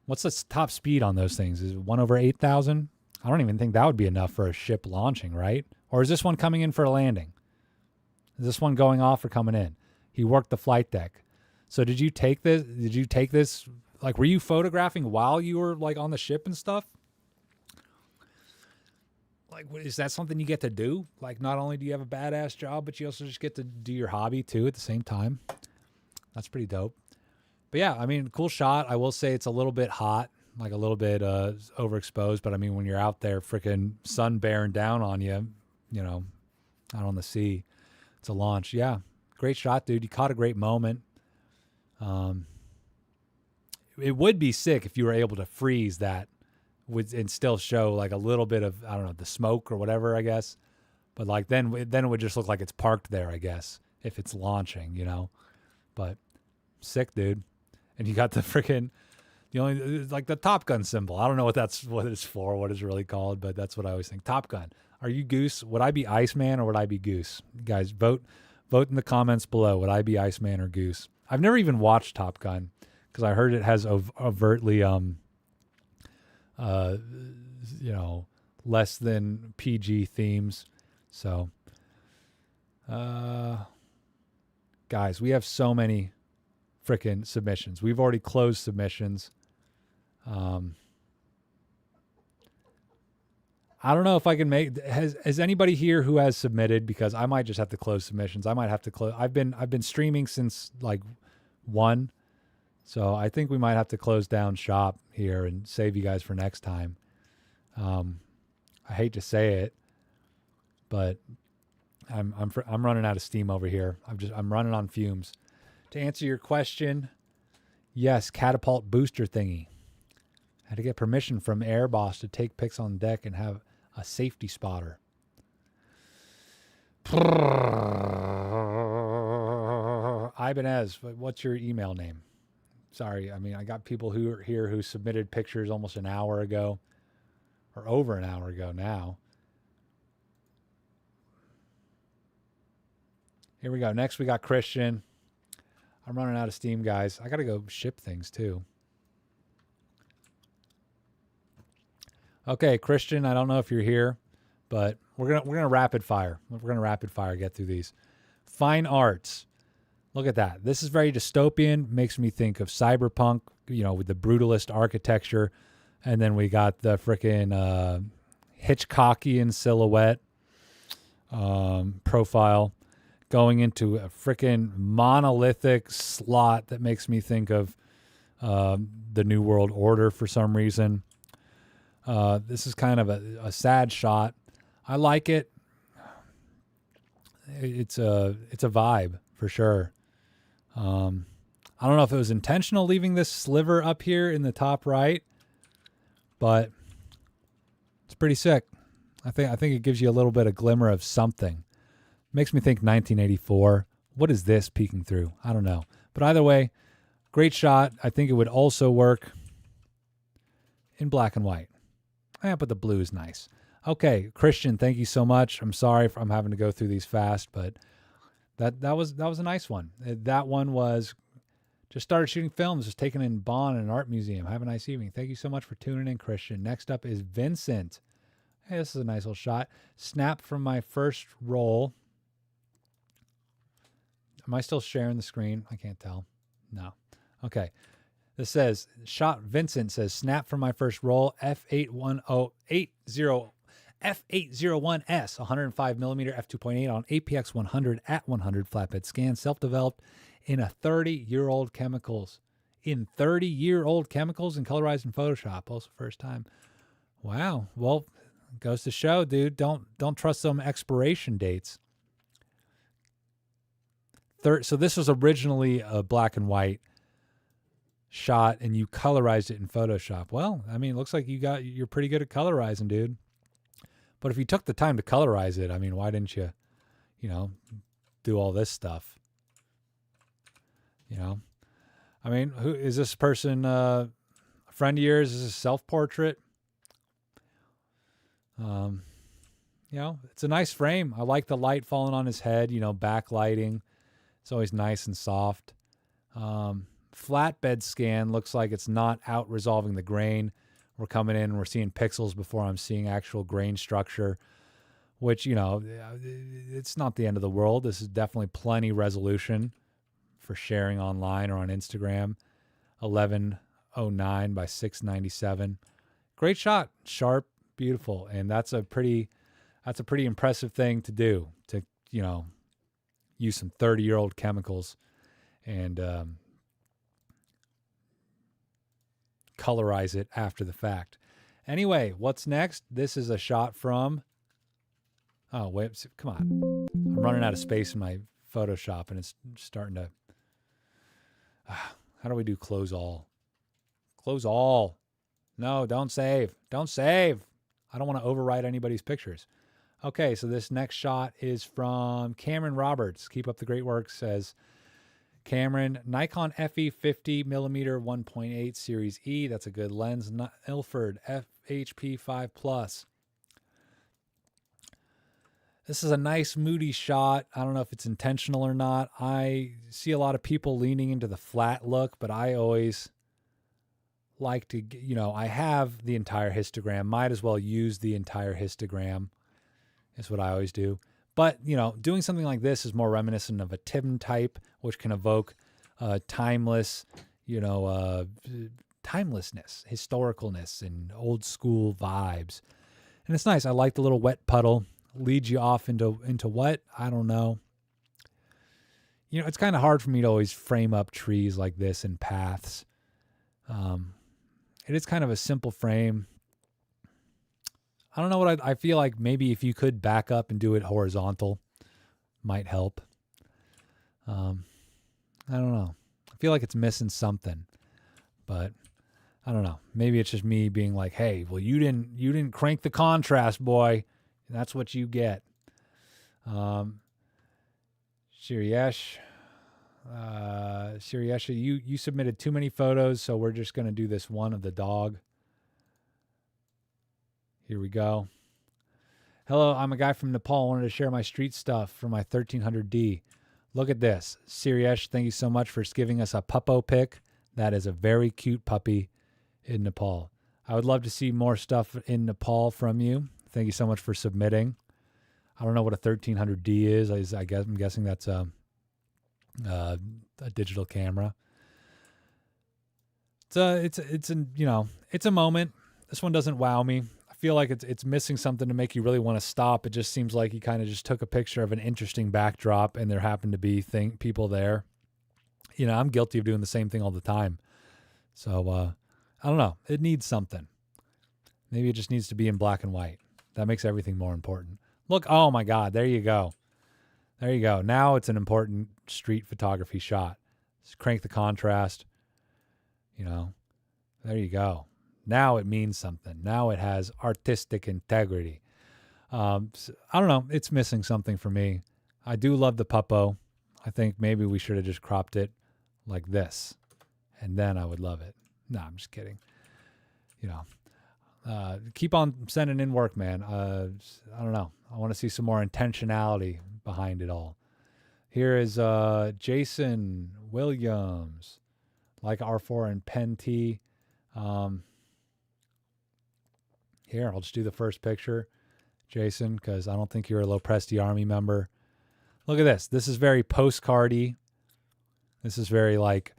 What's the top speed on those things? Is it 1/8,000? I don't even think that would be enough for a ship launching, right? Or is this one coming in for a landing? Is this one going off or coming in? He worked the flight deck. So did you take this? Like, were you photographing while you were like on the ship and stuff? Like, is that something you get to do? Like, not only do you have a badass job, but you also just get to do your hobby too at the same time. That's pretty dope. But yeah, I mean, cool shot. I will say it's a little bit hot, like a little bit overexposed. But I mean, when you're out there freaking sun bearing down on you, out on the sea, it's a launch. Yeah, great shot, dude. You caught a great moment. It would be sick if you were able to freeze that and still show like a little bit of, I don't know, the smoke or whatever, I guess. But like then it would just look like it's parked there, I guess, if it's launching, you know. But sick, dude. And you got the freaking like the Top Gun symbol. I don't know what it's for, what it's really called, but that's what I always think. Top Gun. Are you Goose? Would I be Iceman or would I be Goose? Guys, vote in the comments below. Would I be Iceman or Goose? I've never even watched Top Gun because I heard it has overtly less than PG themes. So guys, we have so many freaking submissions. We've already closed submissions. I don't know if I can make, has anybody here who has submitted, because I might just have to close submissions. I might have to close. I've been streaming since like 1. So I think we might have to close down shop here and save you guys for next time. I hate to say it, but I'm running out of steam over here. I'm running on fumes. To answer your question, yes, catapult booster thingy. Had to get permission from Airboss to take pics on deck and have a safety spotter. Ibanez, what's your email name? Sorry, I mean, I got people who are here who submitted pictures almost an hour ago, or over an hour ago now. Here we go. Next, we got Christian. I'm running out of steam, guys. I got to go ship things, too. Okay, Christian, I don't know if you're here, but we're gonna rapid fire. We're gonna rapid fire get through these. Fine arts. Look at that. This is very dystopian. Makes me think of cyberpunk, with the brutalist architecture. And then we got the frickin' Hitchcockian silhouette profile going into a frickin' monolithic slot that makes me think of the New World Order for some reason. This is kind of a sad shot. I like it. It's a vibe for sure. I don't know if it was intentional leaving this sliver up here in the top right, but it's pretty sick. I think it gives you a little bit of glimmer of something. Makes me think 1984. What is this peeking through? I don't know. But either way, great shot. I think it would also work in black and white. Yeah, but the blue is nice. Okay, Christian, thank you so much. I'm sorry if I'm having to go through these fast, but that was a nice one. That one was just started shooting films, just taken in Bonn in an art museum. Have a nice evening. Thank you so much for tuning in, Christian. Next up is Vincent. Hey, this is a nice little shot. Snap from my first roll. Am I still sharing the screen? I can't tell. No. Okay. This says, Vincent says, snap from my first roll, F81080, F801S, 105 millimeter, f2.8 on APX 100 at 100 flatbed scan, self-developed in a 30-year-old chemicals. In 30-year-old chemicals and colorized in Photoshop. Also first time. Wow. Well, goes to show, dude, don't trust some expiration dates. So this was originally a black and white shot and you colorized it in Photoshop. Well, I mean, it looks like you're pretty good at colorizing, dude. But if you took the time to colorize it, I mean, why didn't you, do all this stuff? I mean, who is this person? A friend of yours? Is this a self-portrait? It's a nice frame. I like the light falling on his head, backlighting. It's always nice and soft. Flatbed scan looks like it's not out resolving the grain. We're coming in and we're seeing pixels before I'm seeing actual grain structure, which, it's not the end of the world. This is definitely plenty resolution for sharing online or on Instagram. 1109 by 697. Great shot. Sharp, beautiful. And that's a pretty impressive thing to do, to, use some 30-year-old chemicals and colorize it after the fact. Anyway, what's next? This is a shot from... Oh, wait, come on. I'm running out of space in my Photoshop, and it's starting to... How do we do close all? Close all. No, don't save. Don't save. I don't want to overwrite anybody's pictures. Okay, so this next shot is from Cameron Roberts. Keep up the great work, says Cameron. Nikon FE 50mm 1.8 Series E. That's a good lens. Ilford FHP 5 Plus. This is a nice moody shot. I don't know if it's intentional or not. I see a lot of people leaning into the flat look, but I always like to, I have the entire histogram. Might as well use the entire histogram. Is what I always do. But, doing something like this is more reminiscent of a Tim type, which can evoke timeless, timelessness, historicalness, and old school vibes. And it's nice. I like the little wet puddle. Leads you off into what? I don't know. It's kind of hard for me to always frame up trees like this in paths. It is kind of a simple frame. I don't know what I feel like. Maybe if you could back up and do it horizontal, might help. I don't know. I feel like it's missing something, but I don't know. Maybe it's just me being like, "Hey, well, you didn't crank the contrast, boy. That's what you get." Shiryesh, you submitted too many photos, so we're just gonna do this one of the dog. Here we go. Hello, I'm a guy from Nepal. I wanted to share my street stuff for my 1300D. Look at this. Siriesh, thank you so much for giving us a puppo pic. That is a very cute puppy in Nepal. I would love to see more stuff in Nepal from you. Thank you so much for submitting. I don't know what a 1300D is. I'm guessing that's a digital camera. It's a moment. This one doesn't wow me. I feel like it's missing something to make you really want to stop. It just seems like you kind of just took a picture of an interesting backdrop and there happened to be people there. I'm guilty of doing the same thing all the time. So I don't know. It needs something. Maybe it just needs to be in black and white. That makes everything more important. Look, oh my God, there you go. There you go. Now it's an important street photography shot. Just crank the contrast. There you go. Now it means something. Now it has artistic integrity. I don't know. It's missing something for me. I do love the puppo. I think maybe we should have just cropped it like this, and then I would love it. No, I'm just kidding. Keep on sending in work, man. I don't know. I want to see some more intentionality behind it all. Here is Jason Williams, like R4 and Pen T. Here, I'll just do the first picture, Jason, because I don't think you're a LoPresti Army member. Look at this. This is very postcardy. This is very like,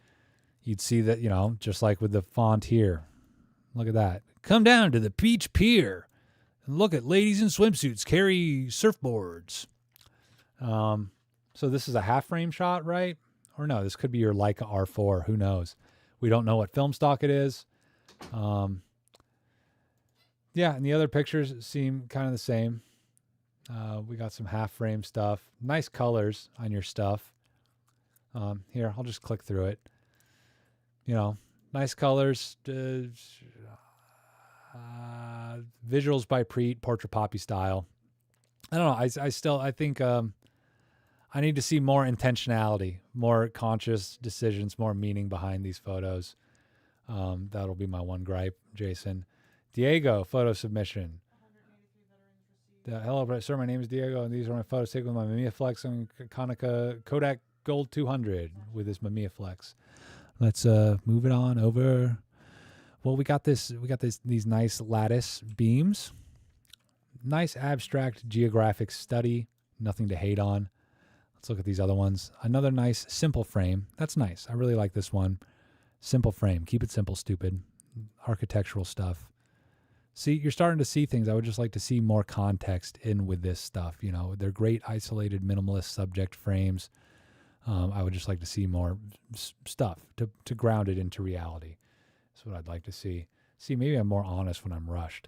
you'd see that, just like with the font here. Look at that. Come down to the beach pier and look at ladies in swimsuits carry surfboards. So this is a half frame shot, right? Or no, this could be your Leica R4. Who knows? We don't know what film stock it is. Yeah, and the other pictures seem kind of the same. We got some half frame stuff. Nice colors on your stuff. Here, I'll just click through it. Nice colors. Visuals by Preet, Portrait Poppy style. I don't know. I think I need to see more intentionality, more conscious decisions, more meaning behind these photos. That'll be my one gripe, Jason. Diego, photo submission. Hello, sir. My name is Diego, and these are my photos taken with my Mamiya Flex and Konica Kodak Gold 200 with this Mamiya Flex. Let's move it on over. Well, we got these nice lattice beams. Nice abstract geographic study. Nothing to hate on. Let's look at these other ones. Another nice simple frame. That's nice. I really like this one. Simple frame. Keep it simple, stupid. Architectural stuff. See, you're starting to see things. I would just like to see more context in with this stuff. They're great isolated minimalist subject frames. I would just like to see more stuff to ground it into reality. That's what I'd like to see. See, maybe I'm more honest when I'm rushed.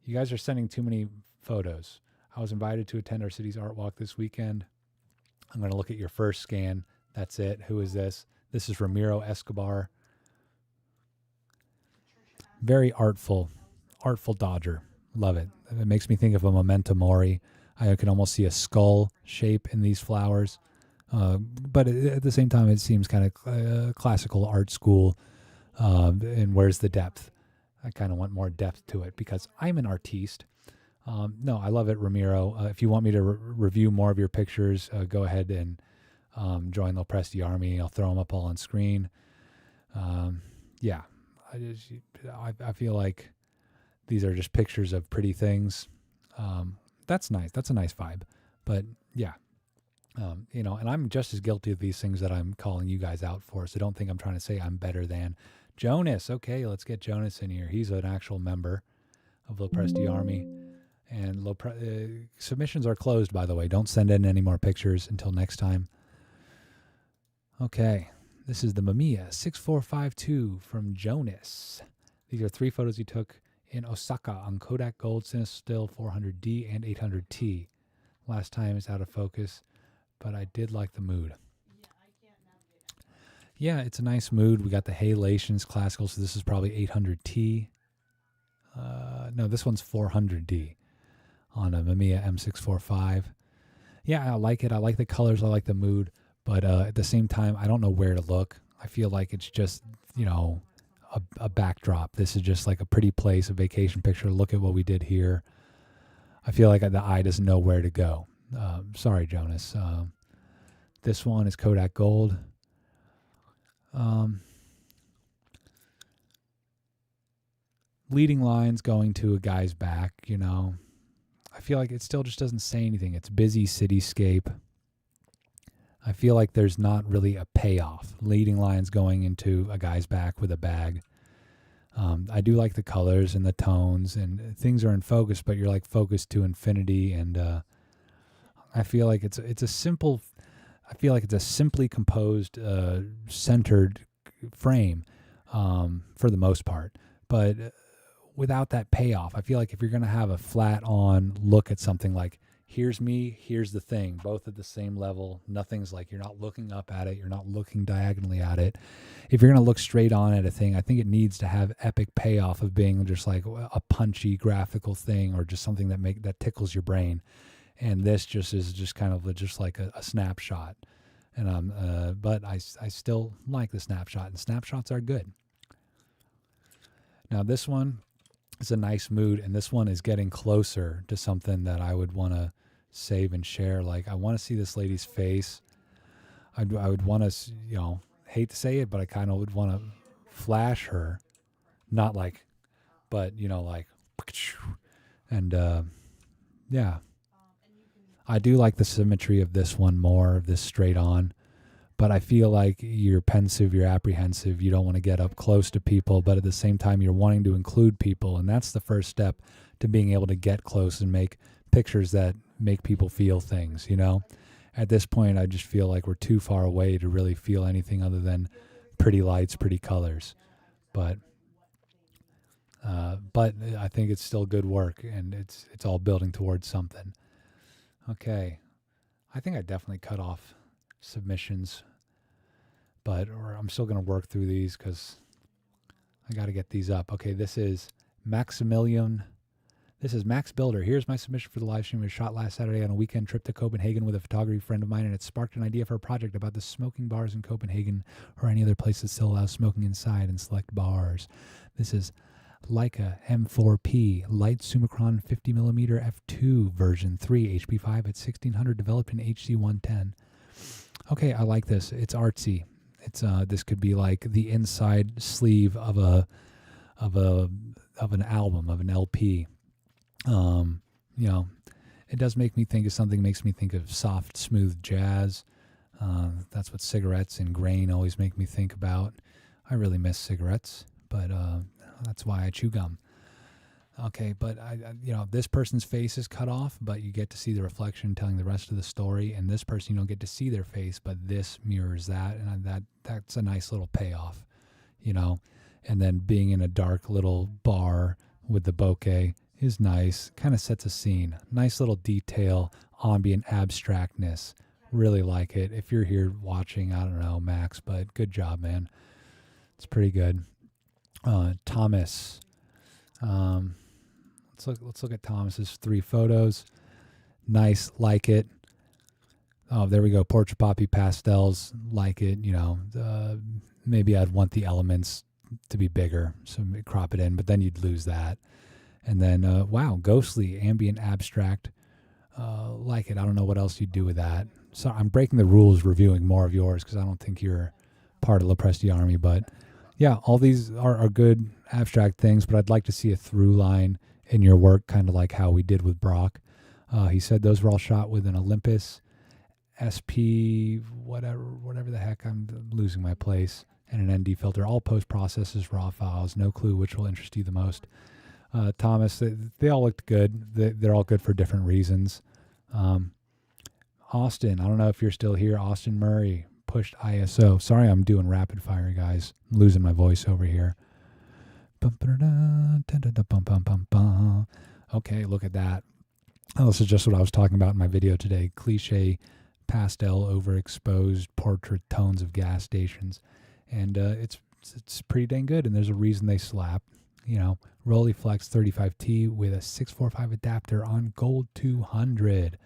You guys are sending too many photos. I was invited to attend our city's art walk this weekend. I'm going to look at your first scan. That's it. Who is this? This is Ramiro Escobar. Very artful dodger. Love it. It makes me think of a memento mori. I can almost see a skull shape in these flowers. But at the same time, it seems kind of classical art school. And where's the depth? I kind of want more depth to it because I'm an artiste. No, I love it, Ramiro. If you want me to review more of your pictures, go ahead and join LoPresti Army. I'll throw them up all on screen. Yeah, I feel like these are just pictures of pretty things. That's nice. That's a nice vibe. But yeah, and I'm just as guilty of these things that I'm calling you guys out for. So don't think I'm trying to say I'm better than Jonas. Okay, let's get Jonas in here. He's an actual member of LoPresti Army. And submissions are closed, by the way. Don't send in any more pictures until next time. Okay, this is the Mamiya 6452 from Jonas. These are 3 photos he took in Osaka on Kodak Gold Cinestill 400D and 800T. Last time it's out of focus, but I did like the mood. Yeah, it's a nice mood. We got the halations classical, so this is probably 800T. No, this one's 400D on a Mamiya M645. Yeah, I like it. I like the colors. I like the mood. But at the same time, I don't know where to look. I feel like it's just, a backdrop. This is just like a pretty place, a vacation picture. Look at what we did here. I feel like the eye doesn't know where to go. Sorry, Jonas. This one is Kodak Gold. Leading lines going to a guy's back, I feel like it still just doesn't say anything. It's busy cityscape. I feel like there's not really a payoff. Leading lines going into a guy's back with a bag. I do like the colors and the tones, and things are in focus, but you're like focused to infinity. And I feel like it's a simply composed, centered frame for the most part. But without that payoff, I feel like if you're going to have a flat on look at something like, here's me, here's the thing, both at the same level, nothing's like, you're not looking up at it, you're not looking diagonally at it. If you're going to look straight on at a thing, I think it needs to have epic payoff of being just like a punchy graphical thing or just something that tickles your brain. And this just is just kind of just like a snapshot. And but I still like the snapshot, and snapshots are good. Now this one is a nice mood, and this one is getting closer to something that I would want to save and share. Like, I want to see this lady's face. I would want to, hate to say it, but I kind of would want to flash her, not like, but like, and yeah. I do like the symmetry of this one more, of this straight on, but I feel like you're pensive, you're apprehensive, you don't want to get up close to people, but at the same time you're wanting to include people, and that's the first step to being able to get close and make pictures that make people feel things, At this point, I just feel like we're too far away to really feel anything other than pretty lights, pretty colors, but I think it's still good work, and it's all building towards something. Okay, I think I definitely cut off submissions, or I'm still going to work through these because I got to get these up. Okay, this is Maximilian. This is Max Builder. Here's my submission for the live stream. It was shot last Saturday on a weekend trip to Copenhagen with a photography friend of mine, and it sparked an idea for a project about the smoking bars in Copenhagen or any other place that still allows smoking inside and select bars. This is Leica M4P Light Summicron 50mm f2 version 3 HP5 at 1600, developed in HC110. Okay, I like this. It's artsy. It's this could be like the inside sleeve of an album, of an LP. It does make me think of something. Makes me think of soft, smooth jazz. That's what cigarettes and grain always make me think about. I really miss cigarettes, but that's why I chew gum. Okay, but this person's face is cut off, but you get to see the reflection telling the rest of the story. And this person, you don't get to see their face, but this mirrors that, and that's a nice little payoff, And then being in a dark little bar with the bokeh is nice. Kind of sets a scene. Nice little detail, ambient abstractness. Really like it. If you're here watching, I don't know, Max, but good job, man. It's pretty good. Thomas Let's look at Thomas's 3 photos. Nice, like it. Oh, there we go. Portrait Poppy pastels, like it. You know, maybe I'd want the elements to be bigger, so crop it in, but then you'd lose that. And then, wow, ghostly, ambient, abstract, like it. I don't know what else you'd do with that. So I'm breaking the rules reviewing more of yours because I don't think you're part of LoPresti Army. But yeah, all these are good abstract things, but I'd like to see a through line in your work, kind of like how we did with Brock. He said those were all shot with an Olympus SP, whatever the heck, I'm losing my place, and an ND filter. All post-processes, raw files. No clue which will interest you the most. Thomas, they all looked good. They're all good for different reasons. Austin, I don't know if you're still here. Austin Murray, pushed ISO. Sorry I'm doing rapid fire, guys. I'm losing my voice over here. Okay, look at that. Oh, this is just what I was talking about in my video today. Cliche pastel overexposed portrait tones of gas stations. And it's pretty dang good, and there's a reason they slap. You know, Rolleiflex 35T with a 645 adapter on Gold 200.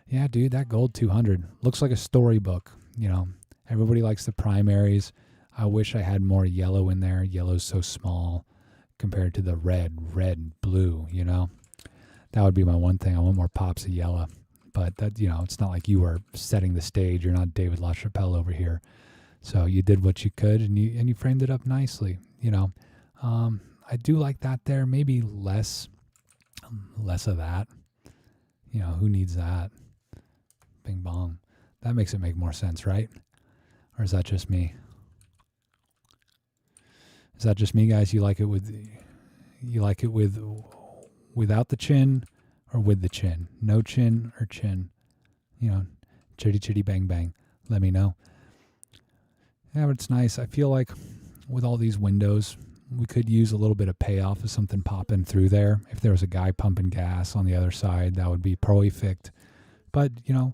Yeah, dude, that Gold 200 looks like a storybook. You know, everybody likes the primaries. I wish I had more yellow in there. Yellow's so small compared to the red, blue, you know. That would be my one thing. I want more pops of yellow. But that, you know, it's not like you were setting the stage. You're not David LaChapelle over here. So you did what you could, and you framed it up nicely, you know. I do like that there. Maybe less of that. You know, who needs that? Bing bong. That makes it make more sense, right? Or is that just me? Is that just me, guys? You like it without the chin or with the chin? No chin or chin? You know, chitty chitty bang bang. Let me know. Yeah, but it's nice. I feel like with all these windows, we could use a little bit of payoff of something popping through there. If there was a guy pumping gas on the other side, that would be perfect. But, you know,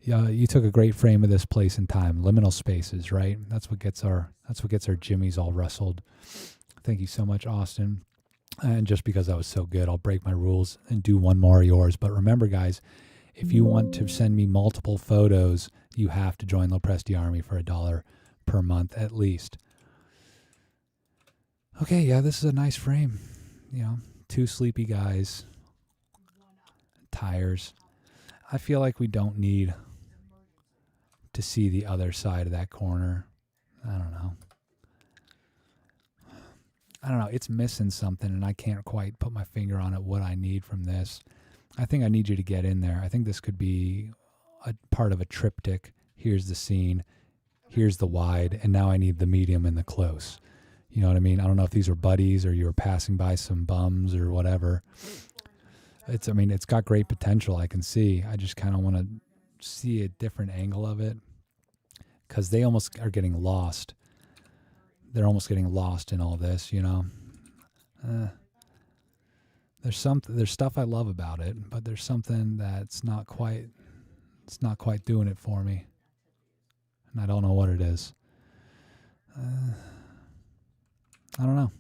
you took a great frame of this place and time. Liminal spaces, right? That's what gets our jimmies all rustled. Thank you so much, Austin. And just because that was so good, I'll break my rules and do one more of yours. But remember, guys, if you want to send me multiple photos, you have to join LoPresti Army for $1 per month at least. Okay, yeah, this is a nice frame. You know, 2 sleepy guys, tires. I feel like we don't need to see the other side of that corner. I don't know. It's missing something, and I can't quite put my finger on it what I need from this. I think I need you to get in there. I think this could be a part of a triptych. Here's the scene. Here's the wide, and now I need the medium and the close. You know what I mean? I don't know if these are buddies or you were passing by some bums or whatever. It's got great potential, I can see. I just kind of want to see a different angle of it because they almost are getting lost. They're almost getting lost in all this, you know. There's stuff I love about it, but there's something that's not quite doing it for me. And I don't know what it is. I don't know.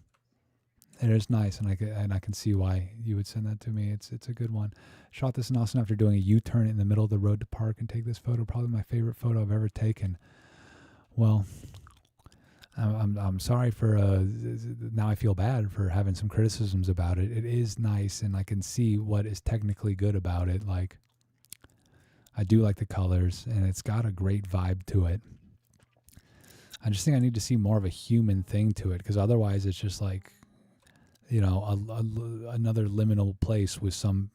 It is nice, and I can see why you would send that to me. It's a good one. Shot this in Austin after doing a U-turn in the middle of the road to park and take this photo. Probably my favorite photo I've ever taken. Well, I'm sorry for now I feel bad for having some criticisms about it. It is nice, and I can see what is technically good about it. Like, I do like the colors, and it's got a great vibe to it. I just think I need to see more of a human thing to it, because otherwise it's just like, you know, another liminal place with some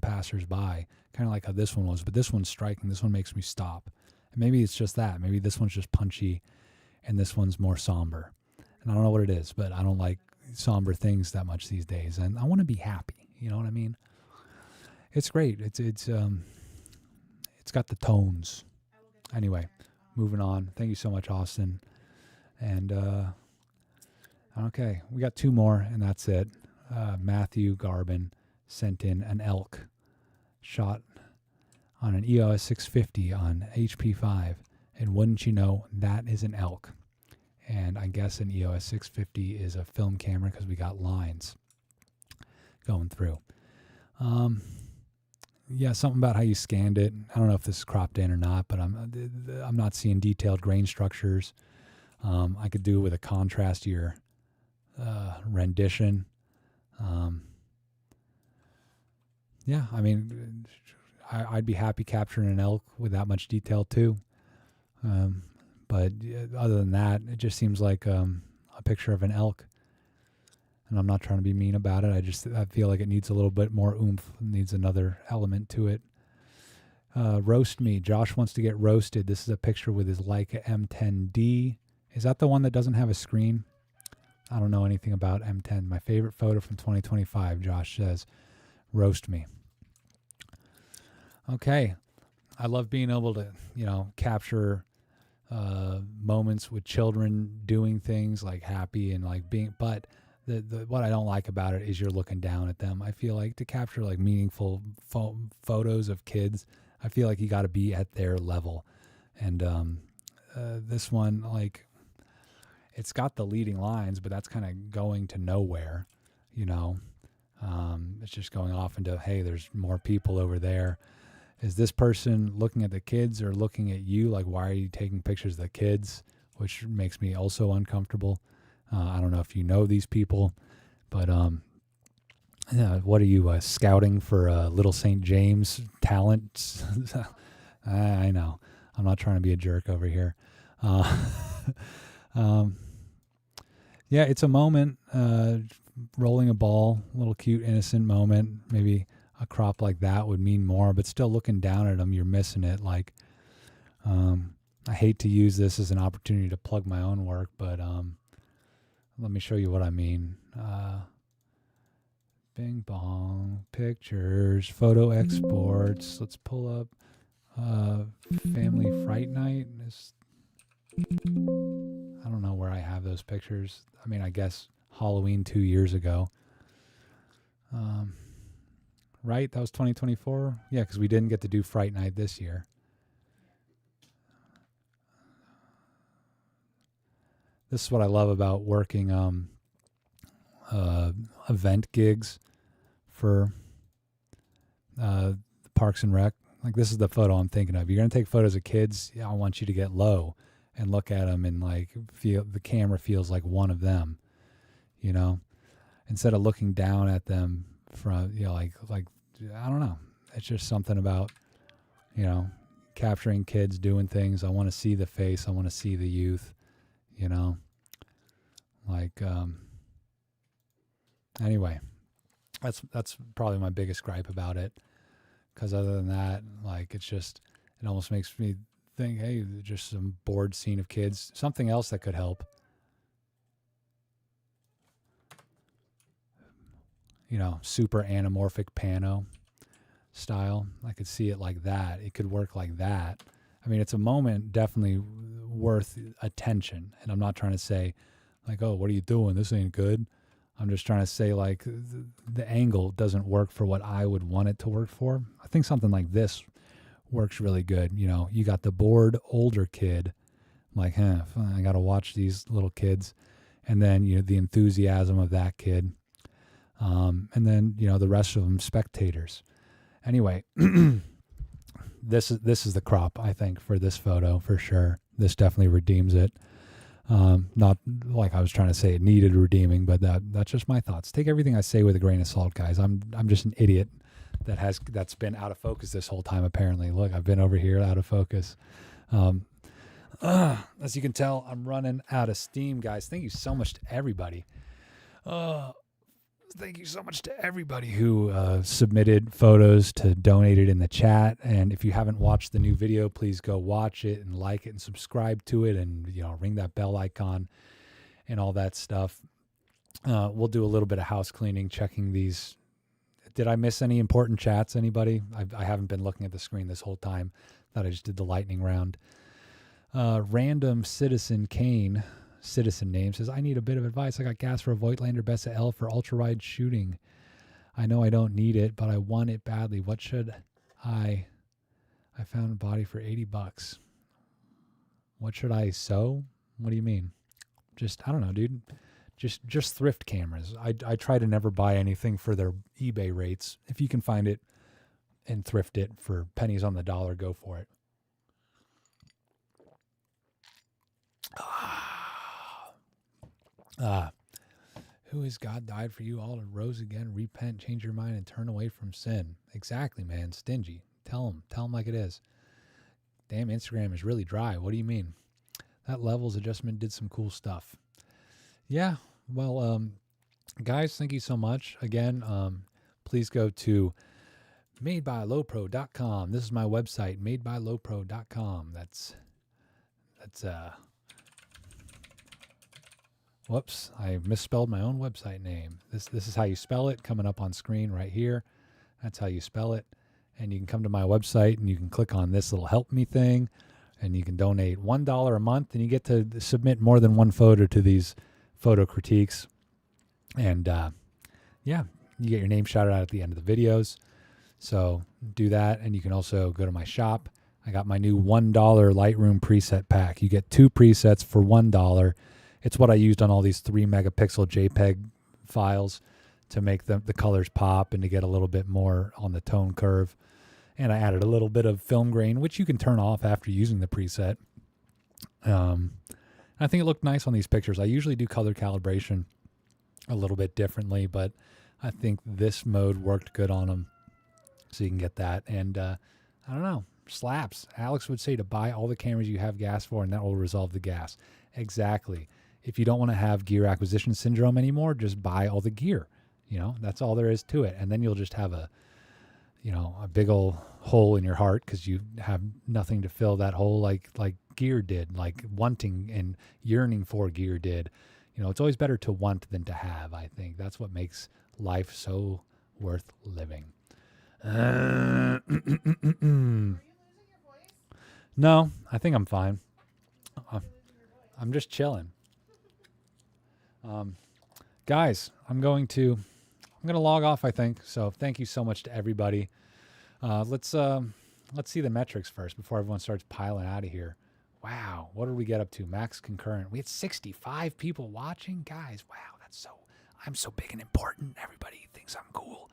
passersby, kind of like how this one was. But this one's striking. This one makes me stop. And maybe it's just that. Maybe this one's just punchy, and this one's more somber. And I don't know what it is, but I don't like somber things that much these days. And I want to be happy. You know what I mean? It's great. It's got the tones. Anyway. Moving on. Thank you so much, Austin. And, okay, we got 2 more, and that's it. Matthew Garbin sent in an elk shot on an EOS 650 on HP5. And wouldn't you know, that is an elk. And I guess an EOS 650 is a film camera because we got lines going through. Yeah, something about how you scanned it. I don't know if this is cropped in or not, but I'm not seeing detailed grain structures. I could do it with a contrastier rendition. Yeah, I mean, I'd be happy capturing an elk with that much detail too. But other than that, it just seems like a picture of an elk. And I'm not trying to be mean about it. I feel like it needs a little bit more oomph. It needs another element to it. Roast me. Josh wants to get roasted. This is a picture with his Leica M10D. Is that the one that doesn't have a screen? I don't know anything about M10. My favorite photo from 2025, Josh says. Roast me. Okay. I love being able to, capture moments with children doing things like happy and like being, but what I don't like about it is you're looking down at them. I feel like to capture like meaningful photos of kids, I feel like you got to be at their level. And this one, like, it's got the leading lines, but that's kind of going to nowhere, It's just going off into, hey, there's more people over there. Is this person looking at the kids or looking at you? Like, why are you taking pictures of the kids? Which makes me also uncomfortable. I don't know if you know these people, but what are you, scouting for Little St. James talent? I know. I'm not trying to be a jerk over here. Yeah, it's a moment, rolling a ball, a little cute, innocent moment. Maybe a crop like that would mean more, but still looking down at them, you're missing it. Like, I hate to use this as an opportunity to plug my own work, but let me show you what I mean. Bing bong, pictures, photo exports. Let's pull up Family Fright Night. I don't know where I have those pictures. I mean, I guess Halloween 2 years ago. Right? That was 2024? Yeah, because we didn't get to do Fright Night this year. This is what I love about working event gigs for Parks and Rec. Like, this is the photo I'm thinking of. You're going to take photos of kids. Yeah, I want you to get low and look at them and like feel the camera feels like one of them, instead of looking down at them from, like I don't know. It's just something about, capturing kids doing things. I want to see the face. I want to see the youth, anyway, that's probably my biggest gripe about it. Because other than that, like, it almost makes me think, hey, just some bored scene of kids. Something else that could help. Super anamorphic pano style. I could see it like that. It could work like that. I mean, it's a moment definitely worth attention. And I'm not trying to say, like, oh, what are you doing? This ain't good. I'm just trying to say, like, the angle doesn't work for what I would want it to work for. I think something like this works really good. You got the bored older kid, like, I got to watch these little kids. And then, the enthusiasm of that kid. And then, the rest of them spectators. Anyway, this is the crop, I think, for this photo, for sure. This definitely redeems it. Not like I was trying to say it needed redeeming, but that's just my thoughts. Take everything I say with a grain of salt, guys. I'm just an idiot that's been out of focus this whole time, apparently. Look, I've been over here out of focus. As you can tell, I'm running out of steam, guys. Thank you so much to everybody. Thank you so much to everybody who submitted photos to donate it in the chat. And if you haven't watched the new video, please go watch it and like it and subscribe to it and, ring that bell icon and all that stuff. We'll do a little bit of house cleaning, checking these. Did I miss any important chats, anybody? I haven't been looking at the screen this whole time. Thought I just did the lightning round. Random Citizen Kane. Citizen name says, I need a bit of advice. I got gas for a Voigtlander Bessa L for ultra wide shooting. I know I don't need it, but I want it badly. What should I found a body for $80. What should I sew? What do you mean? Just, I don't know, dude. Just thrift cameras. I try to never buy anything for their eBay rates. If you can find it and thrift it for pennies on the dollar, go for it. Who is God died for you all to rose again, repent, change your mind, and turn away from sin. Exactly, man. Stingy. Tell him like it is. Damn, Instagram is really dry. What do you mean? That levels adjustment did some cool stuff. Yeah. Well, guys, thank you so much. Again, please go to madebylopro.com. This is my website, madebylopro.com. That's whoops, I misspelled my own website name. This is how you spell it, coming up on screen right here. That's how you spell it. And you can come to my website and you can click on this little help me thing, and you can donate $1 a month, and you get to submit more than one photo to these photo critiques. And yeah, you get your name shouted out at the end of the videos. So do that. And you can also go to my shop. I got my new $1 Lightroom preset pack. You get 2 presets for $1. It's what I used on all these 3 megapixel JPEG files to make the colors pop and to get a little bit more on the tone curve. And I added a little bit of film grain, which you can turn off after using the preset. I think it looked nice on these pictures. I usually do color calibration a little bit differently, but I think this mode worked good on them. So you can get that. And I don't know, slaps. Alex would say to buy all the cameras you have gas for, and that will resolve the gas. Exactly. If you don't want to have gear acquisition syndrome anymore, just buy all the gear. You know, that's all there is to it. And then you'll just have a big old hole in your heart because you have nothing to fill that hole like gear did, like wanting and yearning for gear did. You know, it's always better to want than to have, I think. That's what makes life so worth living. Are you losing your voice? No, I think I'm fine. You're losing your voice. I'm just chilling. Guys, I'm going to log off, I think. So thank you so much to everybody. Let's see the metrics first before everyone starts piling out of here. Wow, what did we get up to? Max concurrent. We had 65 people watching. Guys, wow, I'm so big and important. Everybody thinks I'm cool.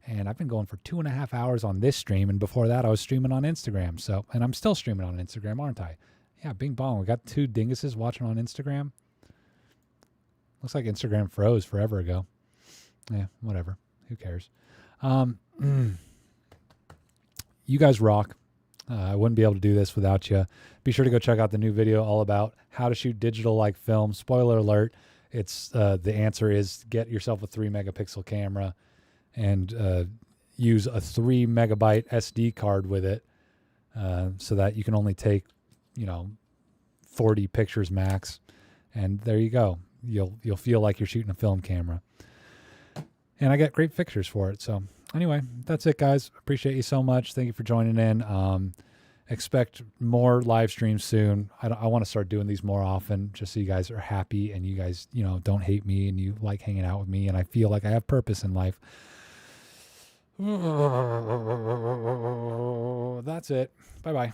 And I've been going for 2.5 hours on this stream, and before that I was streaming on Instagram. So, and I'm still streaming on Instagram, aren't I? Yeah, bing bong. We got 2 dinguses watching on Instagram. Looks like Instagram froze forever ago. Yeah, whatever. Who cares? You guys rock. I wouldn't be able to do this without you. Be sure to go check out the new video all about how to shoot digital like film. Spoiler alert, it's the answer is get yourself a 3 megapixel camera and use a 3 megabyte SD card with it so that you can only take, 40 pictures max. And there you go. You'll feel like you're shooting a film camera. And I get great pictures for it. So anyway, that's it, guys. Appreciate you so much. Thank you for joining in. Expect more live streams soon. I want to start doing these more often just so you guys are happy and you guys, don't hate me and you like hanging out with me and I feel like I have purpose in life. That's it. Bye-bye.